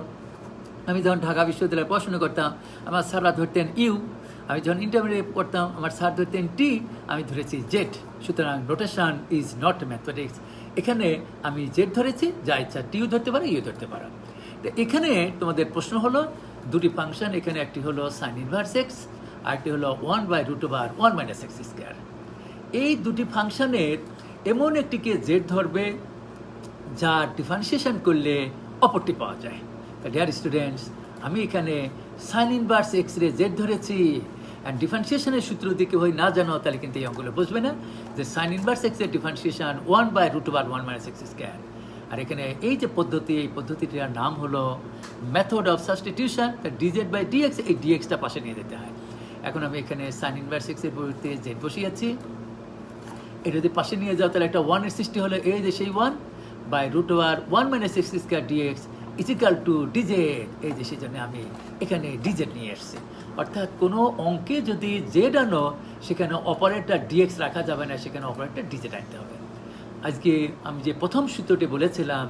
আমি যখন ঢাকা বিশ্ববিদ্যালয়ে পড়াশোনা করতাম আমার স্যাররা ধরতেন ইউ, আমি যখন ইন্টারমিডিয়েট পড়তাম আমার স্যার ধরতেন টি, আমি ধরেছি জেড। সুতরাং নোটেশন ইজ নট ম্যাথমেটিক্স। এখানে আমি জেড ধরেছি, যা ইচ্ছা টিও ধরতে পারো, ইউ ধরতে পারো। তো এখানে তোমাদের প্রশ্ন হলো 2টি ফাংশন, এখানে একটি হলো সাইন ইনভার্স এক্স, আর একটি হলো 1/√1 মাইনাস এক্স স্কোয়ার। এই 2টি ফাংশনের এমন একটিকে জেড ধরবে যা ডিফারেন্সিয়েশন করলে অপরটি পাওয়া যায়। ডিয়ার স্টুডেন্টস, আমি এখানে সাইন ইনভার্স এক্স রে জেড ধরেছি। অ্যান্ড ডিফারেন্সিয়েশনের সূত্র দিকে হয়ে না জানো তাহলে কিন্তু এই অঙ্কগুলো বুঝবে না, যে সাইন ইনভার্স এক্স এর ডিফারেন্সিয়েশন 1/√1 - x²। আর এখানে এই যে পদ্ধতি, এই পদ্ধতিটার নাম হলো মেথড অফ সাবস্টিটিউশন। dz/dx, এই ডিএক্সটা পাশে নিয়ে যেতে হয়। এখন আমি এখানে সাইন ইনভার্স এক্স এর পরিবর্তে জেড বসিয়েছি। এটা যদি পাশে নিয়ে যাও তাহলে একটা 1 এর সৃষ্টি হলো, এই যে সেই 1/√1 - x² dx is equal two DZ. এই যে সেই জন্য আমি এখানে ডিজেড নিয়ে এসেছি। অর্থাৎ কোনো অঙ্কে যদি জেড আনো সেখানে অপারেটর ডিএক্স রাখা যাবে না, সেখানে অপারেটর ডিজেড আনতে হবে। আজকে আমি যে প্রথম সূত্রটি বলেছিলাম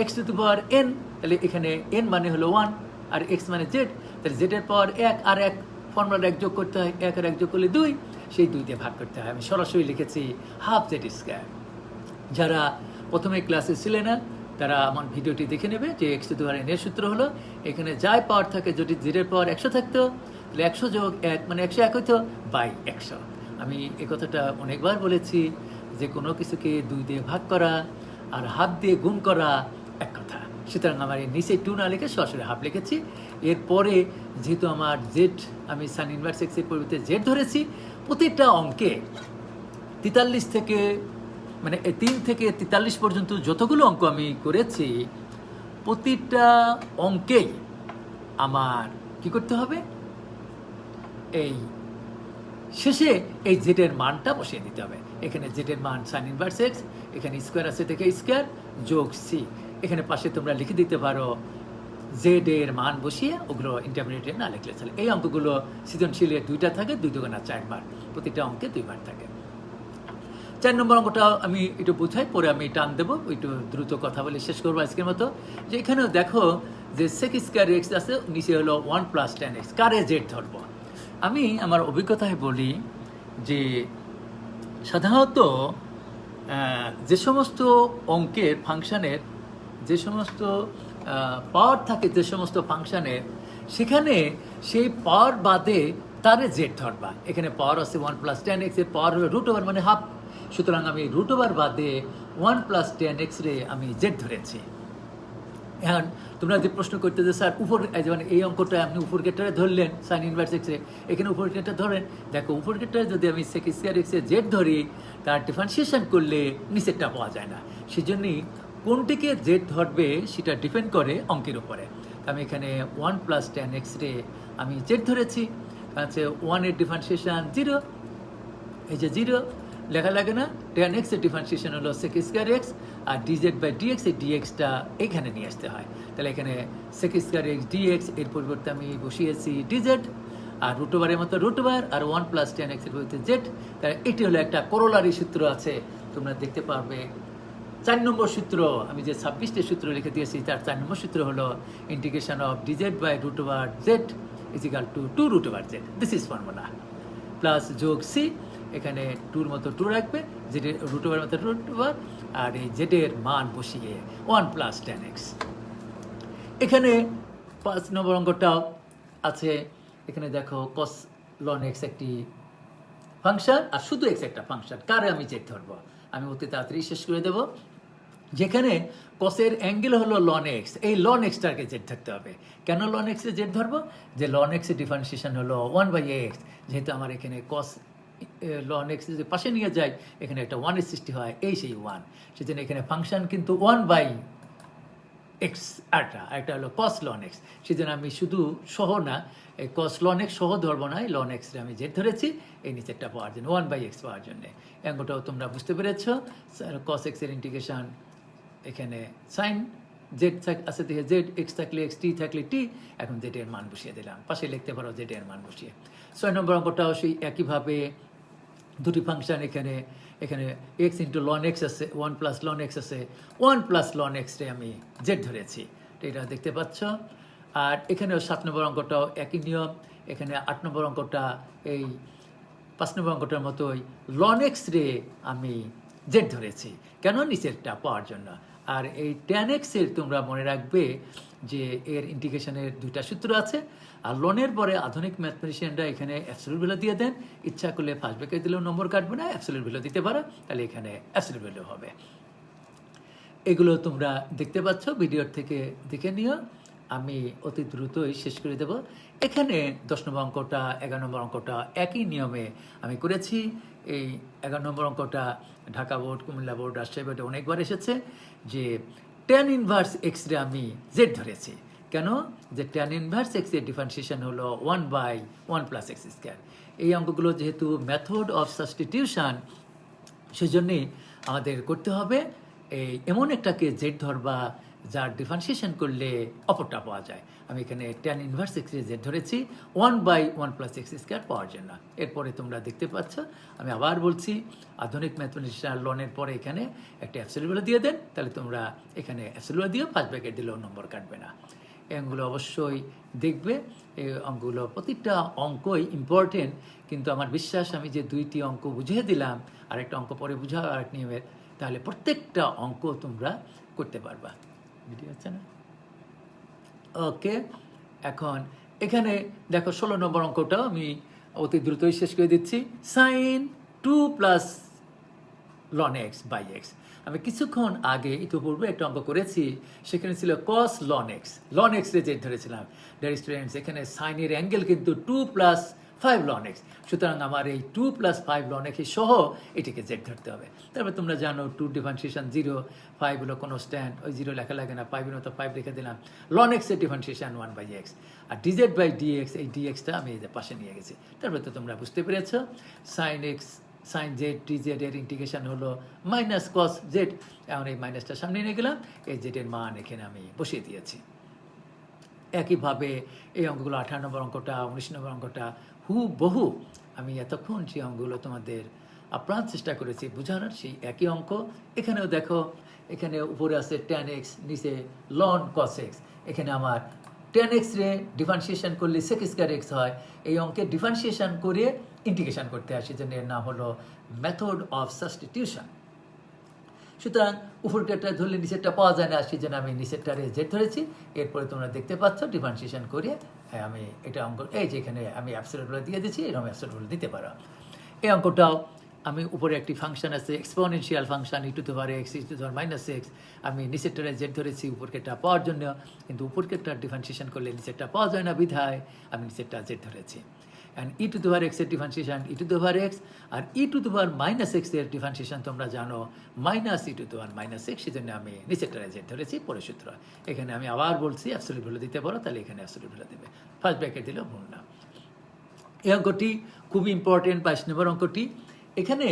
x⁴n, তাহলে এখানে n মানে হলো 1 আর x মানে জেড, তাহলে জেডের পাওয়ার 1 আর 1 ফর্মুলা 1 যোগ করতে হয়, 1 আর 1 যোগ করলে 2, সেই 2 দিয়ে ভাগ করতে হয়। আমি সরাসরি লিখেছি ½ z²। যারা প্রথমে ক্লাসে ছিলেন না তারা আমার ভিডিওটি দেখে নেবে যে x⁴n এর সূত্র হলো, এখানে যাই পাওয়ার থাকে, যদি জেডের পাওয়ার 100 থাকতো তাহলে 100 যোগ 1 মানে 101 হইতো বাই 100। আমি এই কথাটা অনেকবার বলেছি যে কোনো কিছুকে 2 দিয়ে ভাগ করা আর হাত দিয়ে গুণ করা এক কথা। সুতরাং আমার এই নিচে 2 না লিখে সরাসরি হাফ লিখেছি। এরপরে যেহেতু আমার জেড, আমি সাইন ইনভার্স এক্স এর পরিবর্তে জেড ধরেছি, প্রতিটা অঙ্কে 43 থেকে মানে 3 থেকে 43 পর্যন্ত যতগুলো অঙ্ক আমি করেছি, প্রতিটা অঙ্কেই আমার কি করতে হবে, এই শেষে এই জেডের মানটা বসিয়ে দিতে হবে। এখানে জেডের মান সাইন ইনভার্স এক্স, এখানে স্কোয়ার আছে থেকে স্কোয়ার যোগ সি। এখানে পাশে তোমরা লিখে দিতে পারো জেড এর মান বসিয়ে, ওগুলো ইন্টারমিডিয়েটে না লিখলে চলে। এই অঙ্কগুলো সৃজনশীলের 2টা থাকে, 2 2 4 বার, প্রতিটা অঙ্কে 2 বার থাকে। 4 নম্বর অঙ্কটা আমি একটু বোঝাই, পরে আমি টান দেবো, একটু দ্রুত কথা বলে শেষ করবো আজকের মতো। যে এখানেও দেখো যে sec² x আছে, নিচে হলো 1 + tan x, কারে জেড ধরবো। আমি আমার অভিজ্ঞতায় বলি যে সাধারণত যে সমস্ত অঙ্কের ফাংশানের যে সমস্ত পাওয়ার থাকে, যে সমস্ত ফাংশানের, সেখানে সেই পাওয়ার বাদে তারে জেড ধরবা। এখানে পাওয়ার আছে 1 + tan x, এর পাওয়ার হলো √, মানে হাফ। সুতরাং আমি √, বাদে 1 + tan x রে আমি জেড ধরেছি। এখন তোমরা যে প্রশ্ন করতে যে স্যার উপর, যেমন এই অঙ্কটা আপনি উপর গেটটারে ধরলেন সাইন ইনভার্স এক্সে, এখানে উপর গেটটা ধরেন। দেখো উপর গেটটারে যদি আমি sec² x এ জেড ধরি, তার ডিফারেন্সিয়েশন করলে নিচেরটা পাওয়া যায় না। সেজন্যই কোনটিকে জেড ধরবে সেটা ডিপেন্ড করে অঙ্কের উপরে। আমি এখানে 1 + tan x রে আমি জেড ধরেছি, আছে 1 এর ডিফারেন্সিয়েশন 0, এই যে 0 লেখা লাগে না। tan x এর ডিফারেন্সিয়েশন হলো sec² x, আর dz/dx এই ডিএক্সটা এখানে নিয়ে আসতে হয়। তাহলে এখানে sec² x dx এর পরিবর্তে আমি বসিয়েছি dz, আর √এর মতো √, আর 1 + tan x এর পরিবর্তে z। তাহলে এটি হলো একটা করোলারি সূত্র আছে, তোমরা দেখতে পারবে। 4 নম্বর সূত্র, আমি যে 26টি সূত্র লিখে দিয়েছি, তার 4 নম্বর সূত্র হলো integration of dz/√z = 2√z। This is formula. Plus যোগ সি, এখানে 2 মতো 2 রাখবে, জেডের √এর মতো √, আর এই জেডের মান বসিয়ে 1 + tan x। এখানে 5 নম্বর অঙ্কটাও আছে। এখানে দেখো cos ln x একটি ফাংশন, আর শুধু x একটা ফাংশন, কারে আমি জেড ধরবো। আমি অতি তাড়াতাড়ি শেষ করে দেবো। যেখানে কসের অ্যাঙ্গেল হলো ln x, এই ln x-টাকে জেড ধরতে হবে। কেন ln x এ জেড ধরবো? যে ln x এর ডিফারেন্সিয়েশন হলো 1/x, যেহেতু আমার এখানে cos ln x যে পাশে নিয়ে যায়, এখানে একটা 1 এর সৃষ্টি হয়, এই সেই 1। সেজন্য এখানে ফাংশন কিন্তু 1/x, আরেকটা হলো cos ln x। সেজন্য আমি শুধু সহ না, এই cos ln x সহ ধরবো না, এই ln x রে আমি জেড ধরেছি এই নিচেরটা পাওয়ার জন্য, 1/x পাওয়ার জন্য। অঙ্কটাও তোমরা বুঝতে পেরেছ। cos x এর ইন্টিগ্রেশন, এখানে সাইন জেড আছে থেকে জেড, এক্স থাকলে এক্স, টি থাকলে টি, এখন জেড এর মান বসিয়ে দিলাম, পাশে লিখতে পারো জেড এর মান বসিয়ে। 6 নম্বর অঙ্কটাও সেই একইভাবে, দুটি ফাংশন, এখানে x × ln x আছে, 1 + ln x আছে, 1 + ln x রে আমি জেড ধরেছি, এটা দেখতে পাচ্ছ। আর এখানেও 7 নম্বর অঙ্কটাও একই নিয়ম। এখানে 8 নম্বর অঙ্কটা এই 5 নম্বর অঙ্কটার মতোই ln x রে আমি জেড ধরেছি, কেন? নিচেরটা পাওয়ার জন্য। আর এই tan x এর তোমরা মনে রাখবে যে এর ইন্টিগ্রেশনের 2টা সূত্র আছে, আর লনের পরে আধুনিক ম্যাথমেটিশিয়ানরা এখানে অ্যাবসলিউট ভ্যালু দিয়ে দেন। ইচ্ছা করলে ফার্স্ট ব্র্যাকেট দিলেও নম্বর কাটবে না, অ্যাবসলিউট ভ্যালু দিতে পারো, তাহলে এখানে অ্যাবসলিউট ভ্যালু হবে। এগুলো তোমরা দেখতে পাচ্ছ, ভিডিওর থেকে দেখে নিও। আমি অতি দ্রুতই শেষ করে দেব। এখানে 10 নম্বর অঙ্কটা 11 নম্বর অঙ্কটা একই নিয়মে আমি করেছি। এই 11 নম্বর অঙ্কটা ঢাকা বোর্ড, কুমিল্লা বোর্ড, রাজশাহী বোর্ডে অনেকবার এসেছে যে tan ইনভার্স এক্স রে আমি জেড ধরেছি। কেন? যে tan ইনভার্স এক্স এর ডিফারেন্সিয়েশন হলো 1/1 প্লাস এক্স স্কোয়ার। এই অঙ্কগুলো যেহেতু মেথড অফ সাবস্টিটিউশন, সেজন্যই আমাদের করতে হবে এই এমন একটাকে জেড ধরবা যার ডিফারেন্সিয়েশন করলে অপরটা পাওয়া যায়। আমি এখানে tan ইনভার্স এক্স এর জেড ধরেছি 1/1 প্লাস এক্স স্কোয়ার পাওয়ার জন্য। এরপরে তোমরা দেখতে পাচ্ছ, আমি আবার বলছি, আধুনিক ম্যাথমেটিক্যাল লনের পরে এখানে একটা অ্যাবসলিউট ভ্যালু দিয়ে দেন, তাহলে তোমরা এখানে অ্যাবসলিউট ভ্যালু দিও, ফার্স্ট ব্র্যাকেট দিলেও নম্বর কাটবে না। এই অঙ্কগুলো অবশ্যই দেখবে। এই অঙ্কগুলো প্রতিটা অঙ্কই ইম্পর্টেন্ট, কিন্তু আমার বিশ্বাস আমি যে 2টি অঙ্ক বুঝিয়ে দিলাম, আরেকটা অঙ্ক পরে বুঝাও আরেক নিয়মের, তাহলে প্রত্যেকটা অঙ্ক তোমরা করতে পারবা। ভিডিও আছে না? ওকে, এখন এখানে দেখো 16 নম্বর অঙ্কটাও আমি অতি দ্রুতই শেষ করে দিচ্ছি। Sine 2 plus ln X by X. আমি কিছুক্ষণ আগে ইতিপূর্বে একটা অঙ্ক করেছি, সেখানে ছিল cos ln X. Ln X রে জেড ধরেছিলাম। ডিয়ার স্টুডেন্টস, এখানে সাইনের অ্যাঙ্গেল কিন্তু 2 প্লাস 5 লন এক্স। সুতরাং আমার এই 2 প্লাস 5 লন এক্স সহ এটিকে জেড ধরতে হবে। তারপরে তোমরা জানো 2 ডিফারেন্সিয়েশন 0, 5 হলো কোনো স্ট্যান্ড, ওই 0 লেখা লাগে না, 5 মতো 5 লিখে দিলাম। লন এক্সের ডিফারেন্সিয়েশন 1/x, আর ডিজেড বাই ডিএক্স, এই ডিএক্সটা আমি এই যে পাশে নিয়ে গেছি। তারপরে তো তোমরা বুঝতে পেরেছ sine x sine z dz এর ইন্টিগ্রেশন হলো মাইনাস কস জেড। এখন এই মাইনাসটা সামনে নিয়ে গেলাম, এই জেডের মান এখানে আমি বসিয়ে দিয়েছি। একইভাবে এই অঙ্কগুলো 18 নম্বর অঙ্কটা, 19 নম্বর অঙ্কটা হুবহু আমি এতক্ষণ যে অঙ্কগুলো তোমাদের আপ্রাণ চেষ্টা করেছি বোঝানোর, সেই একই অঙ্ক এখানেও দেখো। এখানে উপরে আছে tan x, নিচে ln cos x। এখানে আমার tan x রে ডিফারেন্সিয়েশন করলে sec স্কয়ার x হয়। এই অঙ্কে ডিফারেন্সিয়েশন করে ইন্টিগ্রেশন করতে হয়, সেজন্য এর নাম হলো মেথড অফ সাবস্টিটিউশন। সুতরাং উপরটা ধরলে নিচেরটা পাওয়া যায় না, সেজন্য আমি নিচেরটারে জেড ধরেছি। এরপরে তোমরা দেখতে পাচ্ছ ডিফারেন্সিয়েশন করে আমি এটা অঙ্ক, এই যে এখানে আমি অ্যাবসলিউট ভ্যালু দিয়ে দিচ্ছি, এরকম অ্যাবসলিউট ভ্যালু দিতে পারো। এই অঙ্কটাও আমি উপরে একটি ফাংশন আছে exponential function e to the power x, e to the power minus x। আমি নিচেরটারে জেড ধরেছি উপরকেটা পাওয়ার জন্য, কিন্তু উপরকেটা ডিফারেন্সিয়েশন করলে নিচেরটা পাওয়া যায় না, বিধায় আমি নিচেরটা জেড ধরেছি। And e to the power x এর differentiation e to the power x, আর e to the power minus x এর ডিফারেন্সিয়েশন তোমরা জানো minus e to the power minus x, সেজন্য আমি নিচেরটারে জেড ধরেছি। পরে সূত্র এখানে আমি আবার বলছি অ্যাবসলিউট ভ্যালু দিতে পারো, তাহলে এখানে অ্যাবসলিউট ভ্যালু দেবে, ফার্স্ট ব্র্যাকেট দিলেও ভুল না। এই অঙ্কটি খুবই ইম্পর্টেন্ট, 22 নম্বর অঙ্কটি। এখানে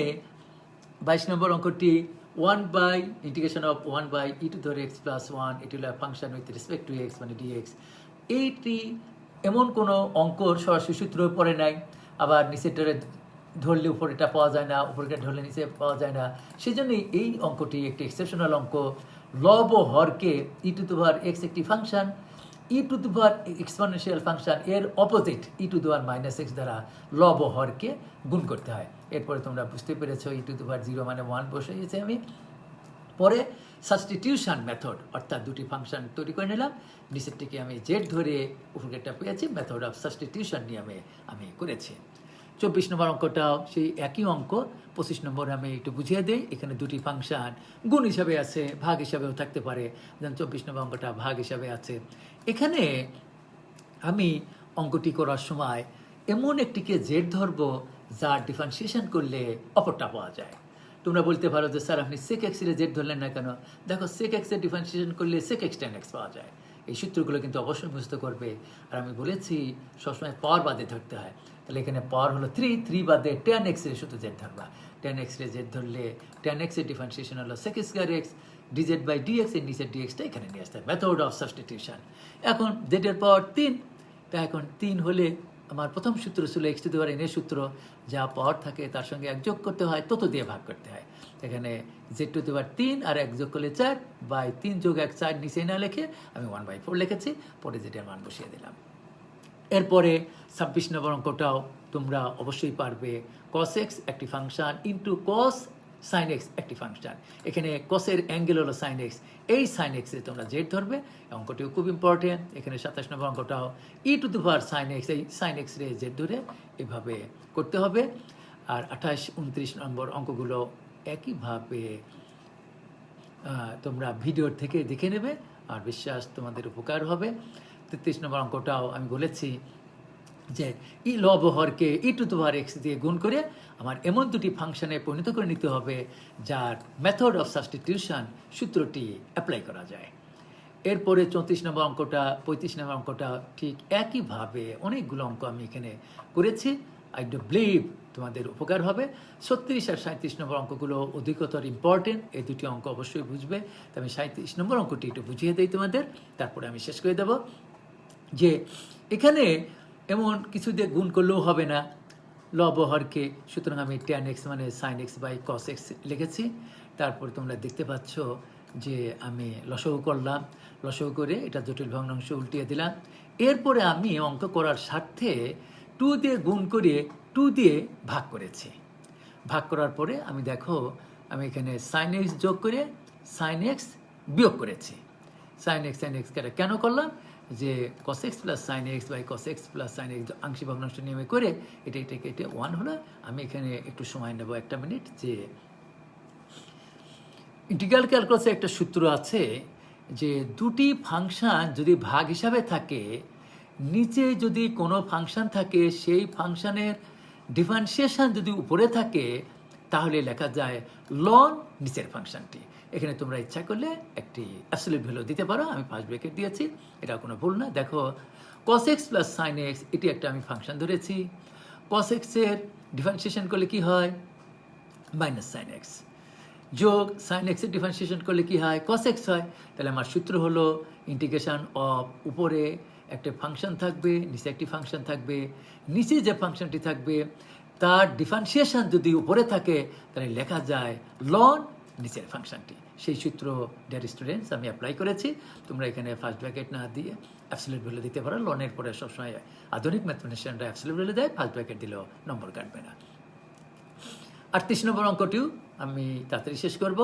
22 নম্বর অঙ্কটি 1 integration of 1 e to the power x plus 1, এটি হলো function with respect to x মানে dx। এইটি এমন কোনো অঙ্কর সরাসরি সূত্র পড়ে নাই, আবার নিচেরটারে ধরলে উপরে এটা পাওয়া যায় না, উপরে ধরলে নিচে পাওয়া যায় না। সেই জন্যই এই অঙ্কটি একটি এক্সেপশনাল অঙ্ক। লব ও হরকে e to the power x একটি function, e to the power exponential function এর opposite e to the power minus x দ্বারা লব ও হরকে গুণ করতে হয়। এরপরে তোমরা বুঝতে পেরেছো e টু দি পাওয়ার 0 মানে 1 বসিয়েছি আমি। পরে সাবস্টিটিউশন মেথড, অর্থাৎ দুটি ফাংশন তৈরি করে নিলাম, নিচেরটিকে আমি জেড ধরে উপরেরটা পেয়েছি, মেথড অফ সাবস্টিটিউশন নিয়মে আমি করেছি। 24 নম্বর অঙ্কটাও সেই একই অঙ্ক। 25 নম্বর আমি একটু বুঝিয়ে দিই। এখানে দুটি ফাংশন গুণ হিসাবে আছে, ভাগ হিসাবেও থাকতে পারে, যেমন 24 নম্বর অঙ্কটা ভাগ হিসাবে আছে। এখানে আমি অঙ্কটি করার সময় এমন একটিকে জেড ধরবো যার ডিফারেন্সিয়েশন করলে অপরটা পাওয়া যায়। তোমরা বলতে পারো যে স্যার আপনি সেক এক্স এর জেড ধরলেন না কেন? দেখো সেক এক্স এর ডিফারেন্সিয়েশন করলে সেক এক্স tan x পাওয়া যায়। এই সূত্রগুলো কিন্তু অবশ্যই মুখস্থ করবে। আর আমি বলেছি সবসময় পাওয়ার বাদে ধরতে হয়, তাহলে এখানে পাওয়ার হলো 3 বাদে tan x এর শুধু জেড ধরবা। tan x এর জেড ধরলে tan x এর ডিফারেন্সিয়েশন হলো sec square x, dz by dx এর নিচের dxটা এখানে নিয়ে আসতে হয়, মেথড অফ সাবস্টিটিউশন। এখন z এর পাওয়ার 3, তা এখন 3 হলে আমার প্রথম সূত্র ছিল x to the power n এর সূত্র, যা পাওয়ার থাকে তার সঙ্গে 1 যোগ করতে হয়, তত দিয়ে ভাগ করতে হয়। এখানে z টু দি পাওয়ার 3 আর 1 যোগ করলে 4 বাই 3 যোগ 1 4, নিচে না লিখে আমি 1/4 লিখেছি, পরে z এর মান বসিয়ে দিলাম। এরপরে 26 নম্বর অঙ্কটাও তোমরা অবশ্যই পারবে। cos x একটি function into cos sin x একটি ফাংশন। এখানে cos-এর অ্যাঙ্গেল হলো sin x, এই sin x এ তোমরা জেড ধরবে। অঙ্কটিও খুব ইম্পর্টেন্ট। এখানে 27 নম্বর অঙ্কটাও e to the power sin x, এই sin x রে জেড ধরে এভাবে করতে হবে। আর 28 29 নম্বর অঙ্কগুলো একইভাবে তোমরা ভিডিওর থেকে দেখে নেবে, আর বিশ্বাস তোমাদের উপকার হবে। 33 নম্বর অঙ্কটাও আমি বলেছি যে ই লব হরকে e⁴x দিয়ে গুণ করে আমার এমন দুটি ফাংশনে পরিণত করে নিতে হবে যার মেথড অফ সাবস্টিটিউশন সূত্রটি অ্যাপ্লাই করা যায়। এরপরে 34 নম্বর অঙ্কটা 35 নম্বর অঙ্কটা ঠিক একইভাবে অনেকগুলো অঙ্ক আমি এখানে করেছি। আই ডু বিলিভ তোমাদের উপকার হবে। 36 আর 37 নম্বর অঙ্কগুলো অধিকতর ইম্পর্টেন্ট, এই দুটি অঙ্ক অবশ্যই বুঝবে। তো আমি 37 নম্বর অঙ্কটি একটু বুঝিয়ে দিই তোমাদের, তারপরে আমি শেষ করে দেব। যে এখানে এমন কিছু দিয়ে গুণ করলেও হবে না লব হরকে, সুতরাং আমি tan x মানে sin x by cos x লিখেছি। তারপর তোমরা দেখতে পাচ্ছ যে আমি লসাগু করলাম, লসাগু করে এটা জটিল ভগ্নাংশ উল্টিয়ে দিলাম। এরপরে আমি অঙ্ক করার স্বার্থে 2 দিয়ে গুণ করে 2 দিয়ে ভাগ করেছি। ভাগ করার পরে আমি দেখো আমি এখানে sin x যোগ করে sin x বিয়োগ করেছি। sin x কেন করলাম, যে cos x plus sin x by cos x plus sin x আংশিক ভগ্নাংশ নিয়মে করে এটা 1 হলো। আমি এখানে একটু সময় নেব 1 মিনিট। যে ইন্টিগ্রাল ক্যালকুলাসে একটা সূত্র আছে যে দুটি ফাংশন যদি ভাগ হিসাবে থাকে, নিচে যদি কোনো ফাংশন থাকে সেই ফাংশনের ডিফারেন্সিয়েশন যদি উপরে থাকে তাহলে লেখা যায় লন নিচের ফাংশনটি। এখানে তোমরা ইচ্ছা করলে একটি অ্যাবসলিউট ভ্যালু দিতে পারো, আমি ফার্স্ট ব্র্যাকেট দিয়েছি, এটা কোনো ভুল না। দেখো cos x plus sin x এটি একটা আমি ফাংশন ধরেছি। cos x এর ডিফারেন্সিয়েশন করলে কি হয় মাইনাস sin x, যোগ sin x এর ডিফারেন্সিয়েশন করলে কি হয় cos x হয়। তাহলে আমার সূত্র হলো ইন্টিগ্রেশন অফ উপরে একটা ফাংশন থাকবে, নিচে একটি ফাংশন থাকবে, নিচে যে ফাংশনটি থাকবে তার ডিফারেন্সিয়েশন যদি উপরে থাকে তাহলে লেখা যায় লন নিচের ফাংশনটি। সেই সূত্র ডিয়ার স্টুডেন্টস আমি অ্যাপ্লাই করেছি। তোমরা এখানে ফার্স্ট ব্র্যাকেট না দিয়ে অ্যাবসলিউট ভ্যালু দিতে পারো। লনের পরে সবসময় আধুনিক ম্যাথমেটিশিয়ানরা অ্যাবসলিউট ভ্যালু দেয়, ফার্স্ট ব্র্যাকেট দিলেও নম্বর কাটবে না। 38 নম্বর অঙ্কটিও আমি তাড়াতাড়ি শেষ করব।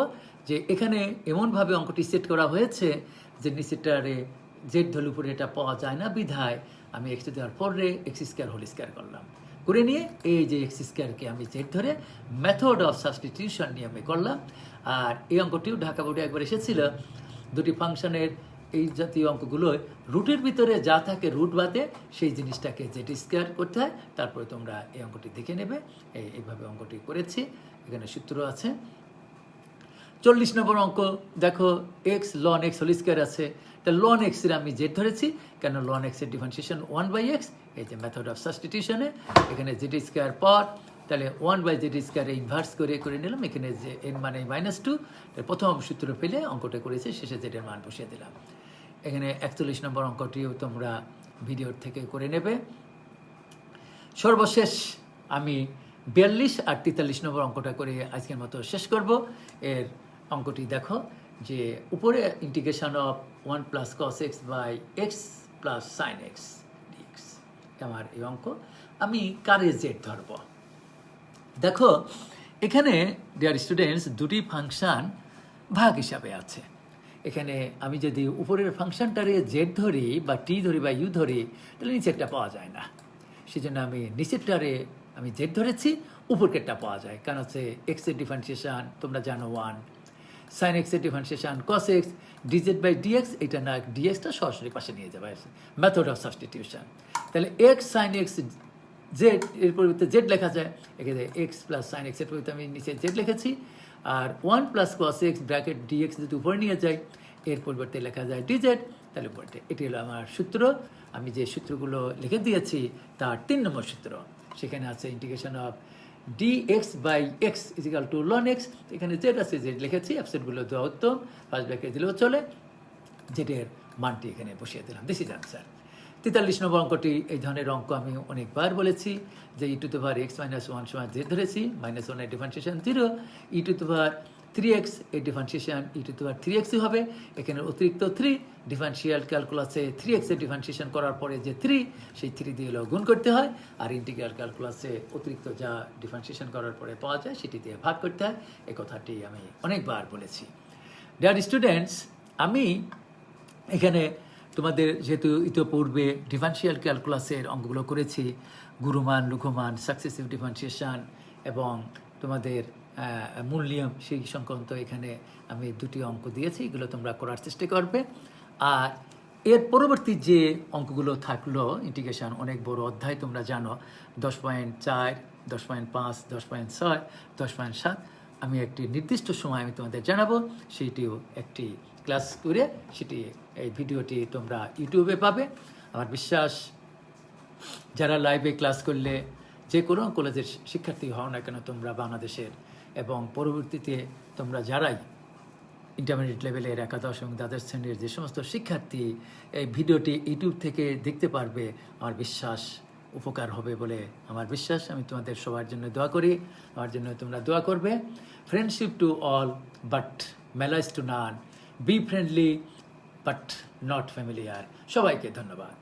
যে এখানে এমনভাবে অঙ্কটি সেট করা হয়েছে যে নিচেটারে জেড ধরলে উপরে এটা পাওয়া যায় না, বিধায় আমি এক্স দেওয়ার পরে এক্স স্কোয়ার হোল স্কোয়ার করলাম, করে নিয়ে এই যে এক্স স্কোয়ারকে আমি জেড ধরে মেথড অফ সাবস্টিটিউশন নিয়ে আমি করলাম। আর এই অঙ্কটিও ঢাকা বোর্ডে একবার এসেছিল। দুটি ফাংশনের এই জাতীয় অঙ্কগুলোয় রুটের ভিতরে যা থাকে রুট বাদে সেই জিনিসটাকে জেড স্কোয়ার করতে হয়। তারপরে তোমরা এই অঙ্কটি দেখে নেবে। এইভাবে অঙ্কটি করেছি, এখানে সূত্র আছে। 40 নম্বর অঙ্ক দেখো x ln x whole square আছে, তা লন এক্সের আমি জেড ধরেছি, কেন লন এক্সের ডিফারেন্সিয়েশন 1/x, এই যে মেথড অফ সাবস্টিটিউশনে এখানে জেড স্কোয়ার পর, তাহলে 1/z স্কোয়ারে ইনভার্স করে নিলাম। এখানে যে এন মানে -2, প্রথম সূত্র পেলে অঙ্কটা করেছে, শেষে জেডের মান বসিয়ে দিলাম। এখানে 41 নম্বর অঙ্কটিও তোমরা ভিডিওর থেকে করে নেবে। সর্বশেষ আমি 42 আর 43 নম্বর অঙ্কটা করে আজকের মতো শেষ করব। এর অঙ্কটি দেখো যে উপরে integration of 1 plus cos x by x plus sine x dx আমার এই অঙ্ক। আমি কারে জেড ধরব। দেখো এখানে ডিয়ার স্টুডেন্টস দুটি ফাংশন ভাগ হিসাবে আছে। এখানে আমি যদি উপরের ফাংশনটারে জেড ধরি বা টি ধরি বা ইউ ধরি তাহলে নিচেরটা পাওয়া যায় না। সেজন্য আমি নিচেরটারে আমি জেড ধরেছি, উপরকেরটা পাওয়া যায়। কারণ হচ্ছে এক্সের ডিফারেন্সিয়েশন তোমরা জানো 1, সাইন এক্সের differentiation cos x dz by dx, এটা না ডিএক্সটা সরাসরি পাশে নিয়ে যাবে, মেথড অফ সাবস্টিটিউশন। তাহলে এক্স সাইন এক্স জেড এর পরিবর্তে জেড লেখা যায়। এখানে এক্স প্লাস সাইন এক্সের পরিবর্তে আমি নিচে জেড লিখেছি। আর 1 plus cos x bracket dx যদি উপরে নিয়ে যাই এর পরিবর্তে লেখা যায় ডিজেড, তাহলে উপরে এটি হলো আমার সূত্র। আমি যে সূত্রগুলো লিখে দিয়েছি তার 3 নম্বর সূত্র। সেখানে আছে integration of dx by x is equal two loan x. এখানে জেড আছে, জেড লিখেছি, অ্যাবসেটগুলো দেওয়া উত্তম, ফার্স্ট ব্র্যাকেট দিলেও চলে, জেডের মানটি এখানে বসিয়ে দিলাম। This is answer. 43 নম্বর অঙ্কটি এই ধরনের অঙ্ক আমি অনেকবার বলেছি যে e⁻x - 1 সমান জেড ধরেছি, -1 এর ডিফারেন্সিয়েশন 0, e⁻3x এর ডিফারেন্সিয়েশন e⁻3x হবে। এখানে অতিরিক্ত 3 ডিফারেন্সিয়াল ক্যালকুলাসে 3x এর ডিফারেন্সিয়েশন করার পরে যে 3 সেই 3 দিয়ে গুণ করতে হয়। আর ইন্টিগ্রাল ক্যালকুলাসে অতিরিক্ত যা ডিফারেন্সিয়েশন করার পরে পাওয়া যায় সেটি দিয়ে ভাগ করতে হয়। এই কথাটি আমি অনেকবার বলেছি। ডিয়ার স্টুডেন্টস, আমি এখানে তোমাদের যেহেতু ইতিপূর্বে ডিফারেন্সিয়াল ক্যালকুলাসের অঙ্কগুলো করেছি, গুরুমান লঘুমান সাকসেসিভ ডিফারেন্সিয়েশন এবং তোমাদের মূল নিয়ম সেই সংক্রান্ত এখানে আমি দুটি অঙ্ক দিয়েছি, এগুলো তোমরা করার চেষ্টা করবে। আর এর পরবর্তী যে অঙ্কগুলো থাকলো ইন্টিগ্রেশন অনেক বড় অধ্যায় তোমরা জানো 10.4 10.5 10.6 10.7 আমি একটি নির্দিষ্ট সময় আমি তোমাদের জানাবো সেইটিও একটি ক্লাস করে সেটি এই ভিডিওটি তোমরা ইউটিউবে পাবে আমার বিশ্বাস যারা লাইভে ক্লাস করলে যে কোনো কলেজের শিক্ষার্থী হও না কেন তোমরা বাংলাদেশের এবং পরবর্তীতে তোমরা যারাই ইন্টারমিডিয়েট লেভেলের একাদশ এবং দ্বাদশ শ্রেণীর যে সমস্ত শিক্ষার্থী এই ভিডিওটি ইউটিউব থেকে দেখতে পারবে আমার বিশ্বাস উপকার হবে বলে আমার বিশ্বাস আমি তোমাদের সবার জন্য দোয়া করি আমার জন্য তোমরা দোয়া করবে friendship to all but malice to none be friendly but not familiar সবাইকে ধন্যবাদ